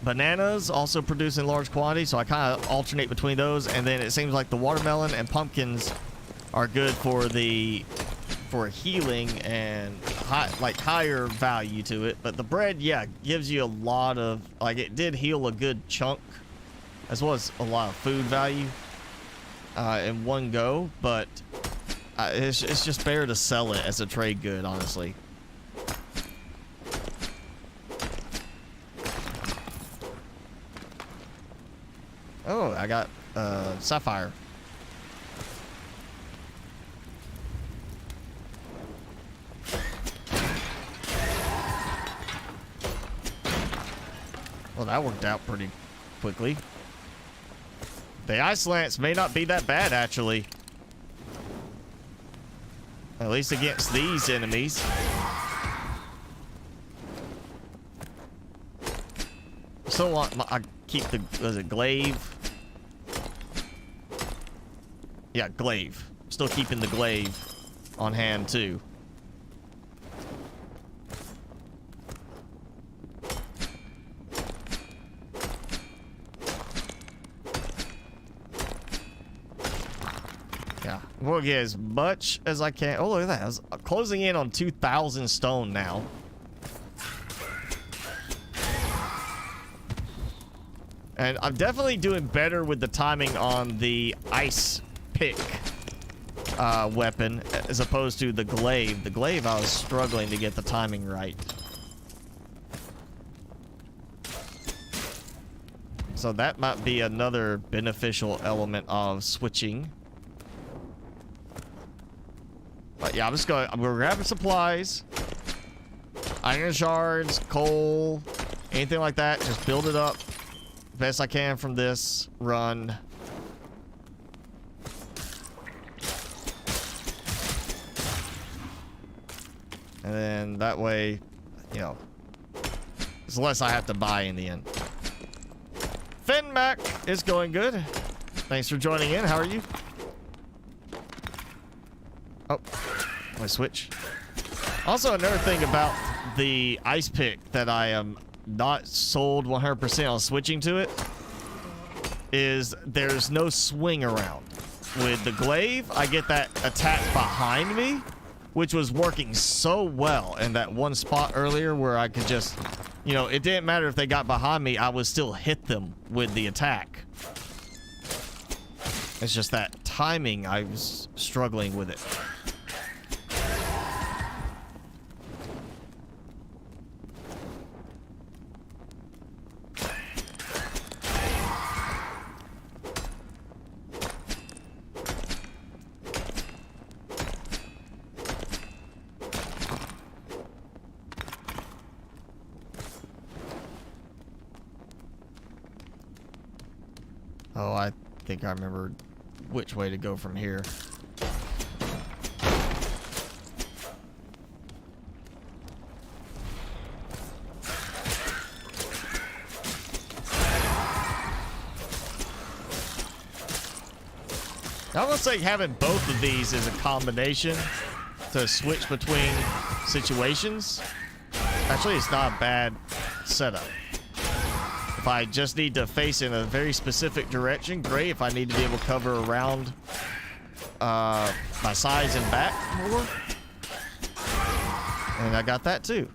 bananas also produce in large quantity, so I kind of alternate between those. And then it seems like the watermelon and pumpkins are good for healing and higher value to it. But the bread, yeah, gives you a lot of, like, it did heal a good chunk as well as a lot of food value in one go. But it's just fair to sell it as a trade good, honestly. Oh, I got sapphire. Well, that worked out pretty quickly. The Ice Lance may not be that bad, actually. At least against these enemies. Still want I keep the, was it glaive? Yeah, glaive. Still keeping the glaive on hand, too. Yeah, we'll get as much as I can. Oh, look at that. I was closing in on 2,000 stone now. And I'm definitely doing better with the timing on the ice pick weapon as opposed to the glaive. The glaive, I was struggling to get the timing right. So that might be another beneficial element of switching. But yeah, I'm gonna grab supplies, iron shards, coal, anything like that. Just build it up best I can from this run. And then that way, you know, it's less I have to buy in the end. Finmac is going good. Thanks for joining in. How are you? Oh, my switch. Also, another thing about the ice pick that I am not sold 100% on switching to it is there's no swing around. With the glaive, I get that attack behind me, which was working so well in that one spot earlier where I could just, you know, it didn't matter if they got behind me, I would still hit them with the attack. It's just that timing, I was struggling with it. Oh, I think I remember which way to go from here. I would say having both of these is a combination to switch between situations. Actually, it's not a bad setup. If I just need to face in a very specific direction, great. If I need to be able to cover around my sides and back more, and I got that too.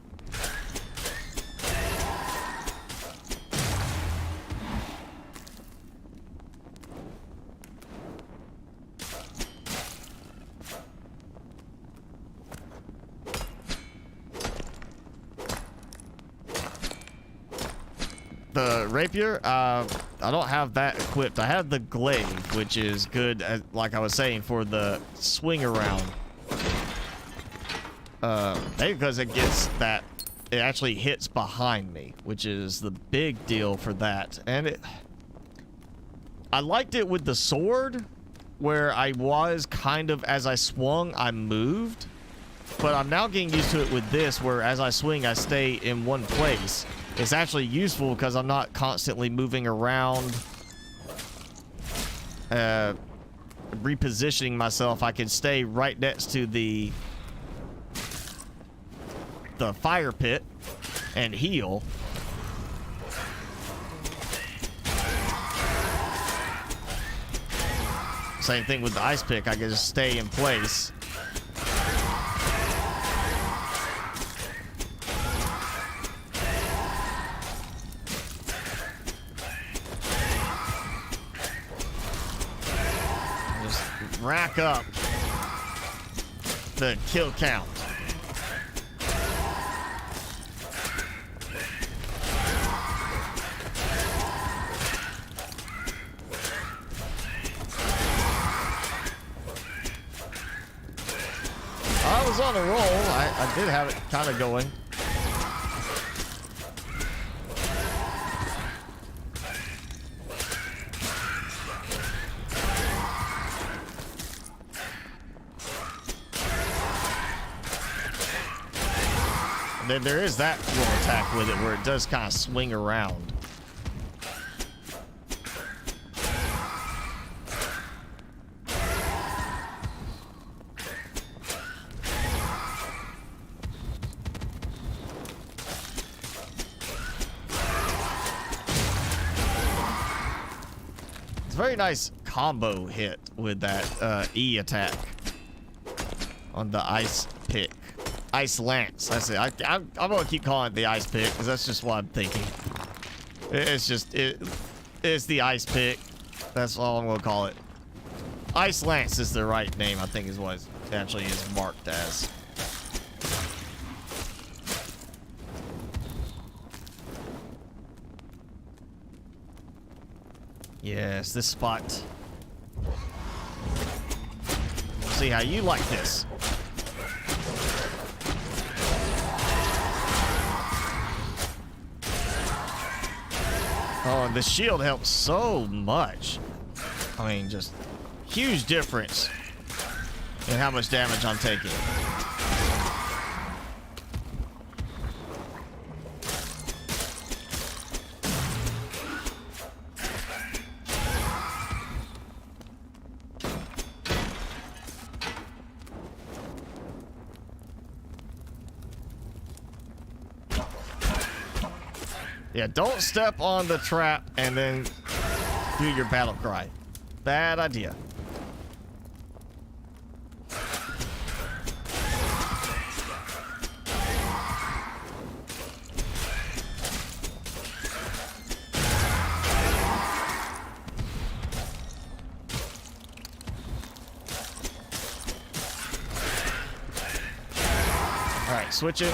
The rapier, I don't have that equipped. I have the glaive, which is good, like I was saying, for the swing around. Maybe because it gets that, it actually hits behind me, which is the big deal for that. And I liked it with the sword, where I was kind of, as I swung, I moved. But I'm now getting used to it with this, where as I swing, I stay in one place. It's actually useful because I'm not constantly moving around, repositioning myself. I can stay right next to the fire pit and heal. Same thing with the ice pick. I can just stay in place. Rack up the kill count. I was on a roll. I did have it kind of going. Then there is that little attack with it where it does kind of swing around. It's a very nice combo hit with that E attack on the ice pick. Ice lance. That's it. I'm gonna keep calling it the ice pick because that's just what I'm thinking. It's just it's the ice pick. That's all I'm gonna call it. Ice lance is the right name, I think, is what it actually is marked as. Yes, this spot. See how you like this. Oh, and the shield helps so much. I mean, just huge difference in how much damage I'm taking. Yeah, don't step on the trap and then do your battle cry. Bad idea. switching.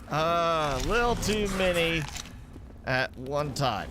A little too many at one time.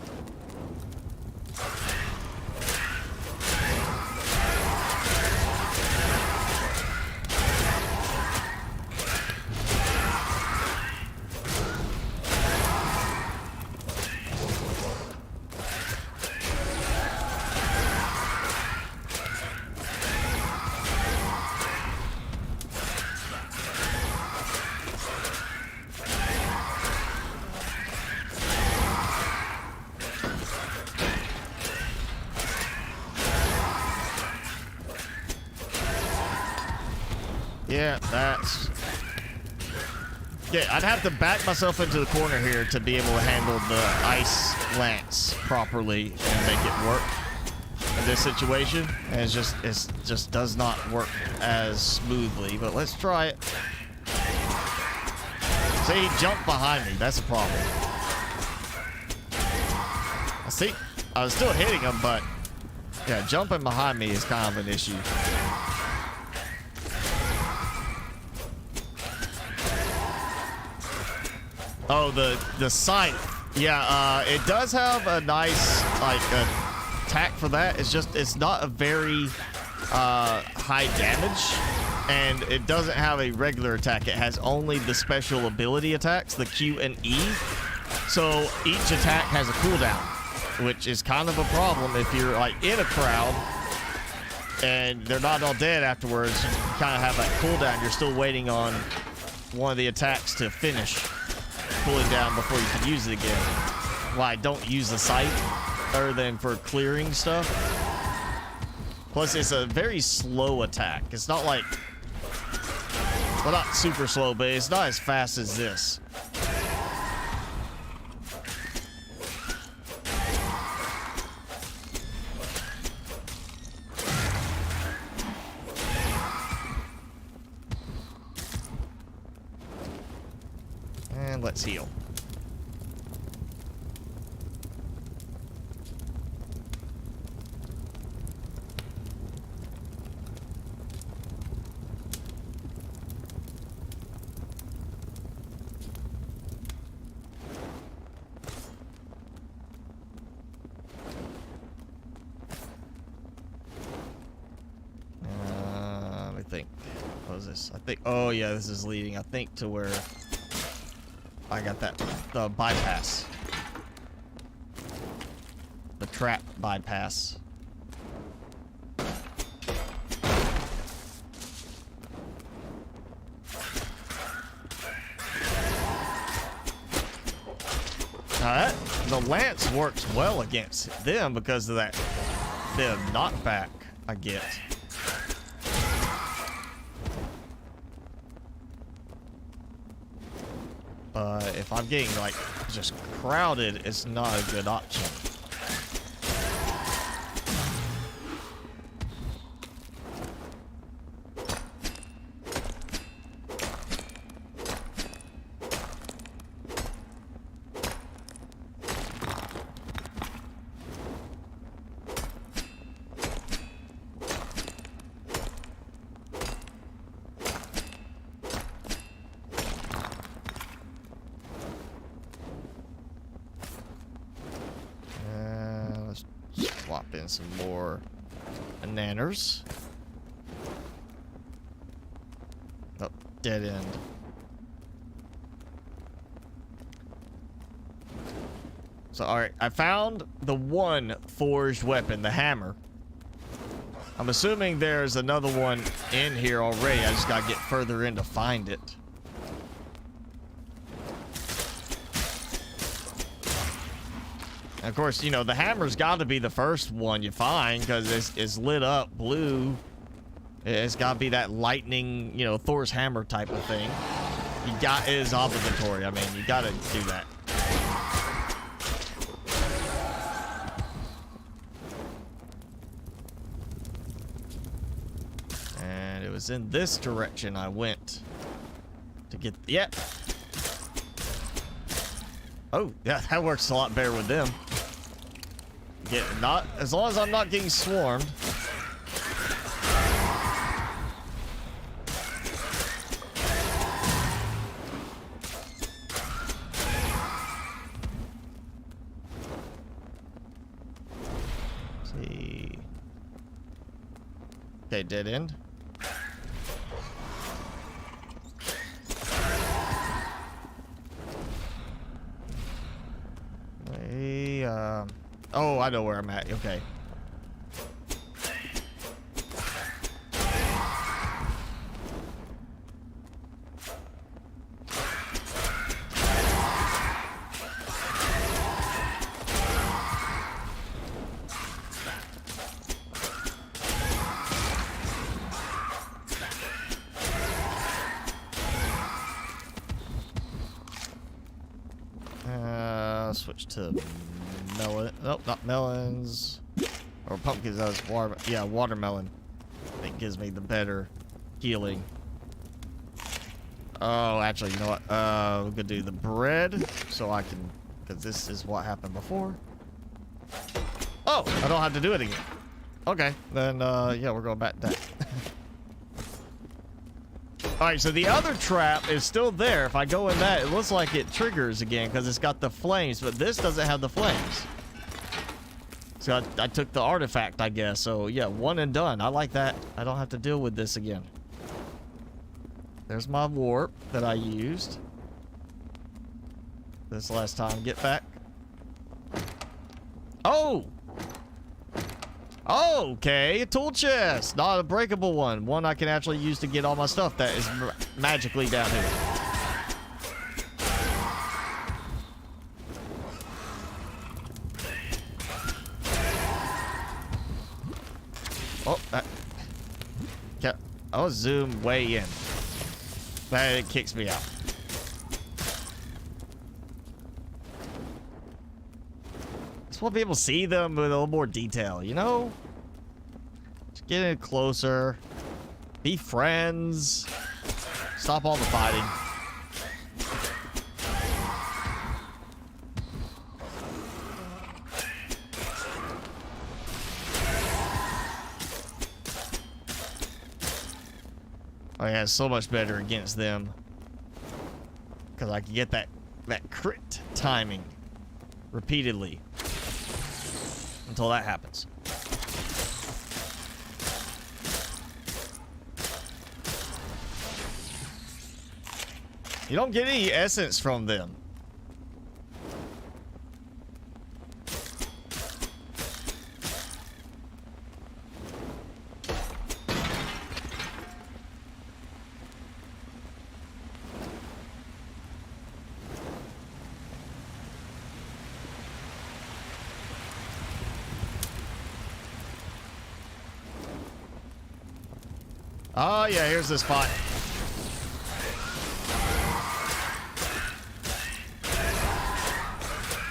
Yeah, that's... Yeah, I'd have to back myself into the corner here to be able to handle the ice lance properly and make it work in this situation. And it just does not work as smoothly, but let's try it. See, he jumped behind me. That's a problem. See, I was still hitting him, but yeah, jumping behind me is kind of an issue. Oh, the sight. Yeah, it does have a nice, like, attack for that. It's not a very high damage, and it doesn't have a regular attack. It has only the special ability attacks, the Q and E. So each attack has a cooldown, which is kind of a problem if you're, like, in a crowd and they're not all dead afterwards. You kind of have that cooldown. You're still waiting on one of the attacks to finish cooling down before you can use it again. Why I don't use the sight other than for clearing stuff. Plus, it's a very slow attack. It's not like, well, not super slow, but it's not as fast as this. And let's heal. Let me think. What was this? I think, oh yeah, this is leading, I think, to where I got that, the bypass. The trap bypass. Now the lance works well against them because of that bit of knockback I get. But if I'm getting, like, just crowded, it's not a good option. Swap in some more nanners. Oh, dead end. So, alright, I found the one forged weapon, the hammer. I'm assuming there's another one in here already. I just gotta get further in to find it. Of course, you know, the hammer's got to be the first one you find because it's lit up blue. It's got to be that lightning, you know, Thor's hammer type of thing. It is obligatory. I mean, you got to do that. And it was in this direction I went to get, yep. Oh, yeah, that works a lot better with them. Not as long as I'm not getting swarmed. Let's see. Okay, dead end. Oh, I know where I'm at. Okay. Switch to melon. Nope, not melons. Or pumpkins. That was water. Yeah, watermelon. I think gives me the better healing. Oh, actually, you know what? We're gonna do the bread so I can, because this is what happened before. Oh, I don't have to do it again. Okay, then yeah, we're going back to that. Alright, so the other trap is still there. If I go in that, it looks like it triggers again because it's got the flames, but this doesn't have the flames. So I took the artifact, I guess. So yeah, one and done. I like that. I don't have to deal with this again. There's my warp that I used this last time. Get back. Oh! Okay, a tool chest, not a breakable one. One I can actually use to get all my stuff that is magically down here. Oh, I'll zoom way in. But it kicks me out. Just want people to see them with a little more detail, you know? Just get in closer. Be friends. Stop all the fighting. Oh yeah, it's so much better against them. Because I can get that crit timing repeatedly. Until that happens. You don't get any essence from them. Oh yeah, here's the spot.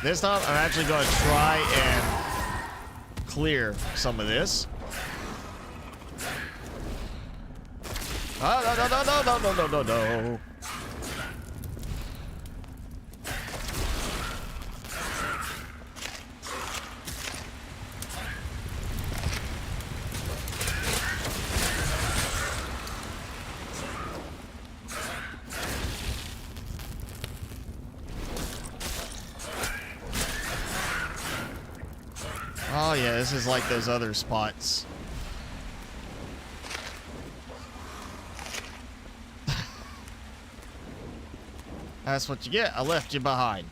This time I'm actually going to try and clear some of this. Oh, no. Oh yeah, this is like those other spots. That's what you get. I left you behind.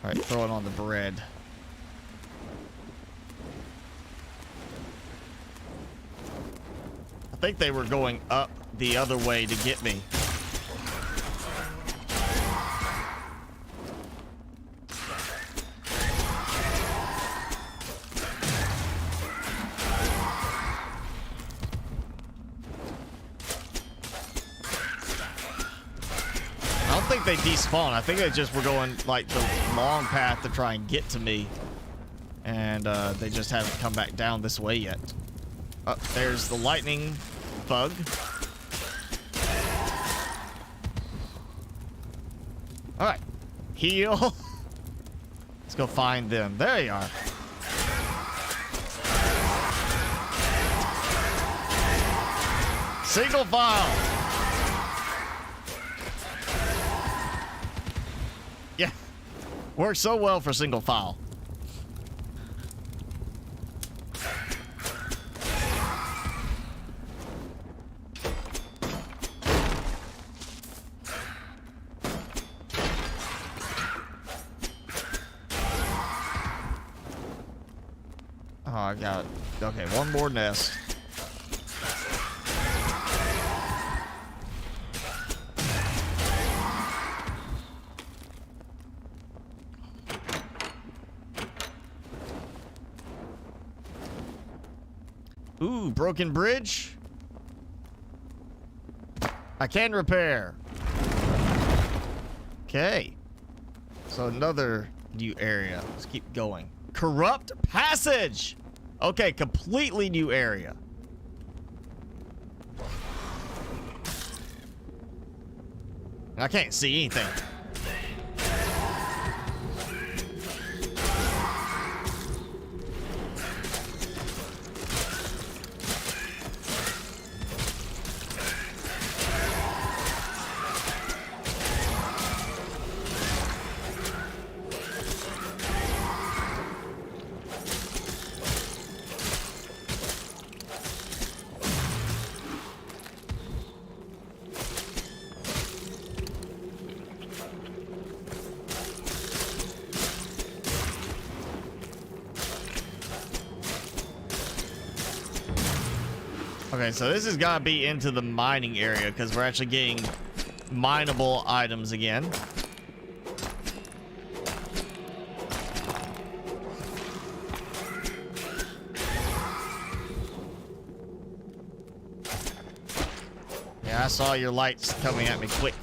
Alright, throw it on the bread. I think they were going up the other way to get me. I don't think they despawn. I think they just were going like the long path to try and get to me. And they just haven't come back down this way yet. There's the lightning bug. All right. Heal. Let's go find them. There you are. Single file. Yeah. Works so well for single file. Oh, I got it. Okay, one more nest. Ooh, broken bridge. I can repair. Okay. So another new area. Let's keep going. Corrupt passage. Okay, completely new area. I can't see anything. Okay, so this has got to be into the mining area because we're actually getting mineable items again. Yeah, I saw your lights coming at me quick.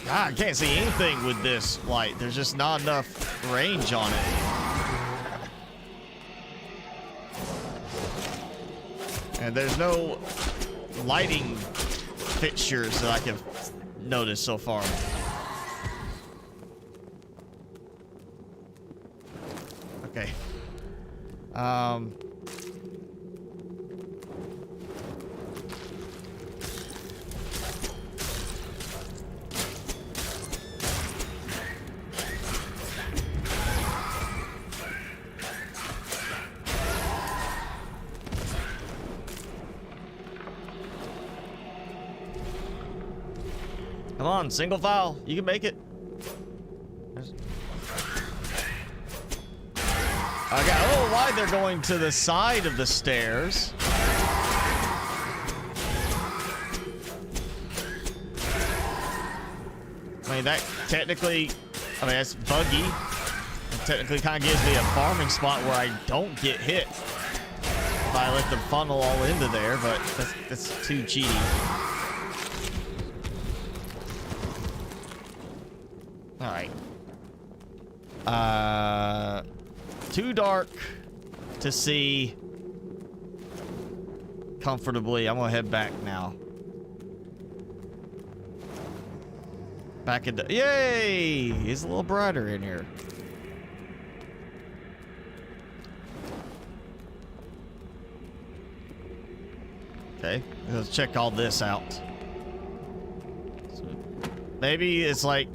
God, I can't see anything with this light. There's just not enough range on it. And there's no lighting fixtures that I can notice so far. Okay. Come on, single file. You can make it. I got, oh, why they're going to the side of the stairs. I mean, that technically, I mean, that's buggy. It technically kind of gives me a farming spot where I don't get hit if I let them funnel all into there, but that's too cheaty. All right. Too dark to see comfortably. I'm gonna head back now. Back into, yay! It's a little brighter in here. Okay, let's check all this out. So maybe it's like,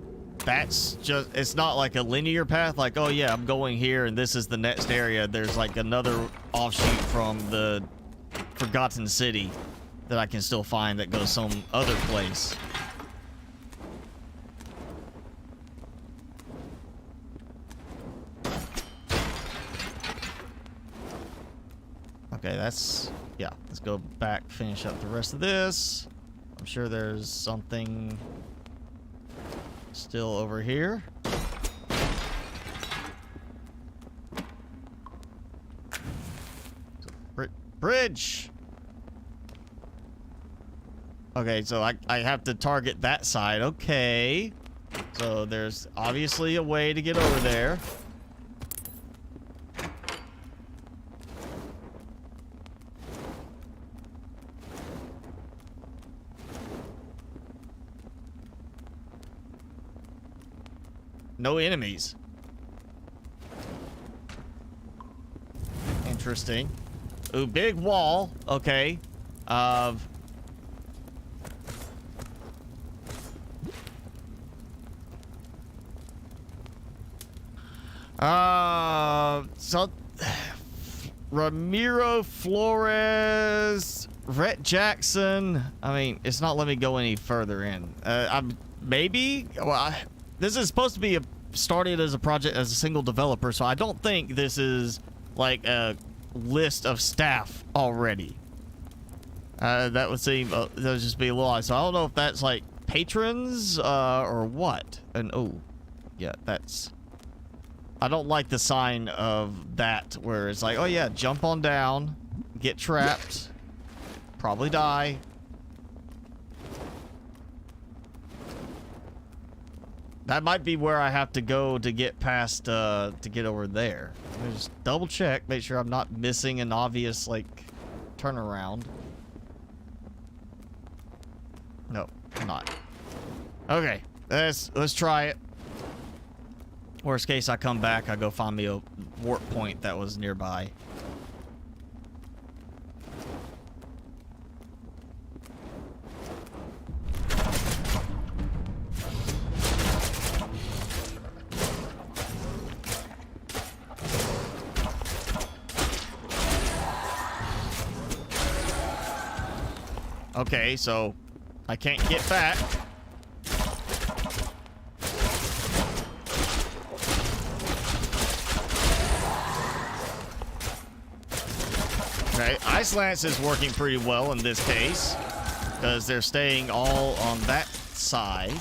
that's just, it's not like a linear path, like, oh yeah, I'm going here and this is the next area. There's like another offshoot from the Forgotten City that I can still find that goes some other place. Okay, that's, yeah, let's go back, finish up the rest of this. I'm sure there's something still over here. Bridge. Okay, so I have to target that side. Okay. So there's obviously a way to get over there. no enemies. Interesting. Ooh, big wall. Okay. So Ramiro Flores, Rhett Jackson. I mean, it's not letting me go any further in. This is supposed to be started as a project as a single developer, so I don't think this is like a list of staff already. That would seem that would just be a little odd. So I don't know if that's like patrons or what. And oh, yeah, that's. I don't like the sign of that where it's like, oh yeah, jump on down, get trapped, probably die. That might be where I have to go to get past, to get over there. Let me just double check, make sure I'm not missing an obvious, like, turnaround. No, I'm not. Okay, let's try it. Worst case, I come back, I go find me a warp point that was nearby. Okay, so I can't get back. Okay, Ice Lance is working pretty well in this case because they're staying all on that side.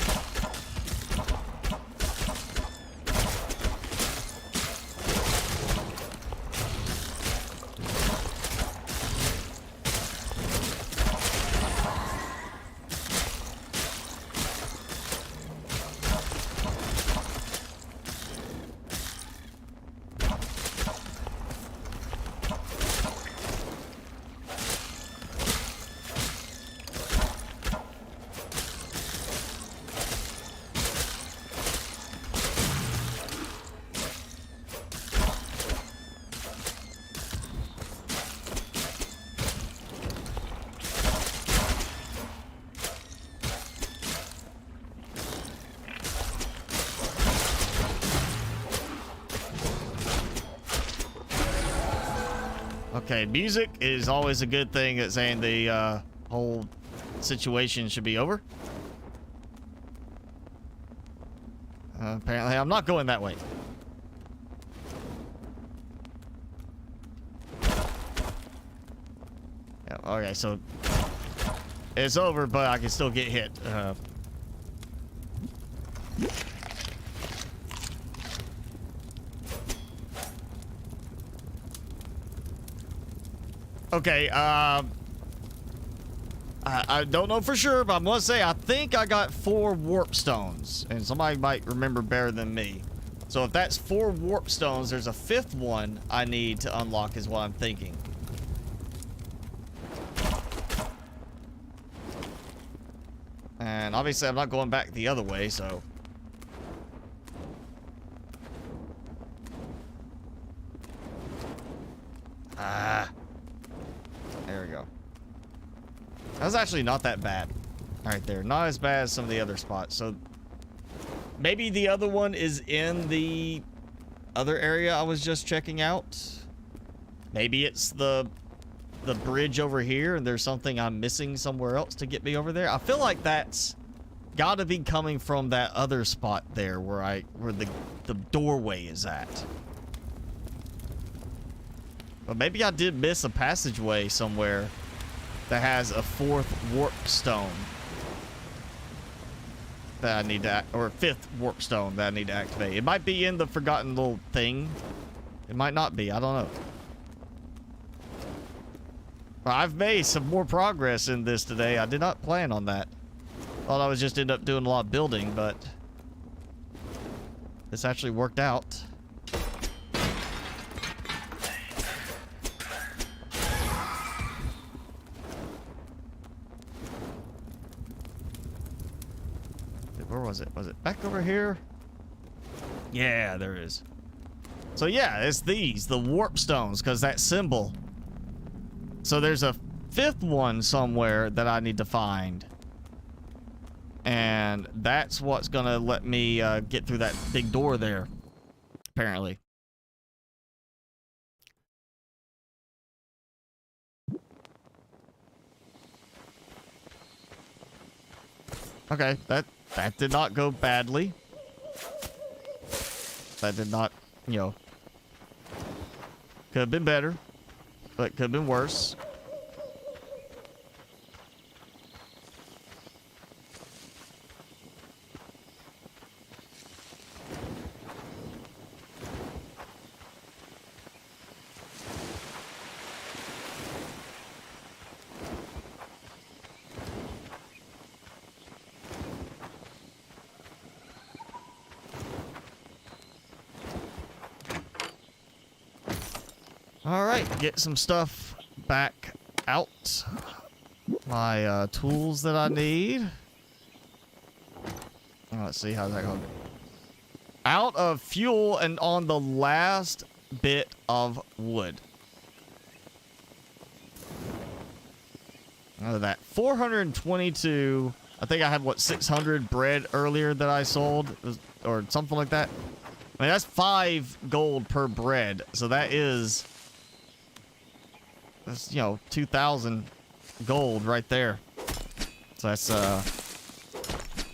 Okay, music is always a good thing at saying the whole situation should be over. Apparently, I'm not going that way. Yeah, okay, so it's over, but I can still get hit. Okay, I don't know for sure, but I'm gonna say I think I got 4 warp stones, and somebody might remember better than me. So if that's 4 warp stones, there's a 5th one I need to unlock is what I'm thinking. And obviously I'm not going back the other way, so... There we go. That was actually not that bad. Right there. Not as bad as some of the other spots. So maybe the other one is in the other area I was just checking out. Maybe it's the bridge over here and there's something I'm missing somewhere else to get me over there. I feel like that's got to be coming from that other spot there where the doorway is at. But maybe I did miss a passageway somewhere that has a 4th warp stone that I need to, or 5th warp stone that I need to activate. It might be in the forgotten little thing. It might not be. I don't know. But I've made some more progress in this today. I did not plan on that. Thought I would just end up doing a lot of building, but this actually worked out. Where was it? Was it back over here? Yeah, there is. So yeah, it's these, the warp stones, because that symbol. So there's a 5th one somewhere that I need to find. And that's what's gonna let me get through that big door there, apparently. Okay, that did not go badly. That did not, you know, could have been better, but could have been worse. Alright, get some stuff back out. My tools that I need. Let's see, how's that going? Out of fuel and on the last bit of wood. Out of that, 422. I think I had, what, 600 bread earlier that I sold? Or something like that. I mean, that's 5 gold per bread. So that is... that's, you know, 2,000 gold right there. So that's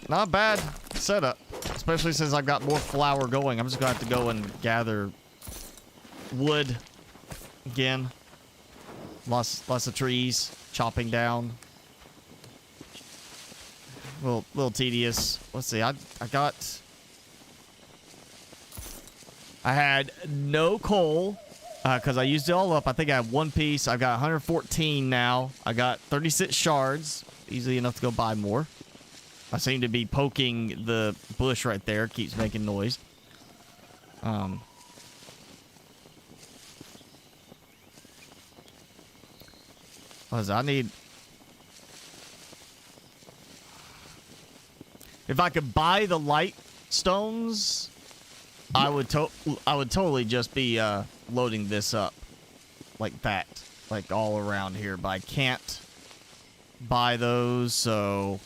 not a bad setup, especially since I've got more flour going. I'm just gonna have to go and gather wood again. Lots of trees chopping down. Little tedious. Let's see. I had no coal. Because I used it all up. I think I have 1 piece. I've got 114 now. I got 36 shards. Easily enough to go buy more. I seem to be poking the bush right there. Keeps making noise. I need... if I could buy the light stones... I would totally just be loading this up like that, like all around here, but I can't buy those, so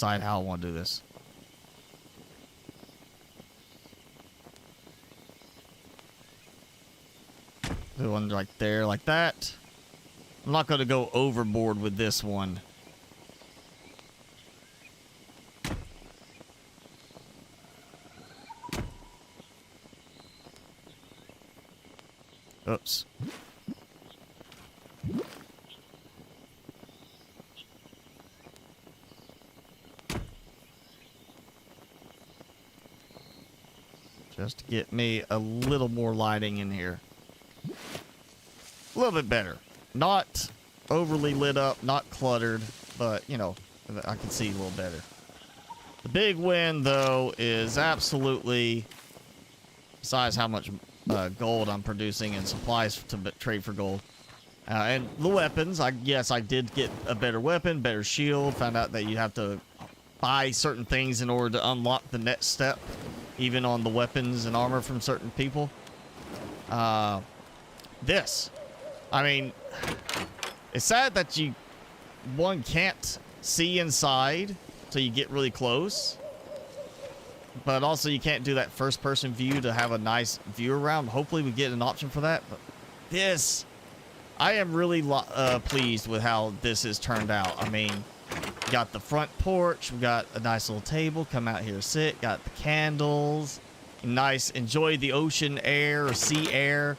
decide how I want to do this. Do one right there, like that. I'm not going to go overboard with this one. Oops. Just to get me a little more lighting in here. A little bit better. Not overly lit up, not cluttered, but, you know, I can see a little better. The big win, though, is absolutely, besides how much gold I'm producing and supplies to trade for gold. And the weapons, yes, I did get a better weapon, better shield. Found out that you have to buy certain things in order to unlock the next step, even on the weapons and armor from certain people. This. I mean, it's sad that one can't see inside till you get really close. But also you can't do that first person view to have a nice view around. Hopefully we get an option for that. But this, I am really pleased with how this has turned out. I mean, we got the front porch. We got a nice little table. Come out here, sit. Got the candles. Nice. Enjoy the ocean air or sea air.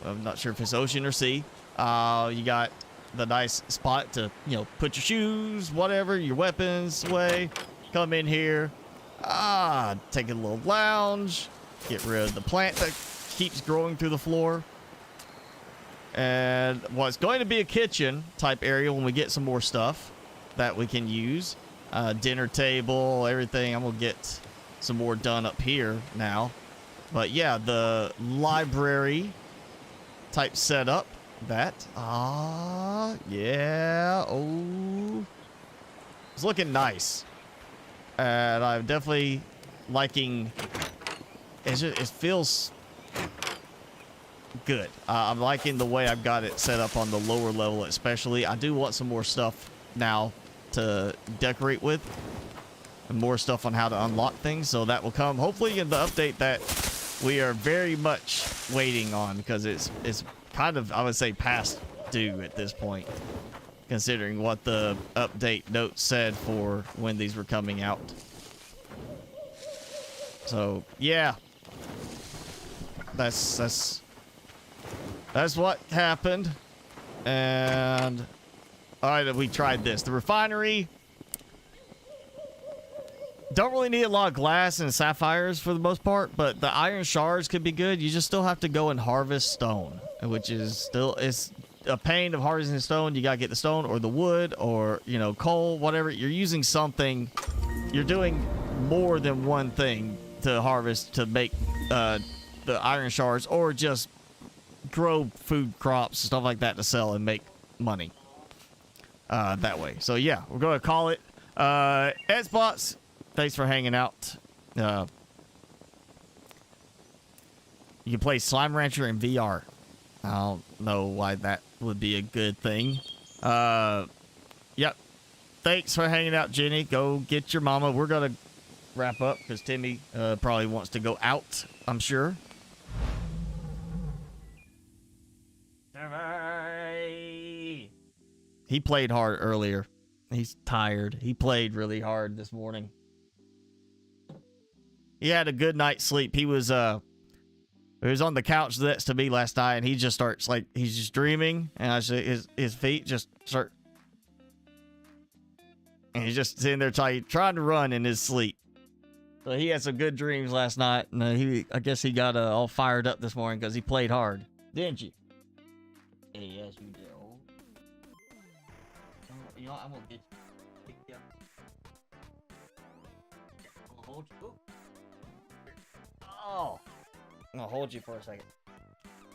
I'm not sure if it's ocean or sea. You got the nice spot to, you know, put your shoes, whatever, your weapons away. Come in here. Take a little lounge. Get rid of the plant that keeps growing through the floor. And what's going to be a kitchen type area when we get some more stuff that we can use. Dinner table, everything. I'm going to get some more done up here now. But yeah, the library type setup. That. Yeah. Oh. It's looking nice. And I'm definitely liking... it feels good. I'm liking the way I've got it set up on the lower level especially. I do want some more stuff now to decorate with. And more stuff on how to unlock things. So that will come hopefully in the update that we are very much waiting on. Because it's kind of, I would say, past due at this point. Considering what the update notes said for when these were coming out. So, yeah. That's what happened. And alright, we tried this. The refinery. Don't really need a lot of glass and sapphires for the most part, but the iron shards could be good. You just still have to go and harvest stone, which is still it's a pain of harvesting stone. You gotta get the stone or the wood or, you know, coal, whatever. You're using something. You're doing more than one thing to harvest to make the iron shards or just grow food crops, stuff like that to sell and make money that way. So yeah, we're gonna call it Xbox. Thanks for hanging out. You can play Slime Rancher in VR. I don't know why that would be a good thing. Yep. Thanks for hanging out, Jenny. Go get your mama. We're going to wrap up because Timmy probably wants to go out, I'm sure. He played hard earlier. He's tired. He played really hard this morning. He had a good night's sleep. He was on the couch next to me last night, and he just starts like he's just dreaming, and I say his feet just start, and he's just sitting there trying to run in his sleep. So he had some good dreams last night, and I guess he got all fired up this morning because he played hard, didn't you? Yes, you did. You know, I'm gonna get you. I'm gonna hold you. Oh, I'm gonna hold you for a second.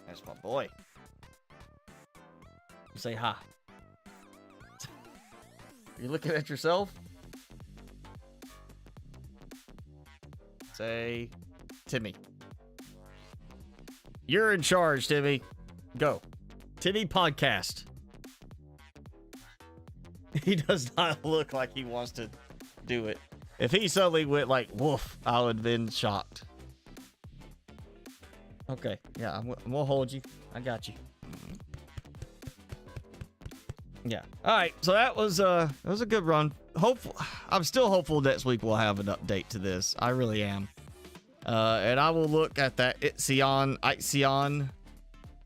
That's my boy. Say hi. Are you looking at yourself? Say, Timmy. You're in charge, Timmy. Go. Timmy Podcast. He does not look like he wants to do it. If he suddenly went like, woof, I would have been shocked. Okay, yeah, I'm gonna hold you. I got you. Yeah. All right. So that was a good run. I'm still hopeful next week we'll have an update to this. I really am. And I will look at that Ixion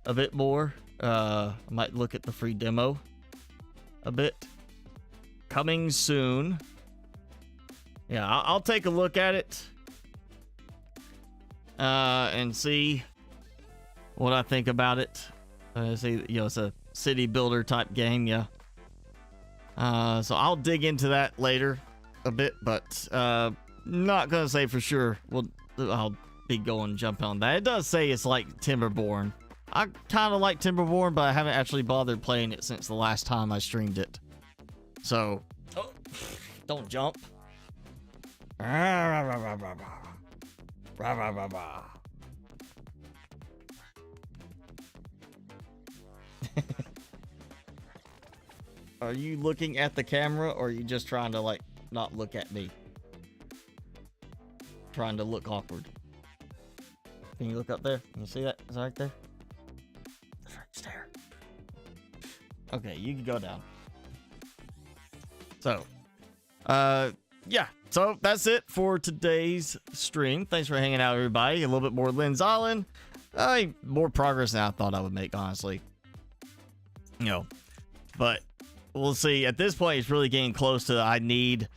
a bit more. I might look at the free demo a bit. Coming soon. Yeah, I'll take a look at it. And see what I think about it. See, you know, it's a city builder type game, yeah. So I'll dig into that later a bit, but not gonna say for sure. I'll be jumping on that. It does say it's like Timberborn. I kind of like Timberborn, but I haven't actually bothered playing it since the last time I streamed it. So, don't jump. Are you looking at the camera, or are you just trying to like not look at me? Trying to look awkward. Can you look up there? Can you see that? Is that right there? That's right there. Okay, you can go down. So, yeah. So that's it for today's stream. Thanks for hanging out, everybody. A little bit more Lens Island. More progress than I thought I would make, honestly. You know, but we'll see. At this point, it's really getting close to I need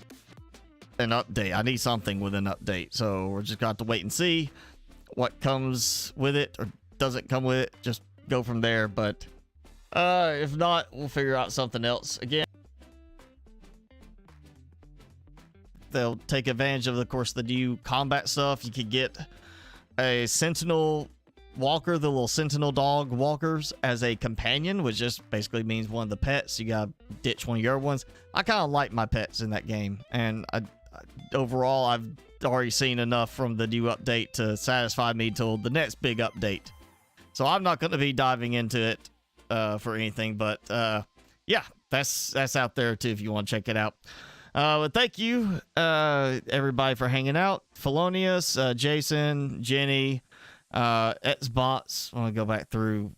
an update. I need something with an update. So we're just got to wait and see what comes with it or doesn't come with it. Just go from there. But if not, we'll figure out something else. Again, they'll take advantage of course, the new combat stuff. You could get a sentinel walker, the little sentinel dog walkers, as a companion, which just basically means one of the pets. You gotta ditch one of your ones. I kind of like my pets in that game, and overall, I've already seen enough from the new update to satisfy me till the next big update. So I'm not going to be diving into it for anything, but yeah, that's out there too if you want to check it out. But thank you, everybody, for hanging out. Felonius, Jason, Jenny, Xbots. I want to go back through.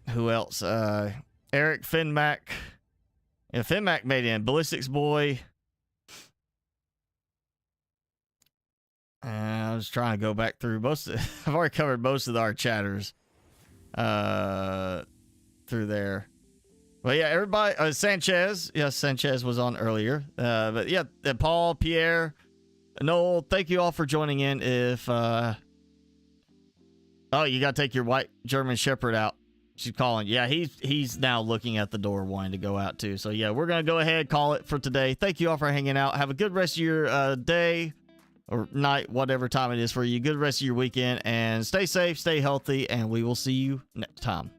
Who else? Eric, Finmac. Yeah, Finmac made in. Ballistics Boy. I was trying to go back through most of, I've already covered most of our chatters through there. But yeah, everybody, Sanchez. Yes, Sanchez was on earlier. But yeah, Paul, Pierre, Noel, thank you all for joining in. If oh, you got to take your white German Shepherd out. She's calling. Yeah, he's now looking at the door wanting to go out too. So yeah, we're going to go ahead, call it for today. Thank you all for hanging out. Have a good rest of your day or night, whatever time it is for you. Good rest of your weekend, and stay safe, stay healthy, and we will see you next time.